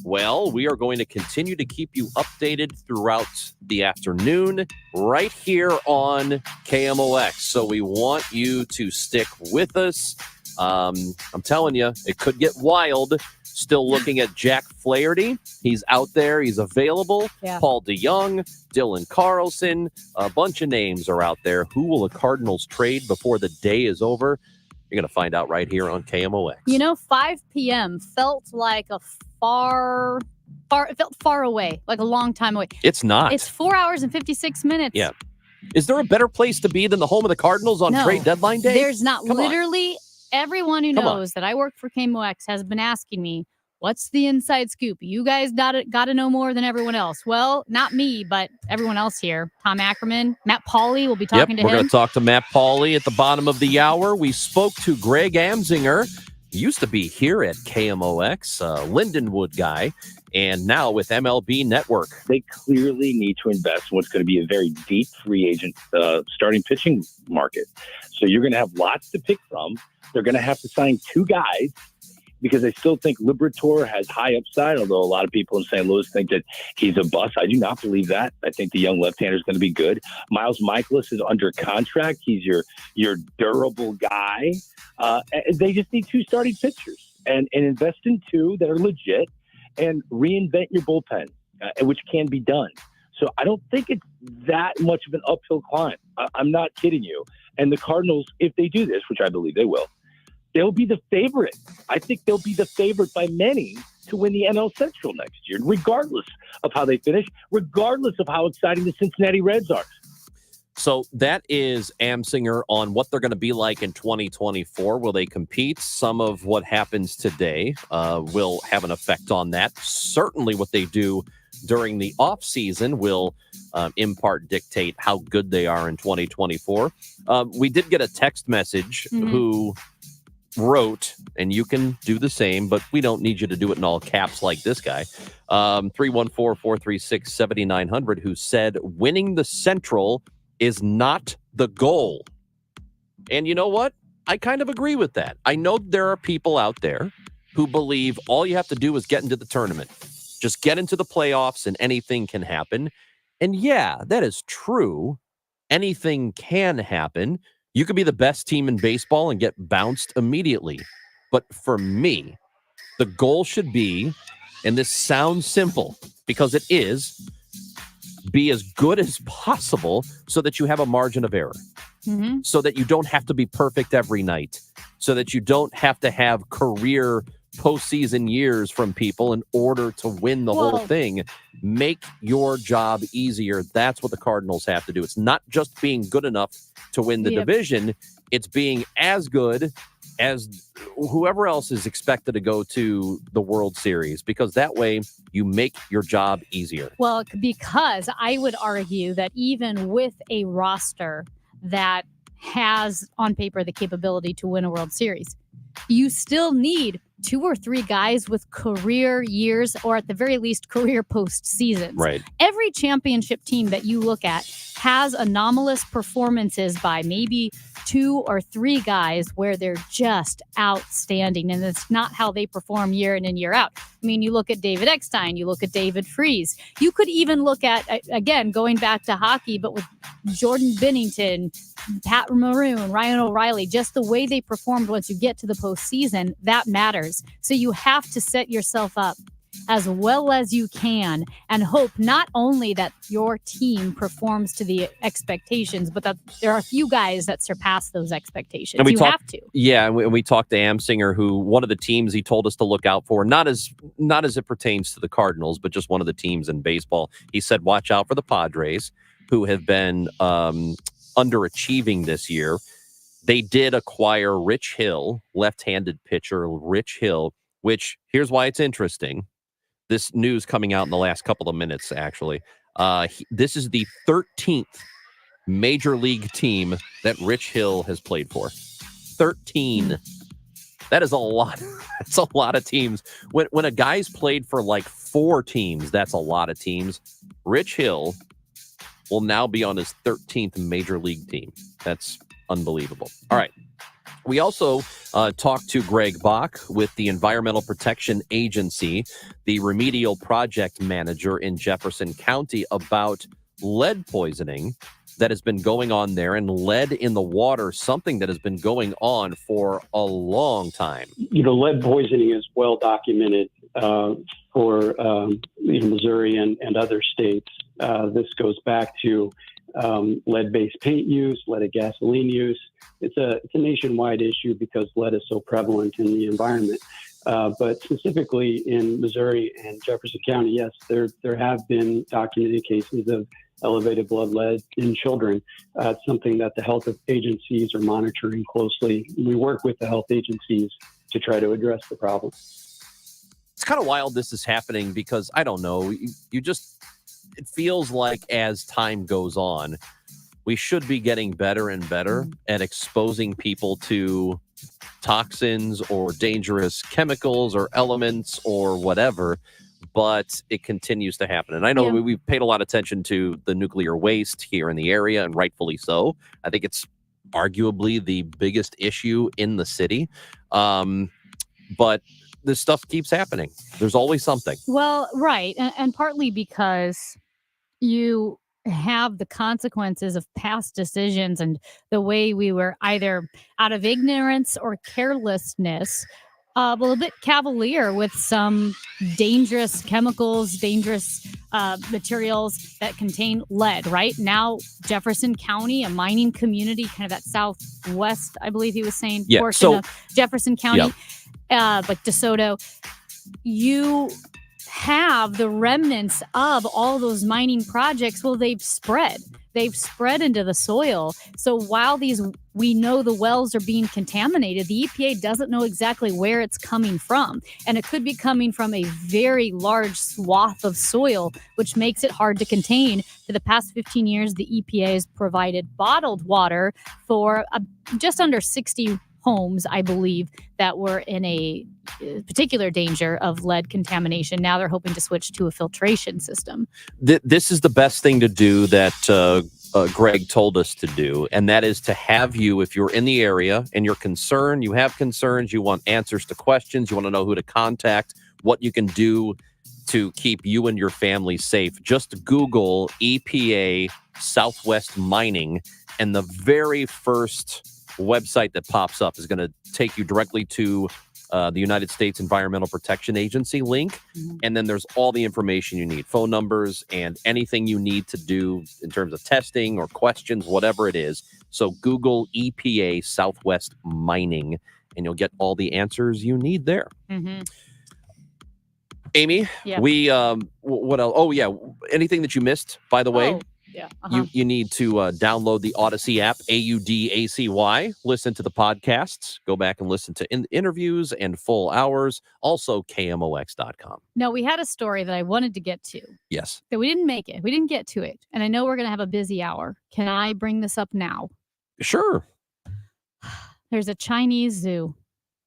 Well, we are going to continue to keep you updated throughout the afternoon right here on KMOX. So we want you to stick with us. I'm telling you, it could get wild. Still looking at Jack Flaherty. He's out there. He's available. Yeah. Paul DeYoung, Dylan Carlson, a bunch of names are out there. Who will the Cardinals trade before the day is over? You're going to find out right here on KMOX. 5 p.m. felt like it felt far away, like a long time away. It's not. It's 4 hours and 56 minutes. Yeah. Is there a better place to be than the home of the Cardinals on No, trade deadline day? There's not. Come on. Literally, everyone who Come on. knows that I work for KMOX has been asking me, what's the inside scoop? You guys got to know more than everyone else. Well, not me, but everyone else here. Tom Ackerman, Matt Pauley, we'll be talking to We're going him. to talk to Matt Pauley at the bottom of the hour. We spoke to Greg Amsinger. He used to be here at KMOX, Lindenwood guy, and now with MLB Network. They clearly need to invest in what's going to be a very deep free agent starting pitching market. So you're going to have lots to pick from. They're going to have to sign 2 guys because I still think Liberatore has high upside, although a lot of people in St. Louis think that he's a bust. I do not believe that. I think the young left-hander is going to be good. Miles Michaelis is under contract. He's your durable guy. They just need 2 starting pitchers and invest in 2 that are legit and reinvent your bullpen, which can be done. So I don't think it's that much of an uphill climb. I'm not kidding you. And the Cardinals, if they do this, which I believe they will, they'll be the favorite. I think they'll be the favorite by many to win the NL Central next year, regardless of how they finish, regardless of how exciting the Cincinnati Reds are. So that is Amsinger on what they're going to be like in 2024. Will they compete? Some of what happens today will have an effect on that. Certainly what they do during the offseason will in part dictate how good they are in 2024. We did get a text message who wrote, and you can do the same, but we don't need you to do it in all caps like this guy, 314-436-7900, who said winning the Central is not the goal. And you know what? I kind of agree with that. I know there are people out there who believe all you have to do is get into the tournament. Just get into the playoffs and anything can happen. And yeah, that is true. Anything can happen. You could be the best team in baseball and get bounced immediately. But for me, the goal should be, and this sounds simple because it is, be as good as possible so that you have a margin of error, so that you don't have to be perfect every night, so that you don't have to have career postseason years from people in order to win the whole thing. Make your job easier. That's what the Cardinals have to do. It's not just being good enough to win the division. It's being as good as whoever else is expected to go to the World Series, because that way you make your job easier. Well, because I would argue that even with a roster that has on paper the capability to win a World Series, you still need 2 or 3 guys with career years, or at the very least career postseasons. Right. Every championship team that you look at has anomalous performances by maybe 2 or 3 guys where they're just outstanding, and it's not how they perform year in and year out. I mean, you look at David Eckstein, you look at David Freese. You could even look at, again, going back to hockey, but with Jordan Binnington, Pat Maroon, Ryan O'Reilly, just the way they performed once you get to the postseason, that matters. So you have to set yourself up as well as you can and hope not only that your team performs to the expectations, but that there are a few guys that surpass those expectations. And you have to. Yeah, and we talked to Amsinger, who one of the teams he told us to look out for, not as it pertains to the Cardinals, but just one of the teams in baseball. He said, watch out for the Padres, who have been underachieving this year. They did acquire Rich Hill, left-handed pitcher Rich Hill, which here's why it's interesting. This news coming out in the last couple of minutes, actually. This is the 13th major league team that Rich Hill has played for. 13. That is a lot. That's a lot of teams. When a guy's played for like 4 teams, that's a lot of teams. Rich Hill will now be on his 13th major league team. That's unbelievable. All right. We also talked to Greg Bach with the Environmental Protection Agency, the remedial project manager in Jefferson County, about lead poisoning that has been going on there, and lead in the water, something that has been going on for a long time. Lead poisoning is well documented for Missouri and other states. This goes back to lead-based paint use, leaded gasoline use. It's a nationwide issue because lead is so prevalent in the environment. But specifically in Missouri and Jefferson County, yes, there have been documented cases of elevated blood lead in children. It's something that the health agencies are monitoring closely. We work with the health agencies to try to address the problem. It's kind of wild this is happening because, I don't know, it feels like as time goes on, we should be getting better and better at exposing people to toxins or dangerous chemicals or elements or whatever, but it continues to happen. And I know we've paid a lot of attention to the nuclear waste here in the area, and rightfully so. I think it's arguably the biggest issue in the city. But this stuff keeps happening. There's always something. Well, right. And partly because you have the consequences of past decisions and the way we were either out of ignorance or carelessness, a little bit cavalier with some dangerous chemicals, dangerous materials that contain lead, right? Now, Jefferson County, a mining community, kind of that southwest, I believe he was saying, portion of Jefferson County, like DeSoto, you have the remnants of all those mining projects. Well, they've spread into the soil. So while we know the wells are being contaminated, the EPA doesn't know exactly where it's coming from. And it could be coming from a very large swath of soil, which makes it hard to contain. For the past 15 years, the EPA has provided bottled water for just under 60 homes, I believe, that were in a particular danger of lead contamination. Now they're hoping to switch to a filtration system. This is the best thing to do that Greg told us to do, and that is to have you, if you're in the area and you're concerned, you have concerns, you want answers to questions, you want to know who to contact, what you can do to keep you and your family safe, just Google EPA Southwest Mining, and the very first website that pops up is going to take you directly to the United States Environmental Protection Agency link. And then there's all the information you need, phone numbers and anything you need to do in terms of testing or questions, whatever it is. So Google EPA Southwest Mining and you'll get all the answers you need there. Amy, we what else? Oh yeah, anything that you missed, by the way? You need to download the Odyssey app, AUDACY. Listen to the podcasts. Go back and listen to interviews and full hours. Also, KMOX.com. No, we had a story that I wanted to get to. Yes. That we didn't make it. We didn't get to it. And I know we're going to have a busy hour. Can I bring this up now? Sure. There's a Chinese zoo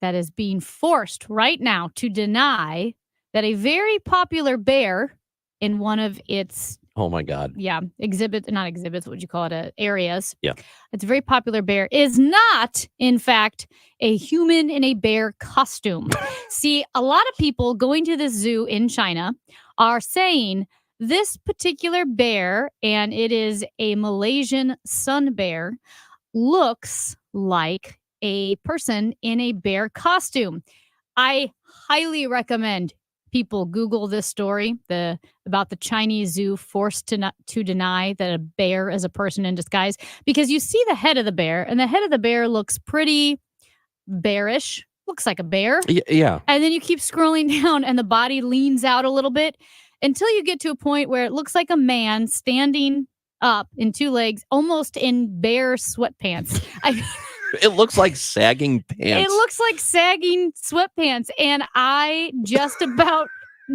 that is being forced right now to deny that a very popular bear in one of its oh my God. Not exhibits, what would you call it? Areas. Yeah. It's a very popular bear, is not, in fact, a human in a bear costume. See, a lot of people going to this zoo in China are saying this particular bear, and it is a Malaysian sun bear, looks like a person in a bear costume. I highly recommend people Google this story about the Chinese zoo forced to deny that a bear is a person in disguise, because you see the head of the bear, and the head of the bear looks pretty bearish, looks like a bear. Yeah. And then you keep scrolling down and the body leans out a little bit until you get to a point where it looks like a man standing up in two legs, almost in bear sweatpants. It looks like sagging pants. It looks like sagging sweatpants. And I just about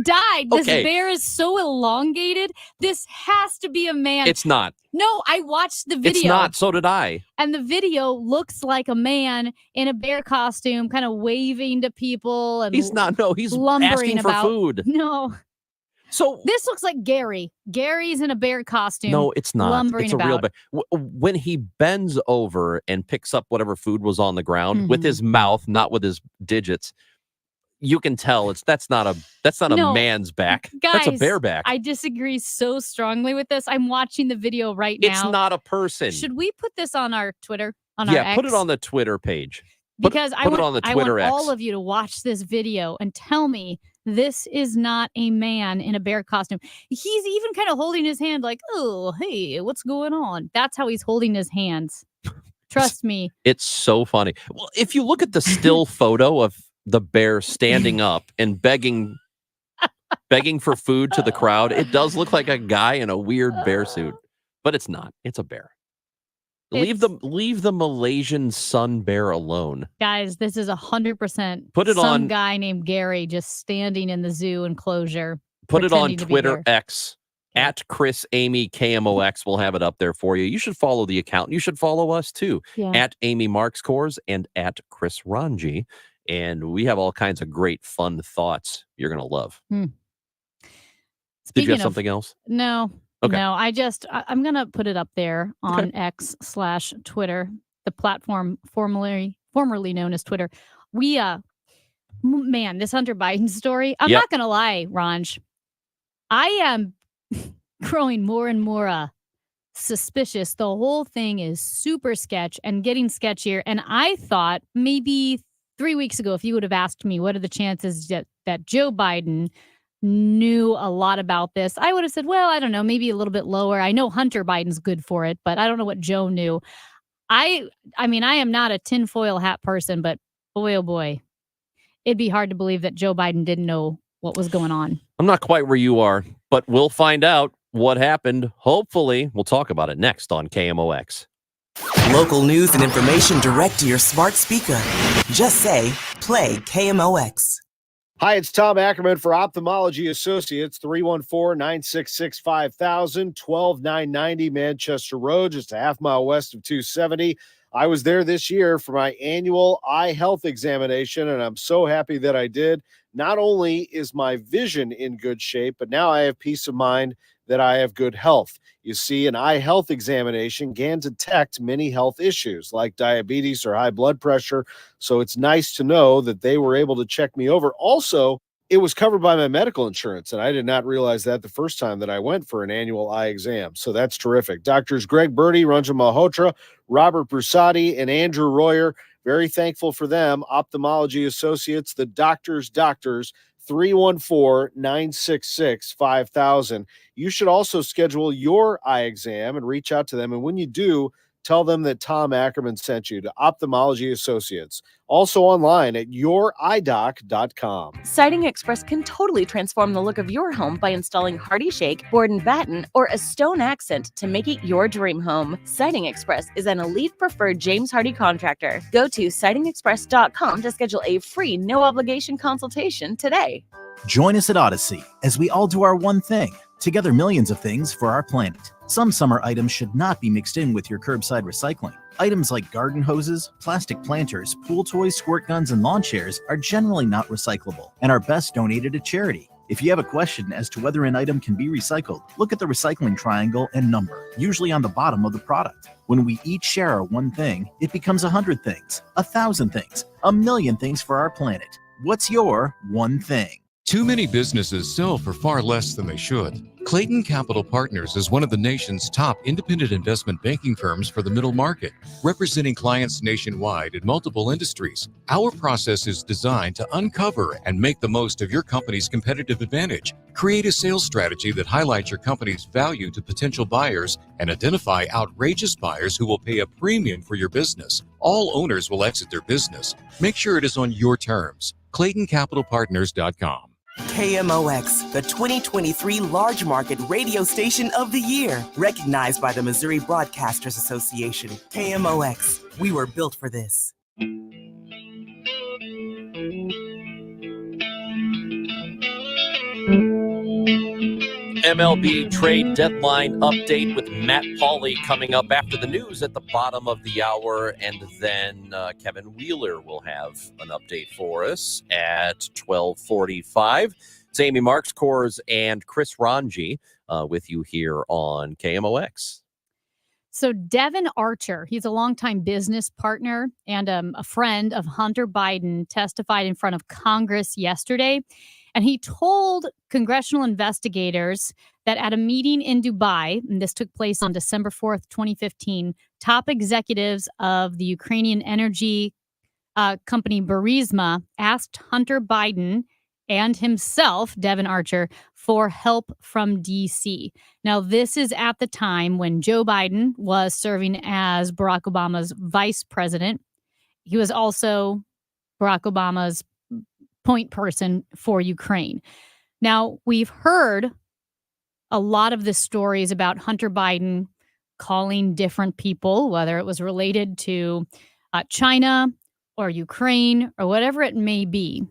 died. This bear is so elongated. This has to be a man. It's not. No, I watched the video. It's not. So did I. And the video looks like a man in a bear costume, kind of waving to people. And he's not. No, he's lumbering asking for about food. No. So this looks like Gary. Gary's in a bear costume. No, it's not. Lumbering It's a real about. bear. When he bends over and picks up whatever food was on the ground with Mm-hmm. his mouth, not with his digits, you can tell that's not a No, man's back. Guys, That's a bear back. I disagree so strongly with this. I'm watching the video right now. It's not a person. Should we put this on our Twitter? On our Yeah, put X? it on the Twitter page. Put Because it I want, on the I Twitter want X. all of you to watch this video and tell me this is not a man in a bear costume. He's even kind of holding his hand like, oh, hey, what's going on? That's how he's holding his hands. Trust me. It's so funny. Well, if you look at the still photo of the bear standing up and begging for food to the crowd, it does look like a guy in a weird bear suit, but it's not. It's a bear. Leave the Malaysian sun bear alone. Guys, this is 100% Put it some on- guy named Gary just standing in the zoo enclosure. Put it on pretending to be Twitter there. X at Chris Amy KMOX. We'll have it up there for you. You should follow the account. You should follow us too Yeah. at Amy Marks Kors and at Chris Ranji. And we have all kinds of great fun thoughts you're gonna love. Did you Speaking have of- something else? No. Okay. No, I'm going to put it up there on X/Twitter, the platform formerly known as Twitter. We, man, this Hunter Biden story, I'm Yep. not going to lie, Ranj. I am growing more and more suspicious. The whole thing is super sketch and getting sketchier. And I thought maybe 3 weeks ago, if you would have asked me, what are the chances that Joe Biden knew a lot about this, I would have said, well, I don't know, maybe a little bit lower. I know Hunter Biden's good for it, but I don't know what Joe knew. I mean, I am not a tinfoil hat person, but boy, oh boy, it'd be hard to believe that Joe Biden didn't know what was going on. I'm not quite where you are, but we'll find out what happened. Hopefully, we'll talk about it next on KMOX. Local news and information direct to your smart speaker. Just say, play KMOX. Hi, it's Tom Ackerman for Ophthalmology Associates, 314-966-5000, 12990 Manchester Road, just a half mile west of 270. I was there this year for my annual eye health examination, and I'm so happy that I did. Not only is my vision in good shape, but now I have peace of mind that I have good health. You see, an eye health examination can detect many health issues like diabetes or high blood pressure. So it's nice to know that they were able to check me over. Also, it was covered by my medical insurance, and I did not realize that the first time that I went for an annual eye exam. So that's terrific. Doctors Greg Birdie, Ranjan Malhotra, Robert Brusati, and Andrew Royer, very thankful for them. Ophthalmology Associates, the doctors, 314-966-5000. You should also schedule your eye exam and reach out to them. And when you do, tell them that Tom Ackerman sent you to Ophthalmology Associates. Also online at youridoc.com. Siding Express can totally transform the look of your home by installing Hardy Shake, board and batten, or a stone accent to make it your dream home. Siding Express is an elite preferred James Hardy contractor. Go to sidingexpress.com to schedule a free no-obligation consultation today. Join us at Odyssey as we all do our one thing, together millions of things for our planet. Some summer items should not be mixed in with your curbside recycling. Items like garden hoses, plastic planters, pool toys, squirt guns, and lawn chairs are generally not recyclable and are best donated to charity. If you have a question as to whether an item can be recycled, look at the recycling triangle and number, usually on the bottom of the product. When we each share our one thing, it becomes 100 things, 1,000 things, 1,000,000 things for our planet. What's your one thing? Too many businesses sell for far less than they should. Clayton Capital Partners is one of the nation's top independent investment banking firms for the middle market, representing clients nationwide in multiple industries. Our process is designed to uncover and make the most of your company's competitive advantage. Create a sales strategy that highlights your company's value to potential buyers and identify outrageous buyers who will pay a premium for your business. All owners will exit their business. Make sure it is on your terms. ClaytonCapitalPartners.com. KMOX, the 2023 Large Market Radio Station of the Year, recognized by the Missouri Broadcasters Association. KMOX, we were built for this. MLB trade deadline update with Matt Pauley coming up after the news at the bottom of the hour. And then Kevin Wheeler will have an update for us at 12:45. It's Amy Marks, Kors, and Chris Ranji with you here on KMOX. So Devin Archer, he's a longtime business partner and a friend of Hunter Biden, testified in front of Congress yesterday. And he told congressional investigators that at a meeting in Dubai, and this took place on December 4th, 2015, top executives of the Ukrainian energy company Burisma asked Hunter Biden and himself, Devin Archer, for help from D.C. Now, this is at the time when Joe Biden was serving as Barack Obama's vice president. He was also Barack Obama's point person for Ukraine. Now, we've heard a lot of the stories about Hunter Biden calling different people, whether it was related to China or Ukraine or whatever it may be,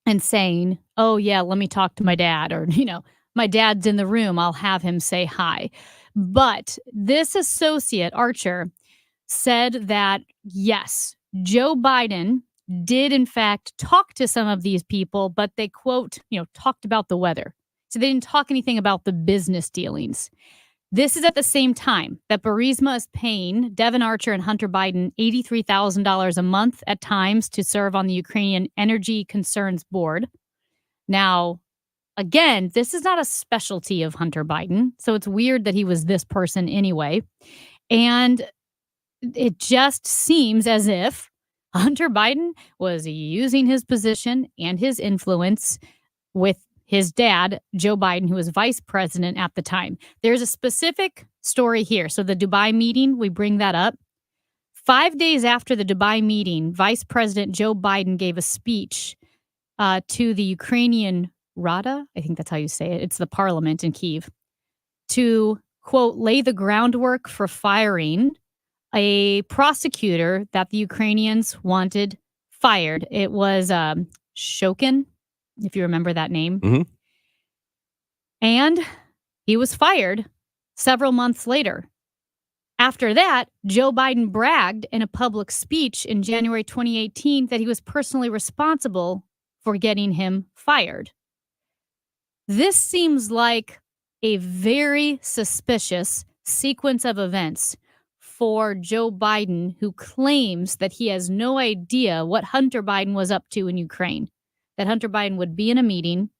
and saying, oh, yeah, let me talk to my dad, or, my dad's in the room, I'll have him say hi. But this associate, Archer, said that, yes, Joe Biden did, in fact, talk to some of these people, but they, quote, talked about the weather. So they didn't talk anything about the business dealings. This is at the same time that Burisma is paying Devin Archer and Hunter Biden $83,000 a month at times to serve on the Ukrainian Energy Concerns Board. Now, again, this is not a specialty of Hunter Biden, so it's weird that he was this person anyway. And it just seems as if Hunter Biden was using his position and his influence with his dad, Joe Biden, who was vice president at the time. There's a specific story here. So the Dubai meeting, we bring that up. 5 days after the Dubai meeting, Vice President Joe Biden gave a speech to the Ukrainian Rada, I think that's how you say it. It's the parliament in Kyiv, to, quote, lay the groundwork for firing a prosecutor that the Ukrainians wanted fired. It was Shokin, if you remember that name. Mm-hmm. And he was fired several months later. After that, Joe Biden bragged in a public speech in January 2018 that he was personally responsible for getting him fired. This seems like a very suspicious sequence of events for Joe Biden, who claims that he has no idea what Hunter Biden was up to in Ukraine. That Hunter Biden would be in a meeting,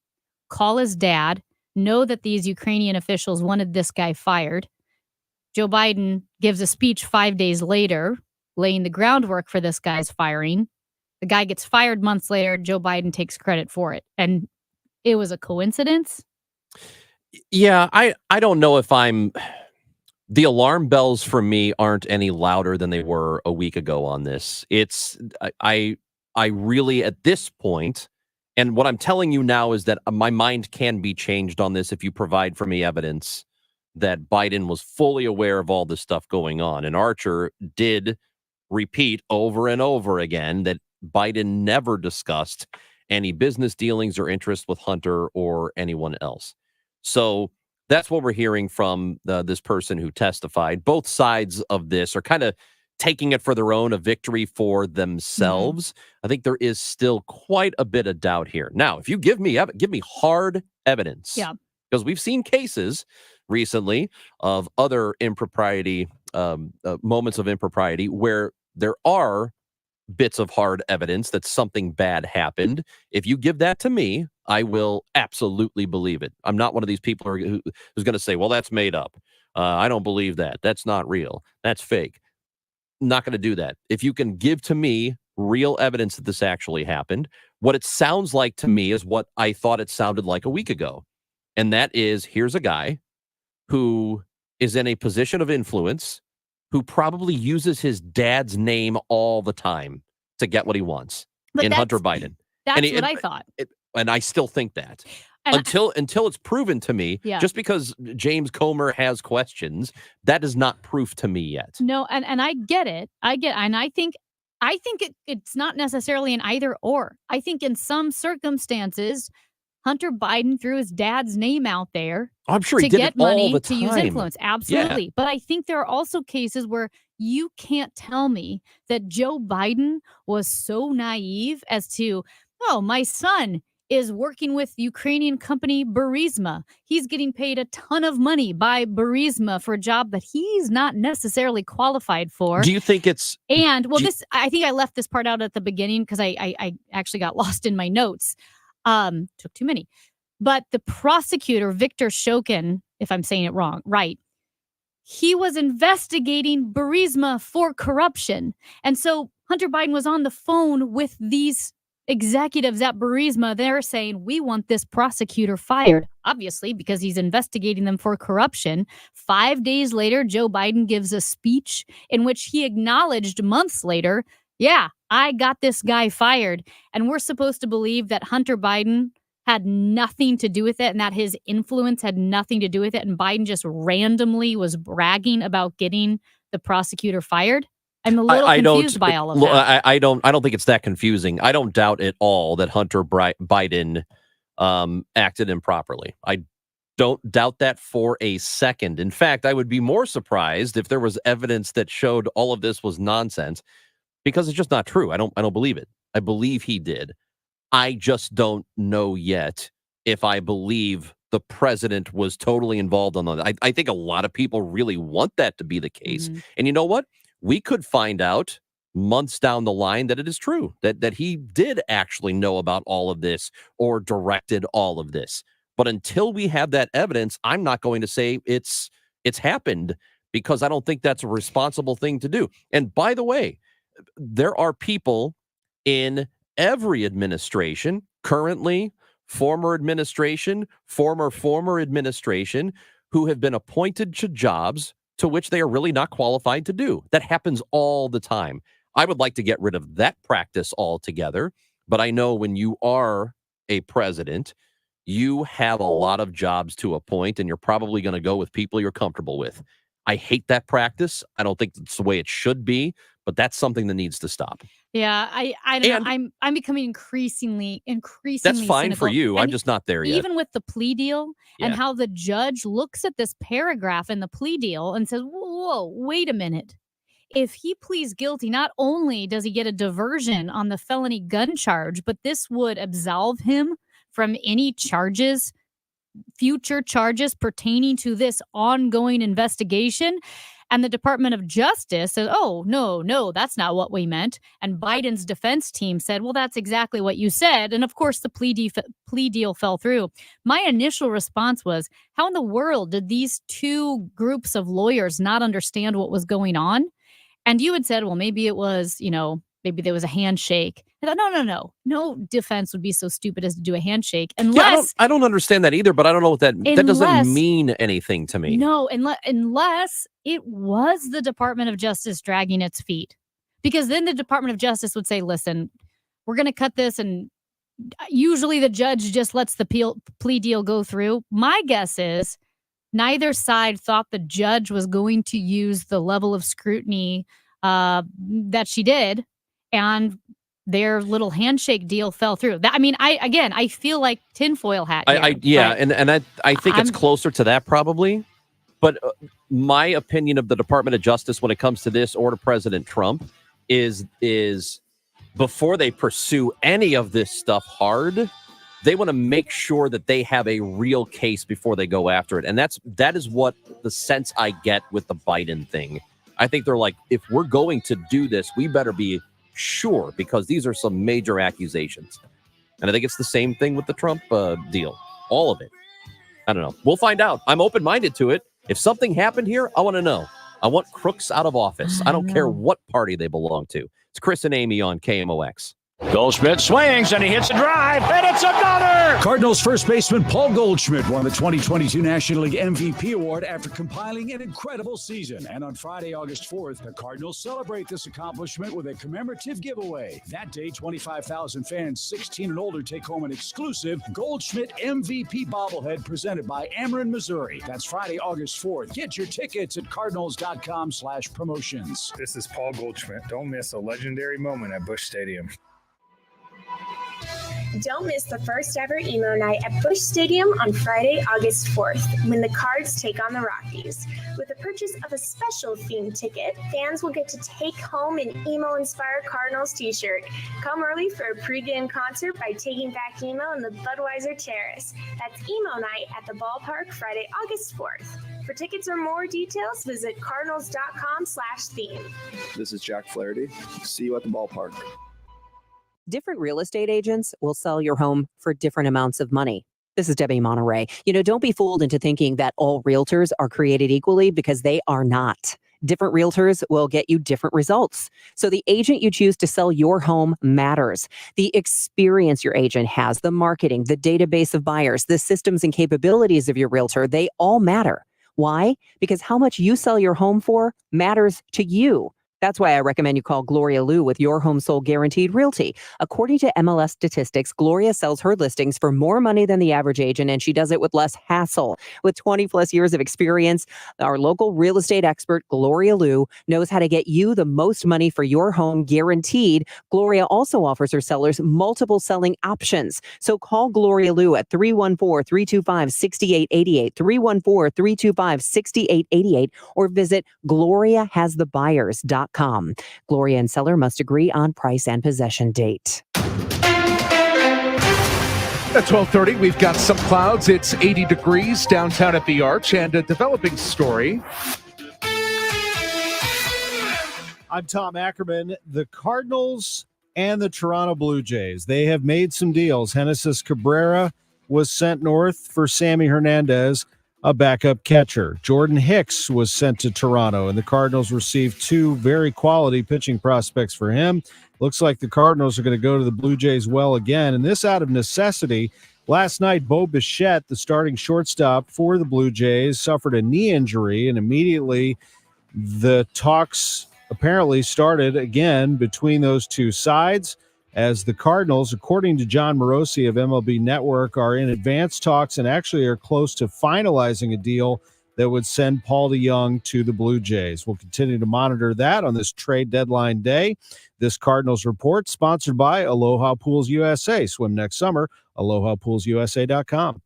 call his dad, know that these Ukrainian officials wanted this guy fired. Joe Biden gives a speech 5 days later, laying the groundwork for this guy's firing. The guy gets fired months later. Joe Biden takes credit for it. And it was a coincidence? Yeah, I don't know if the alarm bells for me aren't any louder than they were a week ago on this. I really, at this point, and what I'm telling you now is that my mind can be changed on this if you provide for me evidence that Biden was fully aware of all this stuff going on. And Archer did repeat over and over again that Biden never discussed any business dealings or interest with Hunter or anyone else. So that's what we're hearing from this person who testified. Both sides of this are kind of taking it for their own, a victory for themselves. I think there is still quite a bit of doubt here. Now, if you give me hard evidence, because we've seen cases recently of other impropriety, moments of impropriety where there are bits of hard evidence that something bad happened. If you give that to me, I will absolutely believe it. I'm not one of these people who's going to say, well, that's made up. I don't believe that. That's not real. That's fake. Not going to do that. If you can give to me real evidence that this actually happened, what it sounds like to me is what I thought it sounded like a week ago. And that is, here's a guy who is in a position of influence, who probably uses his dad's name all the time to get what he wants in Hunter Biden. That's what I thought. And I still think that. Until it's proven to me, just because James Comer has questions, that is not proof to me yet. No, and I get it. And I think it's not necessarily an either or. I think in some circumstances, Hunter Biden threw his dad's name out there. I'm sure he to did get it all money the to use time. influence. Absolutely. Yeah. But I think there are also cases where you can't tell me that Joe Biden was so naive as to, oh, my son is working with Ukrainian company Burisma. He's getting paid a ton of money by Burisma for a job that he's not necessarily qualified for. Do you think it's And well, I think I left this part out at the beginning because I actually got lost in my notes. Took too many. But the prosecutor, Victor Shokin, if I'm saying it wrong, right, he was investigating Burisma for corruption. And so Hunter Biden was on the phone with these executives at Burisma. They're saying, we want this prosecutor fired, obviously, because he's investigating them for corruption. 5 days later, Joe Biden gives a speech in which he acknowledged months later, yeah, I got this guy fired. And we're supposed to believe that Hunter Biden had nothing to do with it and that his influence had nothing to do with it. And Biden just randomly was bragging about getting the prosecutor fired. I'm a little confused by all of that. I don't think it's that confusing. I don't doubt at all that Hunter Biden acted improperly. I don't doubt that for a second. In fact, I would be more surprised if there was evidence that showed all of this was nonsense, because it's just not true. I don't believe it. I believe he did. I just don't know yet if I believe the president was totally involved on that. I think a lot of people really want that to be the case. Mm-hmm. And you know what? We could find out months down the line that it is true, that he did actually know about all of this or directed all of this. But until we have that evidence, I'm not going to say it's happened, because I don't think that's a responsible thing to do. And by the way, there are people in every administration, currently, former administration, former administration, who have been appointed to jobs to which they are really not qualified to do. That happens all the time. I would like to get rid of that practice altogether, but I know when you are a president, you have a lot of jobs to appoint, and you're probably going to go with people you're comfortable with. I hate that practice. I don't think it's the way it should be, but that's something that needs to stop. Yeah, I don't know. I'm becoming increasingly That's fine cynical. for you. And I'm just not there yet. even with the plea deal and Yeah. how the judge looks at this paragraph in the plea deal and says, whoa, wait a minute. If he pleads guilty, not only does he get a diversion on the felony gun charge, but this would absolve him from any charges, future charges pertaining to this ongoing investigation. And the Department of Justice says, oh, no, that's not what we meant. And Biden's defense team said, well, that's exactly what you said. And of course, the plea deal fell through. My initial response was, how in the world did these two groups of lawyers not understand what was going on? And you had said, well, maybe it was, maybe there was a handshake. I thought, no defense would be so stupid as to do a handshake unless I don't understand that either, but I don't know what that doesn't mean anything to me. No, unless it was the Department of Justice dragging its feet. Because then the Department of Justice would say, listen, we're going to cut this, and usually the judge just lets the plea deal go through. My guess is neither side thought the judge was going to use the level of scrutiny that she did, and their little handshake deal fell through. I feel like tinfoil hat here, I think it's closer to that probably. But my opinion of the Department of Justice when it comes to this, or to President Trump, is before they pursue any of this stuff hard, they want to make sure that they have a real case before they go after it. And that is what the sense I get with the Biden thing. I think they're like, if we're going to do this, we better be sure, because these are some major accusations. And I think it's the same thing with the Trump deal. All of it. I don't know. We'll find out. I'm open-minded to it. If something happened here, I want to know. I want crooks out of office. I don't care what party they belong to. It's Chris and Amy on KMOX. Goldschmidt swings and he hits a drive, and it's another! Cardinals first baseman Paul Goldschmidt won the 2022 National League MVP award after compiling an incredible season. And on Friday, August 4th, the Cardinals celebrate this accomplishment with a commemorative giveaway. That day, 25,000 fans 16 and older take home an exclusive Goldschmidt MVP bobblehead presented by Ameren, Missouri. That's Friday, August 4th. Get your tickets at cardinals.com/promotions. This is Paul Goldschmidt. Don't miss a legendary moment at Busch Stadium. Don't miss the first ever emo night at Busch Stadium on Friday, August 4th, when the Cards take on the Rockies. With the purchase of a special themed ticket, fans will get to take home an emo-inspired Cardinals t-shirt. Come early for a pregame concert by Taking Back Emo in the Budweiser Terrace. That's emo night at the ballpark Friday, August 4th. For tickets or more details, visit cardinals.com/theme. This is Jack Flaherty. See you at the ballpark. Different real estate agents will sell your home for different amounts of money. This is Debbie Monterey. Don't be fooled into thinking that all realtors are created equally, because they are not. Different realtors will get you different results. So the agent you choose to sell your home matters. The experience your agent has, the marketing, the database of buyers, the systems and capabilities of your realtor, they all matter. Why? Because how much you sell your home for matters to you. That's why I recommend you call Gloria Liu with Your Home Sold Guaranteed Realty. According to MLS statistics, Gloria sells her listings for more money than the average agent, and she does it with less hassle. With 20 plus years of experience, our local real estate expert, Gloria Liu, knows how to get you the most money for your home guaranteed. Gloria also offers her sellers multiple selling options. So call Gloria Liu at 314-325-6888, 314-325-6888, or visit GloriaHasTheBuyers.com. Gloria and seller must agree on price and possession date. At 12:30, we've got some clouds. It's 80 degrees downtown at the Arch, and a developing story. I'm Tom Ackerman. The Cardinals and the Toronto Blue Jays, they have made some deals. Genesis Cabrera was sent north for Sammy Hernandez, a backup catcher. Jordan Hicks was sent to Toronto, and the Cardinals received two very quality pitching prospects for him. Looks like the Cardinals are going to go to the Blue Jays well again, and this out of necessity. Last night, Bo Bichette, the starting shortstop for the Blue Jays, suffered a knee injury, and immediately the talks apparently started again between those two sides, as the Cardinals, according to John Morosi of MLB Network, are in advanced talks and actually are close to finalizing a deal that would send Paul DeJong to the Blue Jays. We'll continue to monitor that on this trade deadline day. This Cardinals report sponsored by Aloha Pools USA. Swim next summer, alohapoolsusa.com.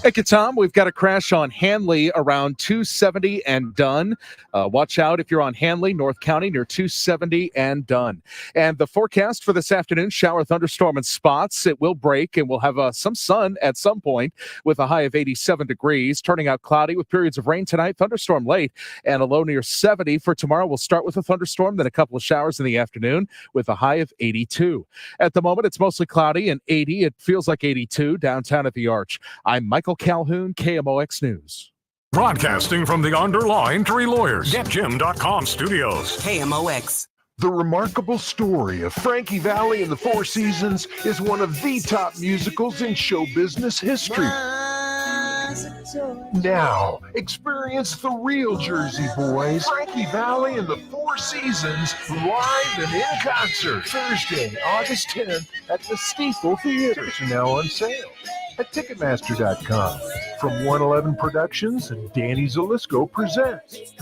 Thank you, Tom. We've got a crash on Hanley around 270 and Dunn. Watch out if you're on Hanley, North County, near 270 and Dunn. And the forecast for this afternoon, shower, thunderstorm, and spots. It will break, and we'll have some sun at some point with a high of 87 degrees. Turning out cloudy with periods of rain tonight, thunderstorm late, and a low near 70. For tomorrow, we'll start with a thunderstorm, then a couple of showers in the afternoon with a high of 82. At the moment, it's mostly cloudy and 80. It feels like 82 downtown at the Arch. I'm Michael Calhoun, KMOX News. Broadcasting from the Underline Three Lawyers, GetJim.com studios. KMOX. The remarkable story of Frankie Valli and the Four Seasons is one of the top musicals in show business history. Now, experience the real Jersey Boys, Frankie Valli and the Four Seasons, live and in concert Thursday, August 10th at the Steeple Theater. Tickets are now on sale at Ticketmaster.com. From 111 Productions and Danny Zalisco presents.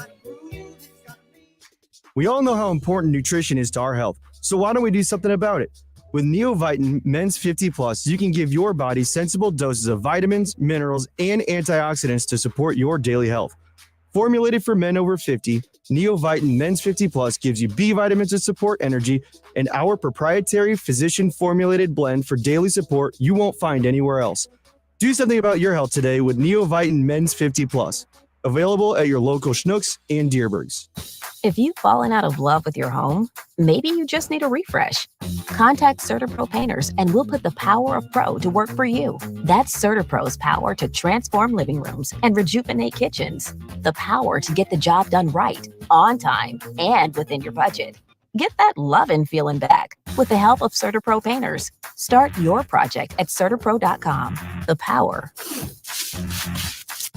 We all know how important nutrition is to our health, so why don't we do something about it? With Neovitin Men's 50 Plus, you can give your body sensible doses of vitamins, minerals, and antioxidants to support your daily health. Formulated for men over 50, Neovitin Men's 50 Plus gives you B vitamins to support energy and our proprietary physician-formulated blend for daily support you won't find anywhere else. Do something about your health today with Neovitin Men's 50 Plus. Available at your local Schnucks and Deerbergs. If you've fallen out of love with your home, maybe you just need a refresh. Contact CertaPro Painters and we'll put the power of pro to work for you. That's CertaPro's power to transform living rooms and rejuvenate kitchens. The power to get the job done right, on time, and within your budget. Get that lovin' feeling back with the help of CertaPro Painters. Start your project at CertaPro.com. The power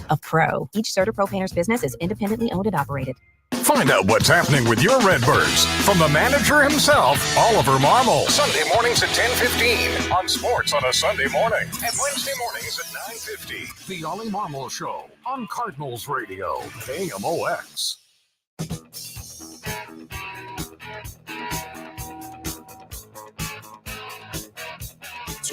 of pro. Each CertaPro Painters business is independently owned and operated. Find out what's happening with your Redbirds from the manager himself, Oliver Marmol. Sunday mornings at 10:15 on Sports on a Sunday morning, and Wednesday mornings at 9:50. The Ollie Marmol Show on Cardinals Radio, KMOX.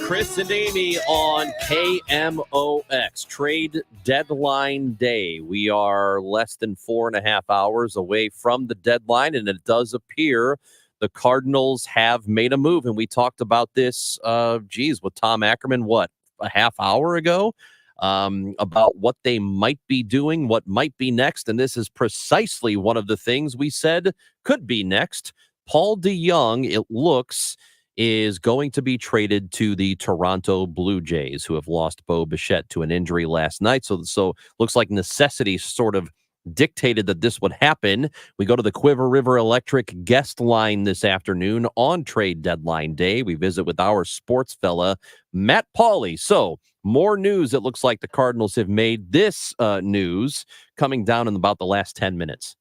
Chris and Amy on KMOX. Trade deadline day. We are less than 4.5 hours away from the deadline, and it does appear the Cardinals have made a move. And we talked about this, with Tom Ackerman, a half hour ago, about what they might be doing, what might be next. And this is precisely one of the things we said could be next. Paul DeJong, it looks, is going to be traded to the Toronto Blue Jays, who have lost Bo Bichette to an injury last night. So looks like necessity sort of dictated that this would happen. We go to the Quiver River Electric guest line this afternoon on trade deadline day. We visit with our sports fella, Matt Pauley. So more news. It looks like the Cardinals have made this news coming down in about the last 10 minutes.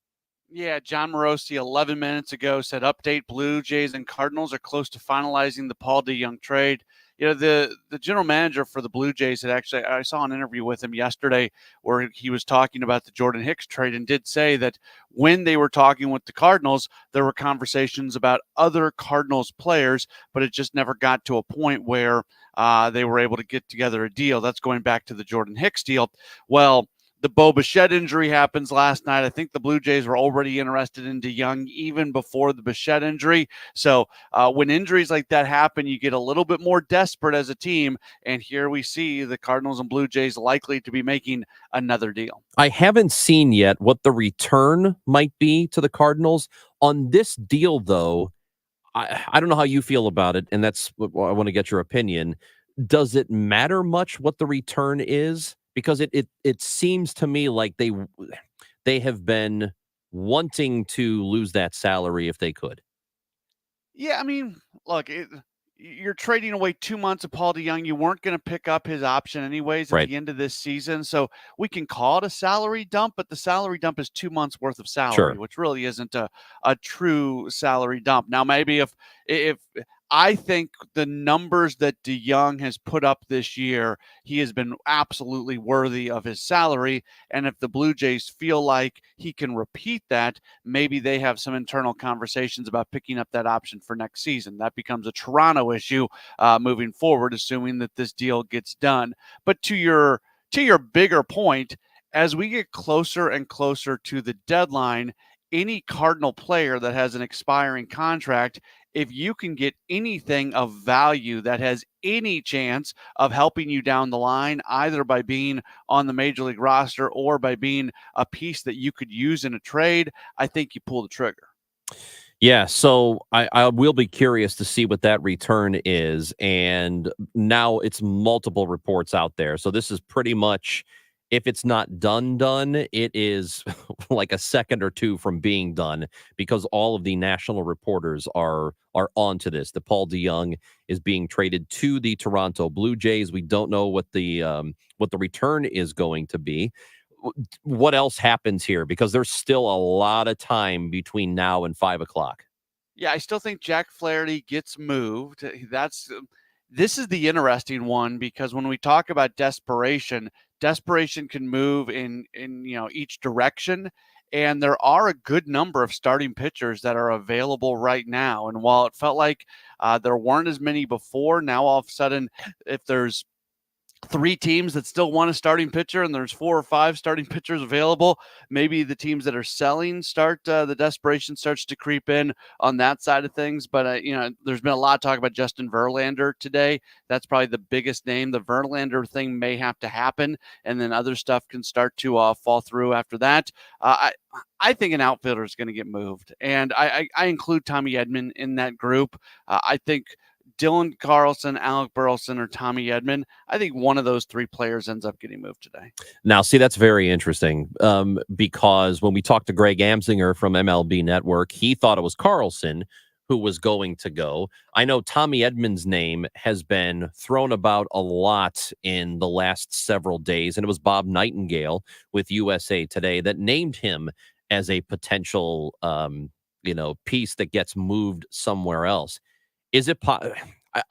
Yeah, John Morosi 11 minutes ago said update: Blue Jays and Cardinals are close to finalizing the Paul DeJong trade. You know, the general manager for the Blue Jays had actually, I saw an interview with him yesterday where he was talking about the Jordan Hicks trade and did say that when they were talking with the Cardinals, there were conversations about other Cardinals players, but it just never got to a point where they were able to get together a deal. That's going back to the Jordan Hicks deal. Well, the Bo Bichette injury happens last night. I think the Blue Jays were already interested in DeJong even before the Bichette injury. So when injuries like that happen, you get a little bit more desperate as a team. And here we see the Cardinals and Blue Jays likely to be making another deal. I haven't seen yet what the return might be to the Cardinals on this deal, though. I don't know how you feel about it, and that's what I want to get your opinion. Does it matter much what the return is? Because it seems to me like they have been wanting to lose that salary if they could. Yeah, I mean, look, you're trading away 2 months of Paul DeJong. You weren't going to pick up his option anyways at the end of this season. So we can call it a salary dump, but the salary dump is 2 months worth of salary, which really isn't a true salary dump. Now, maybe if I think the numbers that DeJong has put up this year, he has been absolutely worthy of his salary. And if the Blue Jays feel like he can repeat that, maybe they have some internal conversations about picking up that option for next season. That becomes a Toronto issue moving forward, assuming that this deal gets done. But to your bigger point, as we get closer and closer to the deadline, any Cardinal player that has an expiring contract, if you can get anything of value that has any chance of helping you down the line, either by being on the major league roster or by being a piece that you could use in a trade, I think you pull the trigger. Yeah, so I will be curious to see what that return is. And now it's multiple reports out there. So this is pretty much, if it's not done, it is like a second or two from being done, because all of the national reporters are onto this. The Paul DeJong is being traded to the Toronto Blue Jays. We don't know what the return is going to be. What else happens here? Because there's still a lot of time between now and 5 o'clock. Yeah, I still think Jack Flaherty gets moved. This is the interesting one, because when we talk about desperation can move in each direction, and there are a good number of starting pitchers that are available right now. And while it felt like there weren't as many before, now all of a sudden, if there's 3 teams that still want a starting pitcher and there's 4 or 5 starting pitchers available, maybe the teams that are selling the desperation starts to creep in on that side of things. But there's been a lot of talk about Justin Verlander today. That's probably the biggest name. The Verlander thing may have to happen, and then other stuff can start to fall through after that. I think an outfielder is going to get moved, and I include Tommy Edman in that group. I think Dylan Carlson, Alec Burleson, or Tommy Edman, I think one of those 3 players ends up getting moved today. Now, see, that's very interesting, because when we talked to Greg Amsinger from MLB Network, he thought it was Carlson who was going to go. I know Tommy Edman's name has been thrown about a lot in the last several days, and it was Bob Nightingale with USA Today that named him as a potential piece that gets moved somewhere else. Is it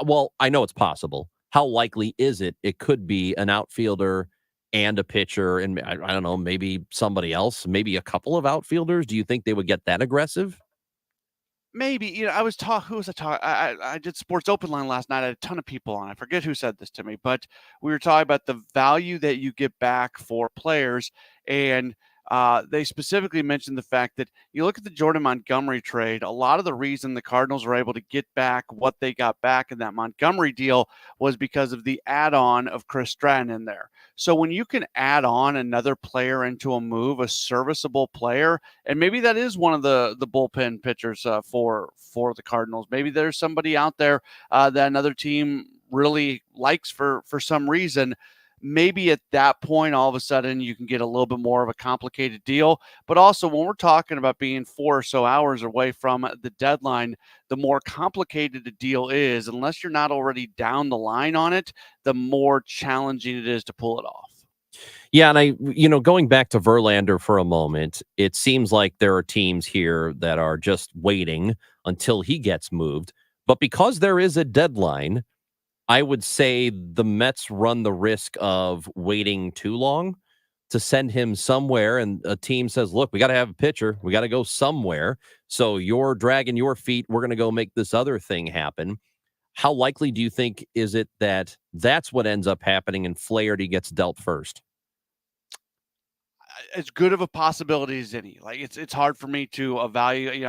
well, I know it's possible. How likely is it? It could be an outfielder and a pitcher, and I don't know, maybe somebody else, maybe a couple of outfielders. Do you think they would get that aggressive? maybe, I was talking, who was I talking? I did Sports Open Line last night. I had a ton of people on. I forget who said this to me, but we were talking about the value that you get back for players. And they specifically mentioned the fact that you look at the Jordan Montgomery trade, a lot of the reason the Cardinals were able to get back what they got back in that Montgomery deal was because of the add-on of Chris Stratton in there. So when you can add on another player into a move, a serviceable player, and maybe that is one of the bullpen pitchers for the Cardinals. Maybe there's somebody out there that another team really likes for some reason. Maybe at that point, all of a sudden, you can get a little bit more of a complicated deal. But also, when we're talking about being 4 or so hours away from the deadline, the more complicated the deal is, unless you're not already down the line on it, the more challenging it is to pull it off. Yeah, and going back to Verlander for a moment, it seems like there are teams here that are just waiting until he gets moved. But because there is a deadline, I would say the Mets run the risk of waiting too long to send him somewhere. And a team says, look, we got to have a pitcher. We got to go somewhere. So you're dragging your feet. We're going to go make this other thing happen. How likely do you think is it that that's what ends up happening and Flaherty gets dealt first? As good of a possibility as any. Like it's hard for me to evaluate.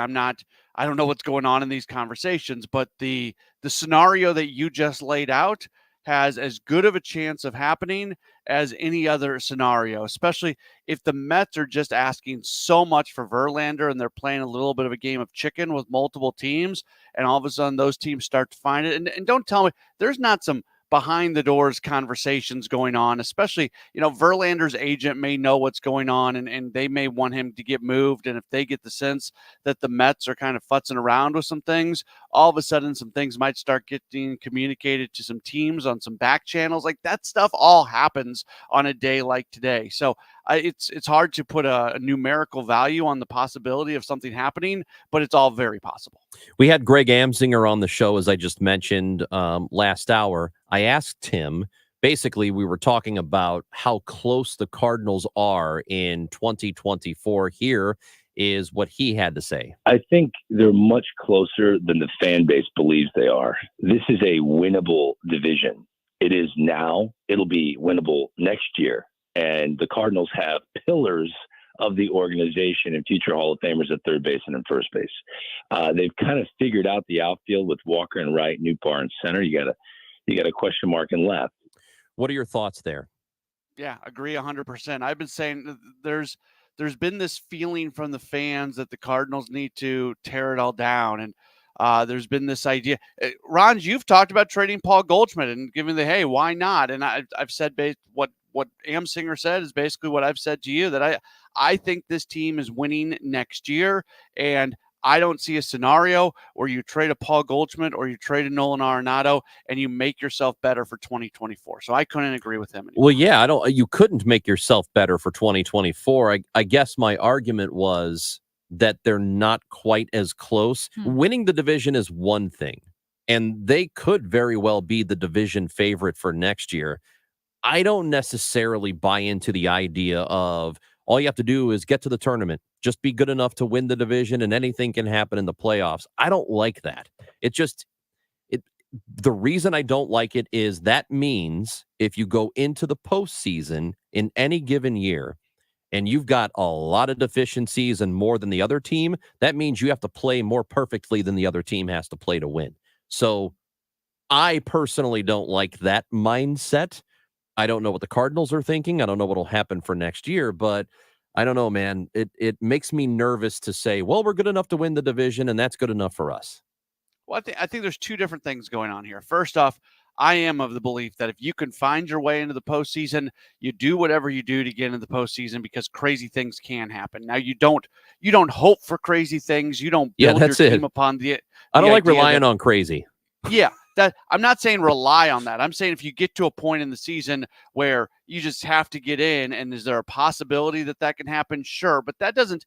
I don't know what's going on in these conversations, but the scenario that you just laid out has as good of a chance of happening as any other scenario, especially if the Mets are just asking so much for Verlander and they're playing a little bit of a game of chicken with multiple teams, and all of a sudden those teams start to find it. And don't tell me there's not some behind the doors conversations going on, especially, Verlander's agent may know what's going on and they may want him to get moved. And if they get the sense that the Mets are kind of futzing around with some things, all of a sudden some things might start getting communicated to some teams on some back channels. Like that stuff all happens on a day like today. So it's hard to put a numerical value on the possibility of something happening, but it's all very possible. We had Greg Amsinger on the show, as I just mentioned last hour. I asked him, basically, we were talking about how close the Cardinals are in 2024. Here is what he had to say. I think they're much closer than the fan base believes they are. This is a winnable division. It is now. It'll be winnable next year. And the Cardinals have pillars of the organization and future Hall of Famers at third base and in first base. They've kind of figured out the outfield with Walker and right, Nootbaar in center. You got a question mark in left. What are your thoughts there? Yeah, agree 100%. I've been saying there's been this feeling from the fans that the Cardinals need to tear it all down. And there's been this idea. Ron, you've talked about trading Paul Goldschmidt and giving the, hey, why not? And I've said what Amsinger said is basically what I've said to you, that I think this team is winning next year. And I don't see a scenario where you trade a Paul Goldschmidt or you trade a Nolan Arenado and you make yourself better for 2024. So I couldn't agree with him anymore. Well, yeah, you couldn't make yourself better for 2024. I guess my argument was that they're not quite as close. Winning the division is one thing, and they could very well be the division favorite for next year. I don't necessarily buy into the idea of all you have to do is get to the tournament, just be good enough to win the division, and anything can happen in the playoffs. I don't like that. The reason I don't like it is that means if you go into the postseason in any given year and you've got a lot of deficiencies and more than the other team, that means you have to play more perfectly than the other team has to play to win. So I personally don't like that mindset. I don't know what the Cardinals are thinking. I don't know what will happen for next year, but I don't know, man. It makes me nervous to say, well, we're good enough to win the division, and that's good enough for us. Well, I think there's two different things going on here. First off, I am of the belief that if you can find your way into the postseason, you do whatever you do to get into the postseason, because crazy things can happen. Now, you don't hope for crazy things. You don't build your team upon the I don't like relying on crazy. Yeah. That I'm not saying rely on that. I'm saying if you get to a point in the season where you just have to get in, and is there a possibility that can happen? Sure, but that doesn't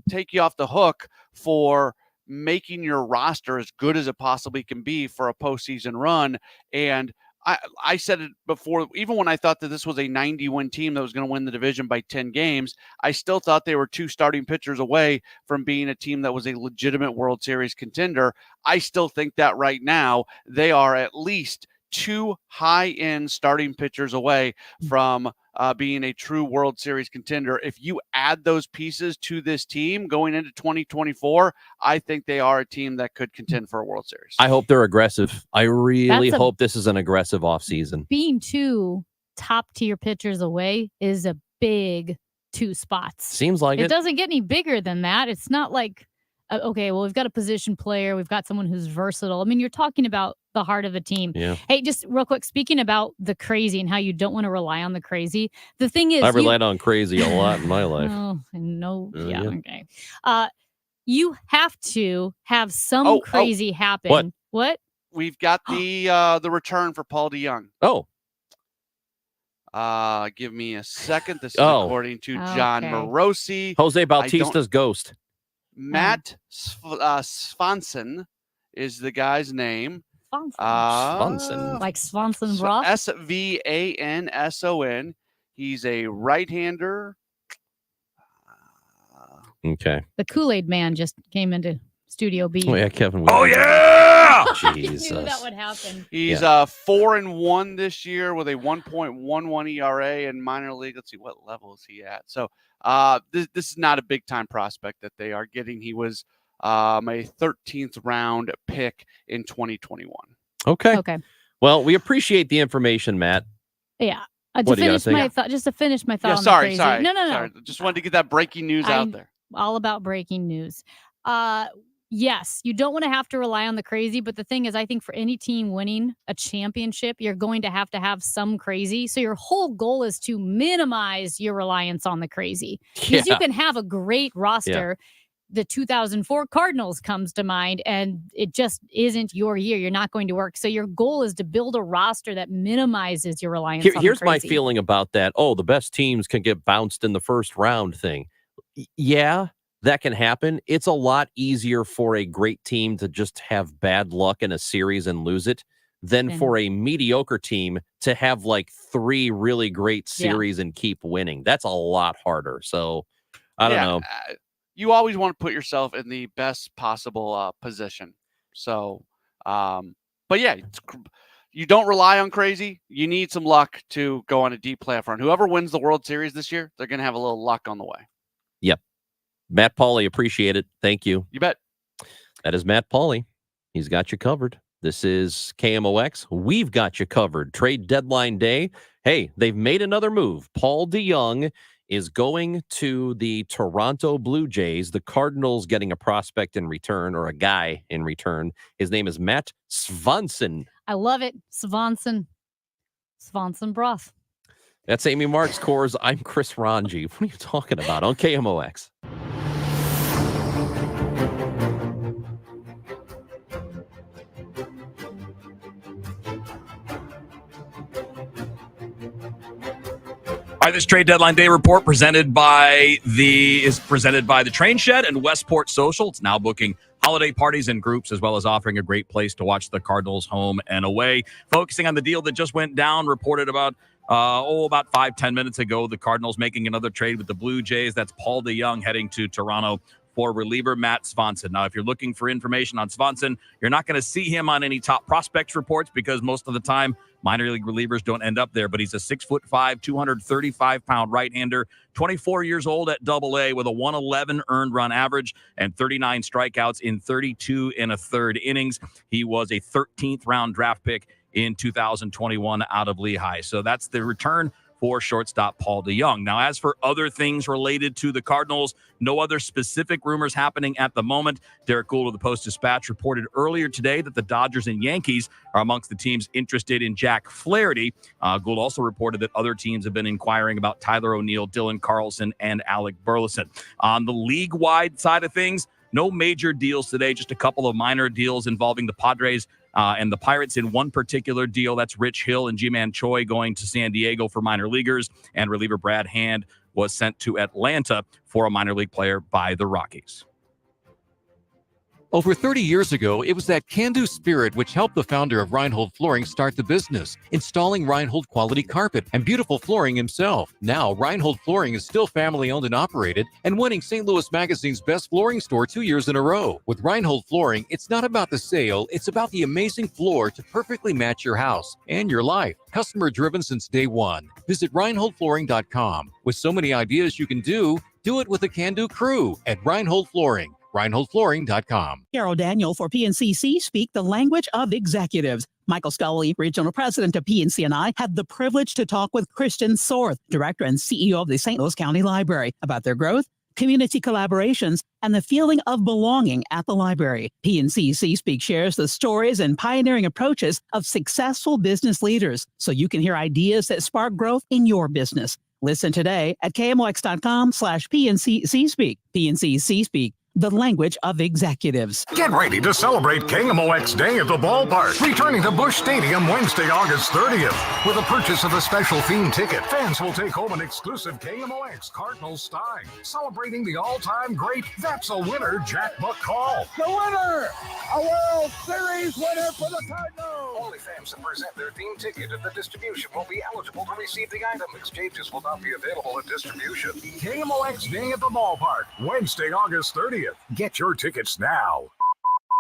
take you off the hook for making your roster as good as it possibly can be for a postseason run. And I said it before, even when I thought that this was a 90-win team that was going to win the division by 10 games, I still thought they were 2 starting pitchers away from being a team that was a legitimate World Series contender. I still think that right now they are at least 2 high-end starting pitchers away from being a true World Series contender. If you add those pieces to this team going into 2024, I think they are a team that could contend for a World Series. I hope they're aggressive. I really hope this is an aggressive offseason. Being 2 top-tier pitchers away is a big 2 spots. Seems like it it. doesn't get any bigger than that. It's not like, okay, well, we've got a position player. We've got someone who's versatile. I mean, you're talking about the heart of a team. Yeah. Hey, just real quick, speaking about the crazy and how you don't want to rely on the crazy. The thing is, I've relied on crazy a lot in my life. Oh, no. Yeah. Yeah. Okay. You have to have some crazy happen. What? We've got the return for Paul DeJong. Oh. Give me a second. This is according to John Morosi. Jose Bautista's ghost. Matt Svanson is the guy's name. Svanson. Like Swanson broth? Svanson. He's a right-hander. Okay. The Kool-Aid man just came into Studio B. Oh, yeah, Kevin. Oh, yeah! Jesus. I knew that would happen. He's 4-1 this year with a 1.11 ERA in minor league. Let's see, what level is he at? So this is not a big-time prospect that they are getting. He was a 13th round pick in 2021. Okay. Okay. Well, we appreciate the information, Matt. Yeah. What do you gotta Finish say? my thought, just to finish my thought. Yeah, on sorry. the crazy. No. Sorry. Just wanted to get that breaking news out there. All about breaking news. Yes, you don't want to have to rely on the crazy, but the thing is, I think for any team winning a championship, you're going to have some crazy. So your whole goal is to minimize your reliance on the crazy. Because you can have a great roster. The 2004 Cardinals comes to mind, and it just isn't your year. You're not going to work. So your goal is to build a roster that minimizes your reliance on the Here's my crazy. feeling about that. Oh, the best teams can get bounced in the first round thing. Yeah, that can happen. It's a lot easier for a great team to just have bad luck in a series and lose it than for a mediocre team to have like 3 really great series and keep winning. That's a lot harder. So I don't know. You always want to put yourself in the best possible position. So, but yeah, you don't rely on crazy. You need some luck to go on a deep playoff run. Whoever wins the World Series this year, they're going to have a little luck on the way. Yep. Matt Pauley, appreciate it. Thank you. You bet. That is Matt Pauley. He's got you covered. This is KMOX. We've got you covered. Trade deadline day. Hey, they've made another move. Paul DeJong is going to the Toronto Blue Jays. The Cardinals getting a prospect in return, or a guy in return. His name is Matt Svanson. I love it. Swanson broth. That's Amy Marks Coors. I'm Chris Ranji. What are you talking about on KMOX? All right, this trade deadline day report presented by the Train Shed and Westport Social. It's now booking holiday parties and groups, as well as offering a great place to watch the Cardinals home and away. Focusing on the deal that just went down, reported about 5-10 minutes ago, the Cardinals making another trade with the Blue Jays. That's Paul DeJong heading to Toronto for reliever Matt Svanson. Now, if you're looking for information on Svanson, you're not going to see him on any top prospects reports because most of the time minor league relievers don't end up there, but he's a 6'5", 235-pound right-hander, 24 years old at Double-A with a 111 earned run average and 39 strikeouts in 32 1/3 innings. He was a 13th round draft pick in 2021 out of Lehigh. So that's the return for shortstop Paul DeJong. Now, as for other things related to the Cardinals, no other specific rumors happening at the moment. Derek Gould of the Post-Dispatch reported earlier today that the Dodgers and Yankees are amongst the teams interested in Jack Flaherty. Gould also reported that other teams have been inquiring about Tyler O'Neill, Dylan Carlson, and Alec Burleson. On the league-wide side of things, no major deals today, just a couple of minor deals involving the Padres and the Pirates in one particular deal. That's Rich Hill and Ji-Man Choi going to San Diego for minor leaguers, and reliever Brad Hand was sent to Atlanta for a minor league player by the Rockies. Over 30 years ago, it was that can-do spirit which helped the founder of Reinhold Flooring start the business, installing Reinhold quality carpet and beautiful flooring himself. Now, Reinhold Flooring is still family-owned and operated and winning St. Louis Magazine's best flooring store 2 years in a row. With Reinhold Flooring, it's not about the sale, it's about the amazing floor to perfectly match your house and your life. Customer-driven since day one. Visit ReinholdFlooring.com. With so many ideas you can do it with a can-do crew at Reinhold Flooring. ReinholdFlooring.com. Carol Daniel for PNCC Speak the Language of Executives. Michael Scully, Regional President of PNC, and I had the privilege to talk with Christian Sorth, Director and CEO of the St. Louis County Library, about their growth, community collaborations, and the feeling of belonging at the library. PNCC Speak shares the stories and pioneering approaches of successful business leaders so you can hear ideas that spark growth in your business. Listen today at KMOX.com/PNCC Speak. PNCC Speak, the language of executives. Get ready to celebrate KMOX Day at the ballpark. Returning to Busch Stadium Wednesday, August 30th. With a purchase of a special theme ticket, fans will take home an exclusive KMOX Cardinals stein. Celebrating the all-time great That's a Winner Jack McCall. The winner! A World Series winner for the Cardinals! Only fans that present their theme ticket at the distribution will be eligible to receive the item. Exchanges will not be available at distribution. KMOX Day at the ballpark, Wednesday, August 30th. Get your tickets now.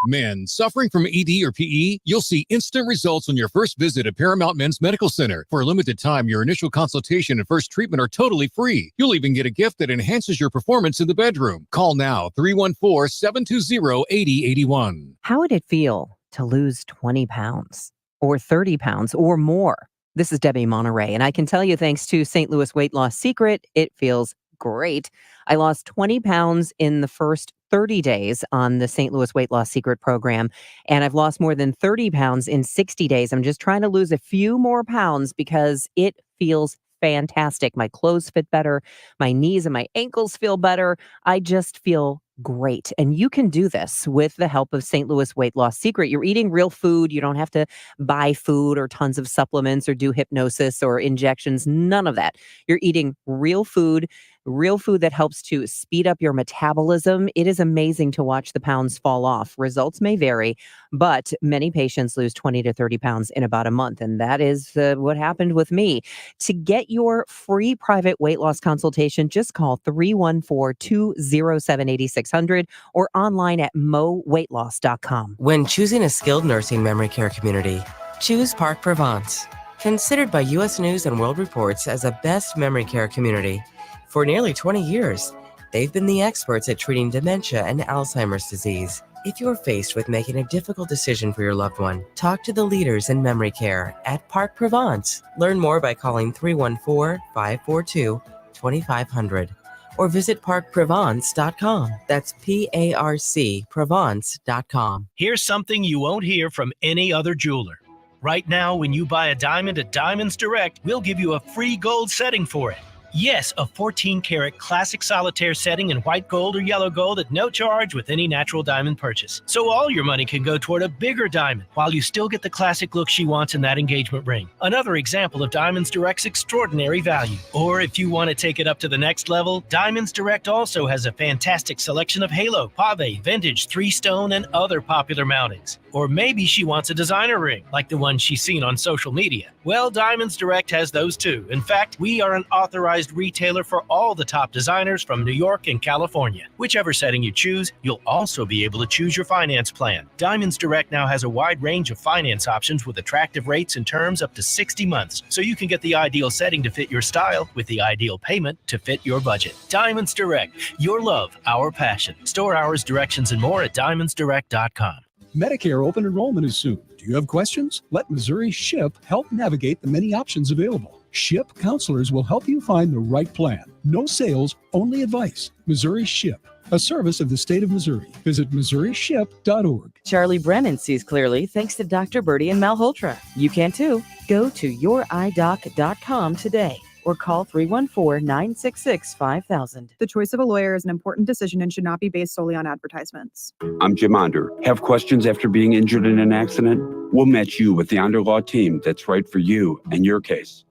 Men suffering from ED or PE, you'll see instant results on your first visit at Paramount Men's Medical Center. For a limited time, your initial consultation and first treatment are totally free. You'll even get a gift that enhances your performance in the bedroom. Call now, 314-720-8081. How would it feel to lose 20 pounds or 30 pounds or more? This is Debbie Monterey, and I can tell you, thanks to St. Louis Weight Loss Secret, it feels great. I lost 20 pounds in the first 30 days on the St. Louis Weight Loss Secret program, and I've lost more than 30 pounds in 60 days. I'm just trying to lose a few more pounds because it feels fantastic. My clothes fit better. My knees and my ankles feel better. I just feel great. And you can do this with the help of St. Louis Weight Loss Secret. You're eating real food. You don't have to buy food or tons of supplements or do hypnosis or injections. None of that. You're eating real food that helps to speed up your metabolism. It is amazing to watch the pounds fall off. Results may vary, but many patients lose 20 to 30 pounds in about a month. And that is what happened with me. To get your free private weight loss consultation, just call 314-207-8600 or online at moweightloss.com. When choosing a skilled nursing memory care community, choose Park Provence. Considered by U.S. News and World Reports as a best memory care community. For nearly 20 years, they've been the experts at treating dementia and Alzheimer's disease. If you're faced with making a difficult decision for your loved one, talk to the leaders in memory care at Park Provence. Learn more by calling 314-542-2500 or visit parkprovence.com. That's P-A-R-C Provence.com. Here's something you won't hear from any other jeweler. Right now, when you buy a diamond at Diamonds Direct, we'll give you a free gold setting for it. Yes, a 14-karat classic solitaire setting in white gold or yellow gold at no charge with any natural diamond purchase. So all your money can go toward a bigger diamond while you still get the classic look she wants in that engagement ring. Another example of Diamonds Direct's extraordinary value. Or if you want to take it up to the next level, Diamonds Direct also has a fantastic selection of halo, pave, vintage, 3-stone, and other popular mountings. Or maybe she wants a designer ring, like the one she's seen on social media. Well, Diamonds Direct has those too. In fact, we are an authorized retailer for all the top designers from New York and California. Whichever setting you choose, you'll also be able to choose your finance plan. Diamonds Direct now has a wide range of finance options with attractive rates and terms up to 60 months, so you can get the ideal setting to fit your style with the ideal payment to fit your budget. Diamonds Direct, your love, our passion. Store hours, directions, and more at diamondsdirect.com. Medicare open enrollment is soon. Do you have questions? Let Missouri SHIP help navigate the many options available. SHIP counselors will help you find the right plan. No sales, only advice. Missouri SHIP, a service of the state of Missouri. Visit MissouriShip.org. Charlie Brennan sees clearly thanks to Dr. Birdie and Malhotra. You can too. Go to youridoc.com today or call 314-966-5000. The choice of a lawyer is an important decision and should not be based solely on advertisements. I'm Jim Onder. Have questions after being injured in an accident? We'll match you with the Onder Law team that's right for you and your case.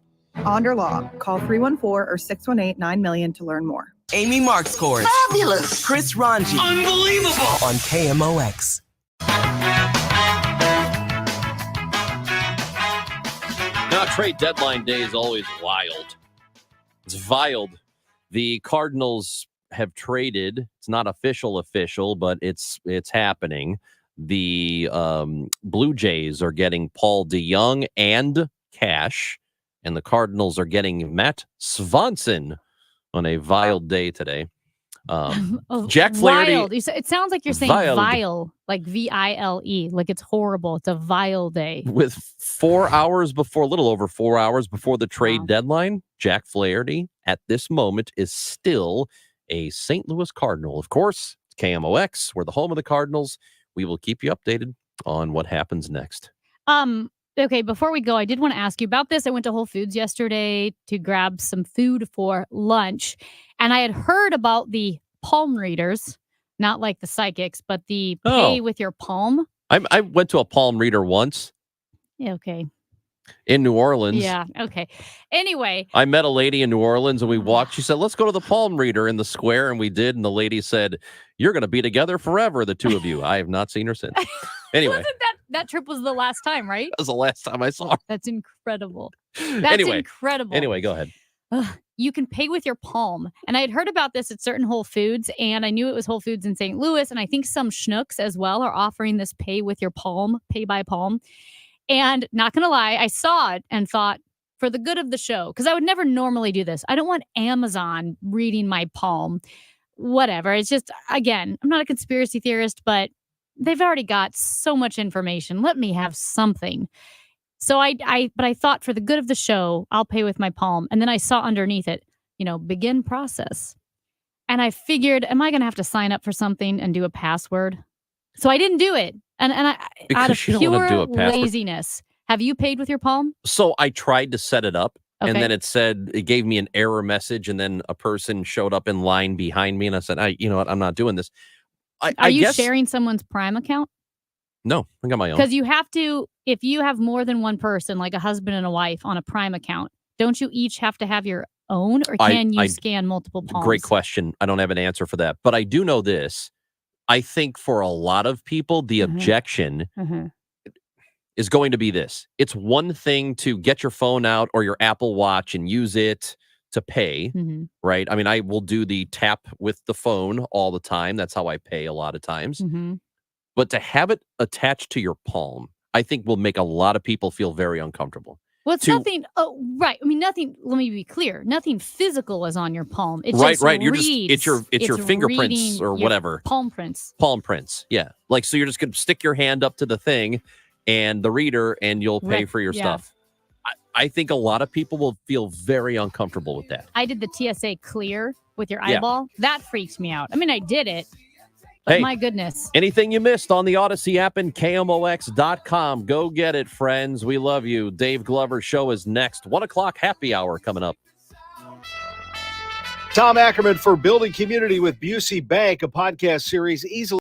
Onder Law. Call 314 or 618-9000 to learn more. Amy Marks scores. Fabulous. Chris Ranji. Unbelievable. On KMOX. Now, trade deadline day is always wild. It's wild. The Cardinals have traded. It's not official, but it's happening. The Blue Jays are getting Paul DeJong and cash, and the Cardinals are getting Matt Swanson on a wild day today. Jack Flaherty. Wild. It sounds like you're saying vile, like V-I-L-E, like it's horrible. It's a vile day. With a little over 4 hours before the trade deadline, Jack Flaherty at this moment is still a St. Louis Cardinal. Of course, KMOX, we're the home of the Cardinals. We will keep you updated on what happens next. Okay, before we go, I did want to ask you about this. I went to Whole Foods yesterday to grab some food for lunch, and I had heard about the palm readers, not like the psychics, but the pay with your palm. I went to a palm reader once. Yeah, okay. In New Orleans. Yeah, okay. Anyway. I met a lady in New Orleans and we walked. She said, let's go to the palm reader in the square. And we did. And the lady said, you're going to be together forever, the two of you. I have not seen her since. Anyway. That trip was the last time, right? That was the last time I saw her. That's incredible. That's incredible. Anyway, go ahead. You can pay with your palm. And I had heard about this at certain Whole Foods, and I knew it was Whole Foods in St. Louis. And I think some Schnucks as well are offering this pay with your palm, pay by palm. And not going to lie, I saw it and thought, for the good of the show, because I would never normally do this. I don't want Amazon reading my palm. Whatever. It's just, again, I'm not a conspiracy theorist, but they've already got so much information. Let me have something. So I thought, for the good of the show, I'll pay with my palm. And then I saw underneath it, begin process. And I figured, am I going to have to sign up for something and do a password? So I didn't do it. And out of pure laziness. Have you paid with your palm? So I tried to set it up, Okay. and then it gave me an error message, and then a person showed up in line behind me, and I said, you know what, I'm not doing this. Are you sharing someone's Prime account? No, I got my own. Because you have to, if you have more than one person, like a husband and a wife on a Prime account, don't you each have to have your own, or can you scan multiple palms? Great question. I don't have an answer for that, but I do know this. I think for a lot of people, the objection is going to be this. It's one thing to get your phone out or your Apple Watch and use it to pay, right? I mean, I will do the tap with the phone all the time. That's how I pay a lot of times. But to have it attached to your palm, I think will make a lot of people feel very uncomfortable. Well, it's nothing. Oh, right. I mean, nothing. Let me be clear. Nothing physical is on your palm. It right. just You're reads, it's your fingerprints or whatever. Palm prints. Palm prints. Yeah. Like, so you're just going to stick your hand up to the thing and the reader, and you'll pay for your stuff. I think a lot of people will feel very uncomfortable with that. I did the TSA clear with your eyeball. That freaked me out. I mean, I did it. But Hey, my goodness. Anything you missed on the Odyssey app and KMOX.com, go get it, friends. We love you. Dave Glover's show is next. 1 o'clock happy hour coming up. Tom Ackerman for Building Community with Busey Bank, a podcast series easily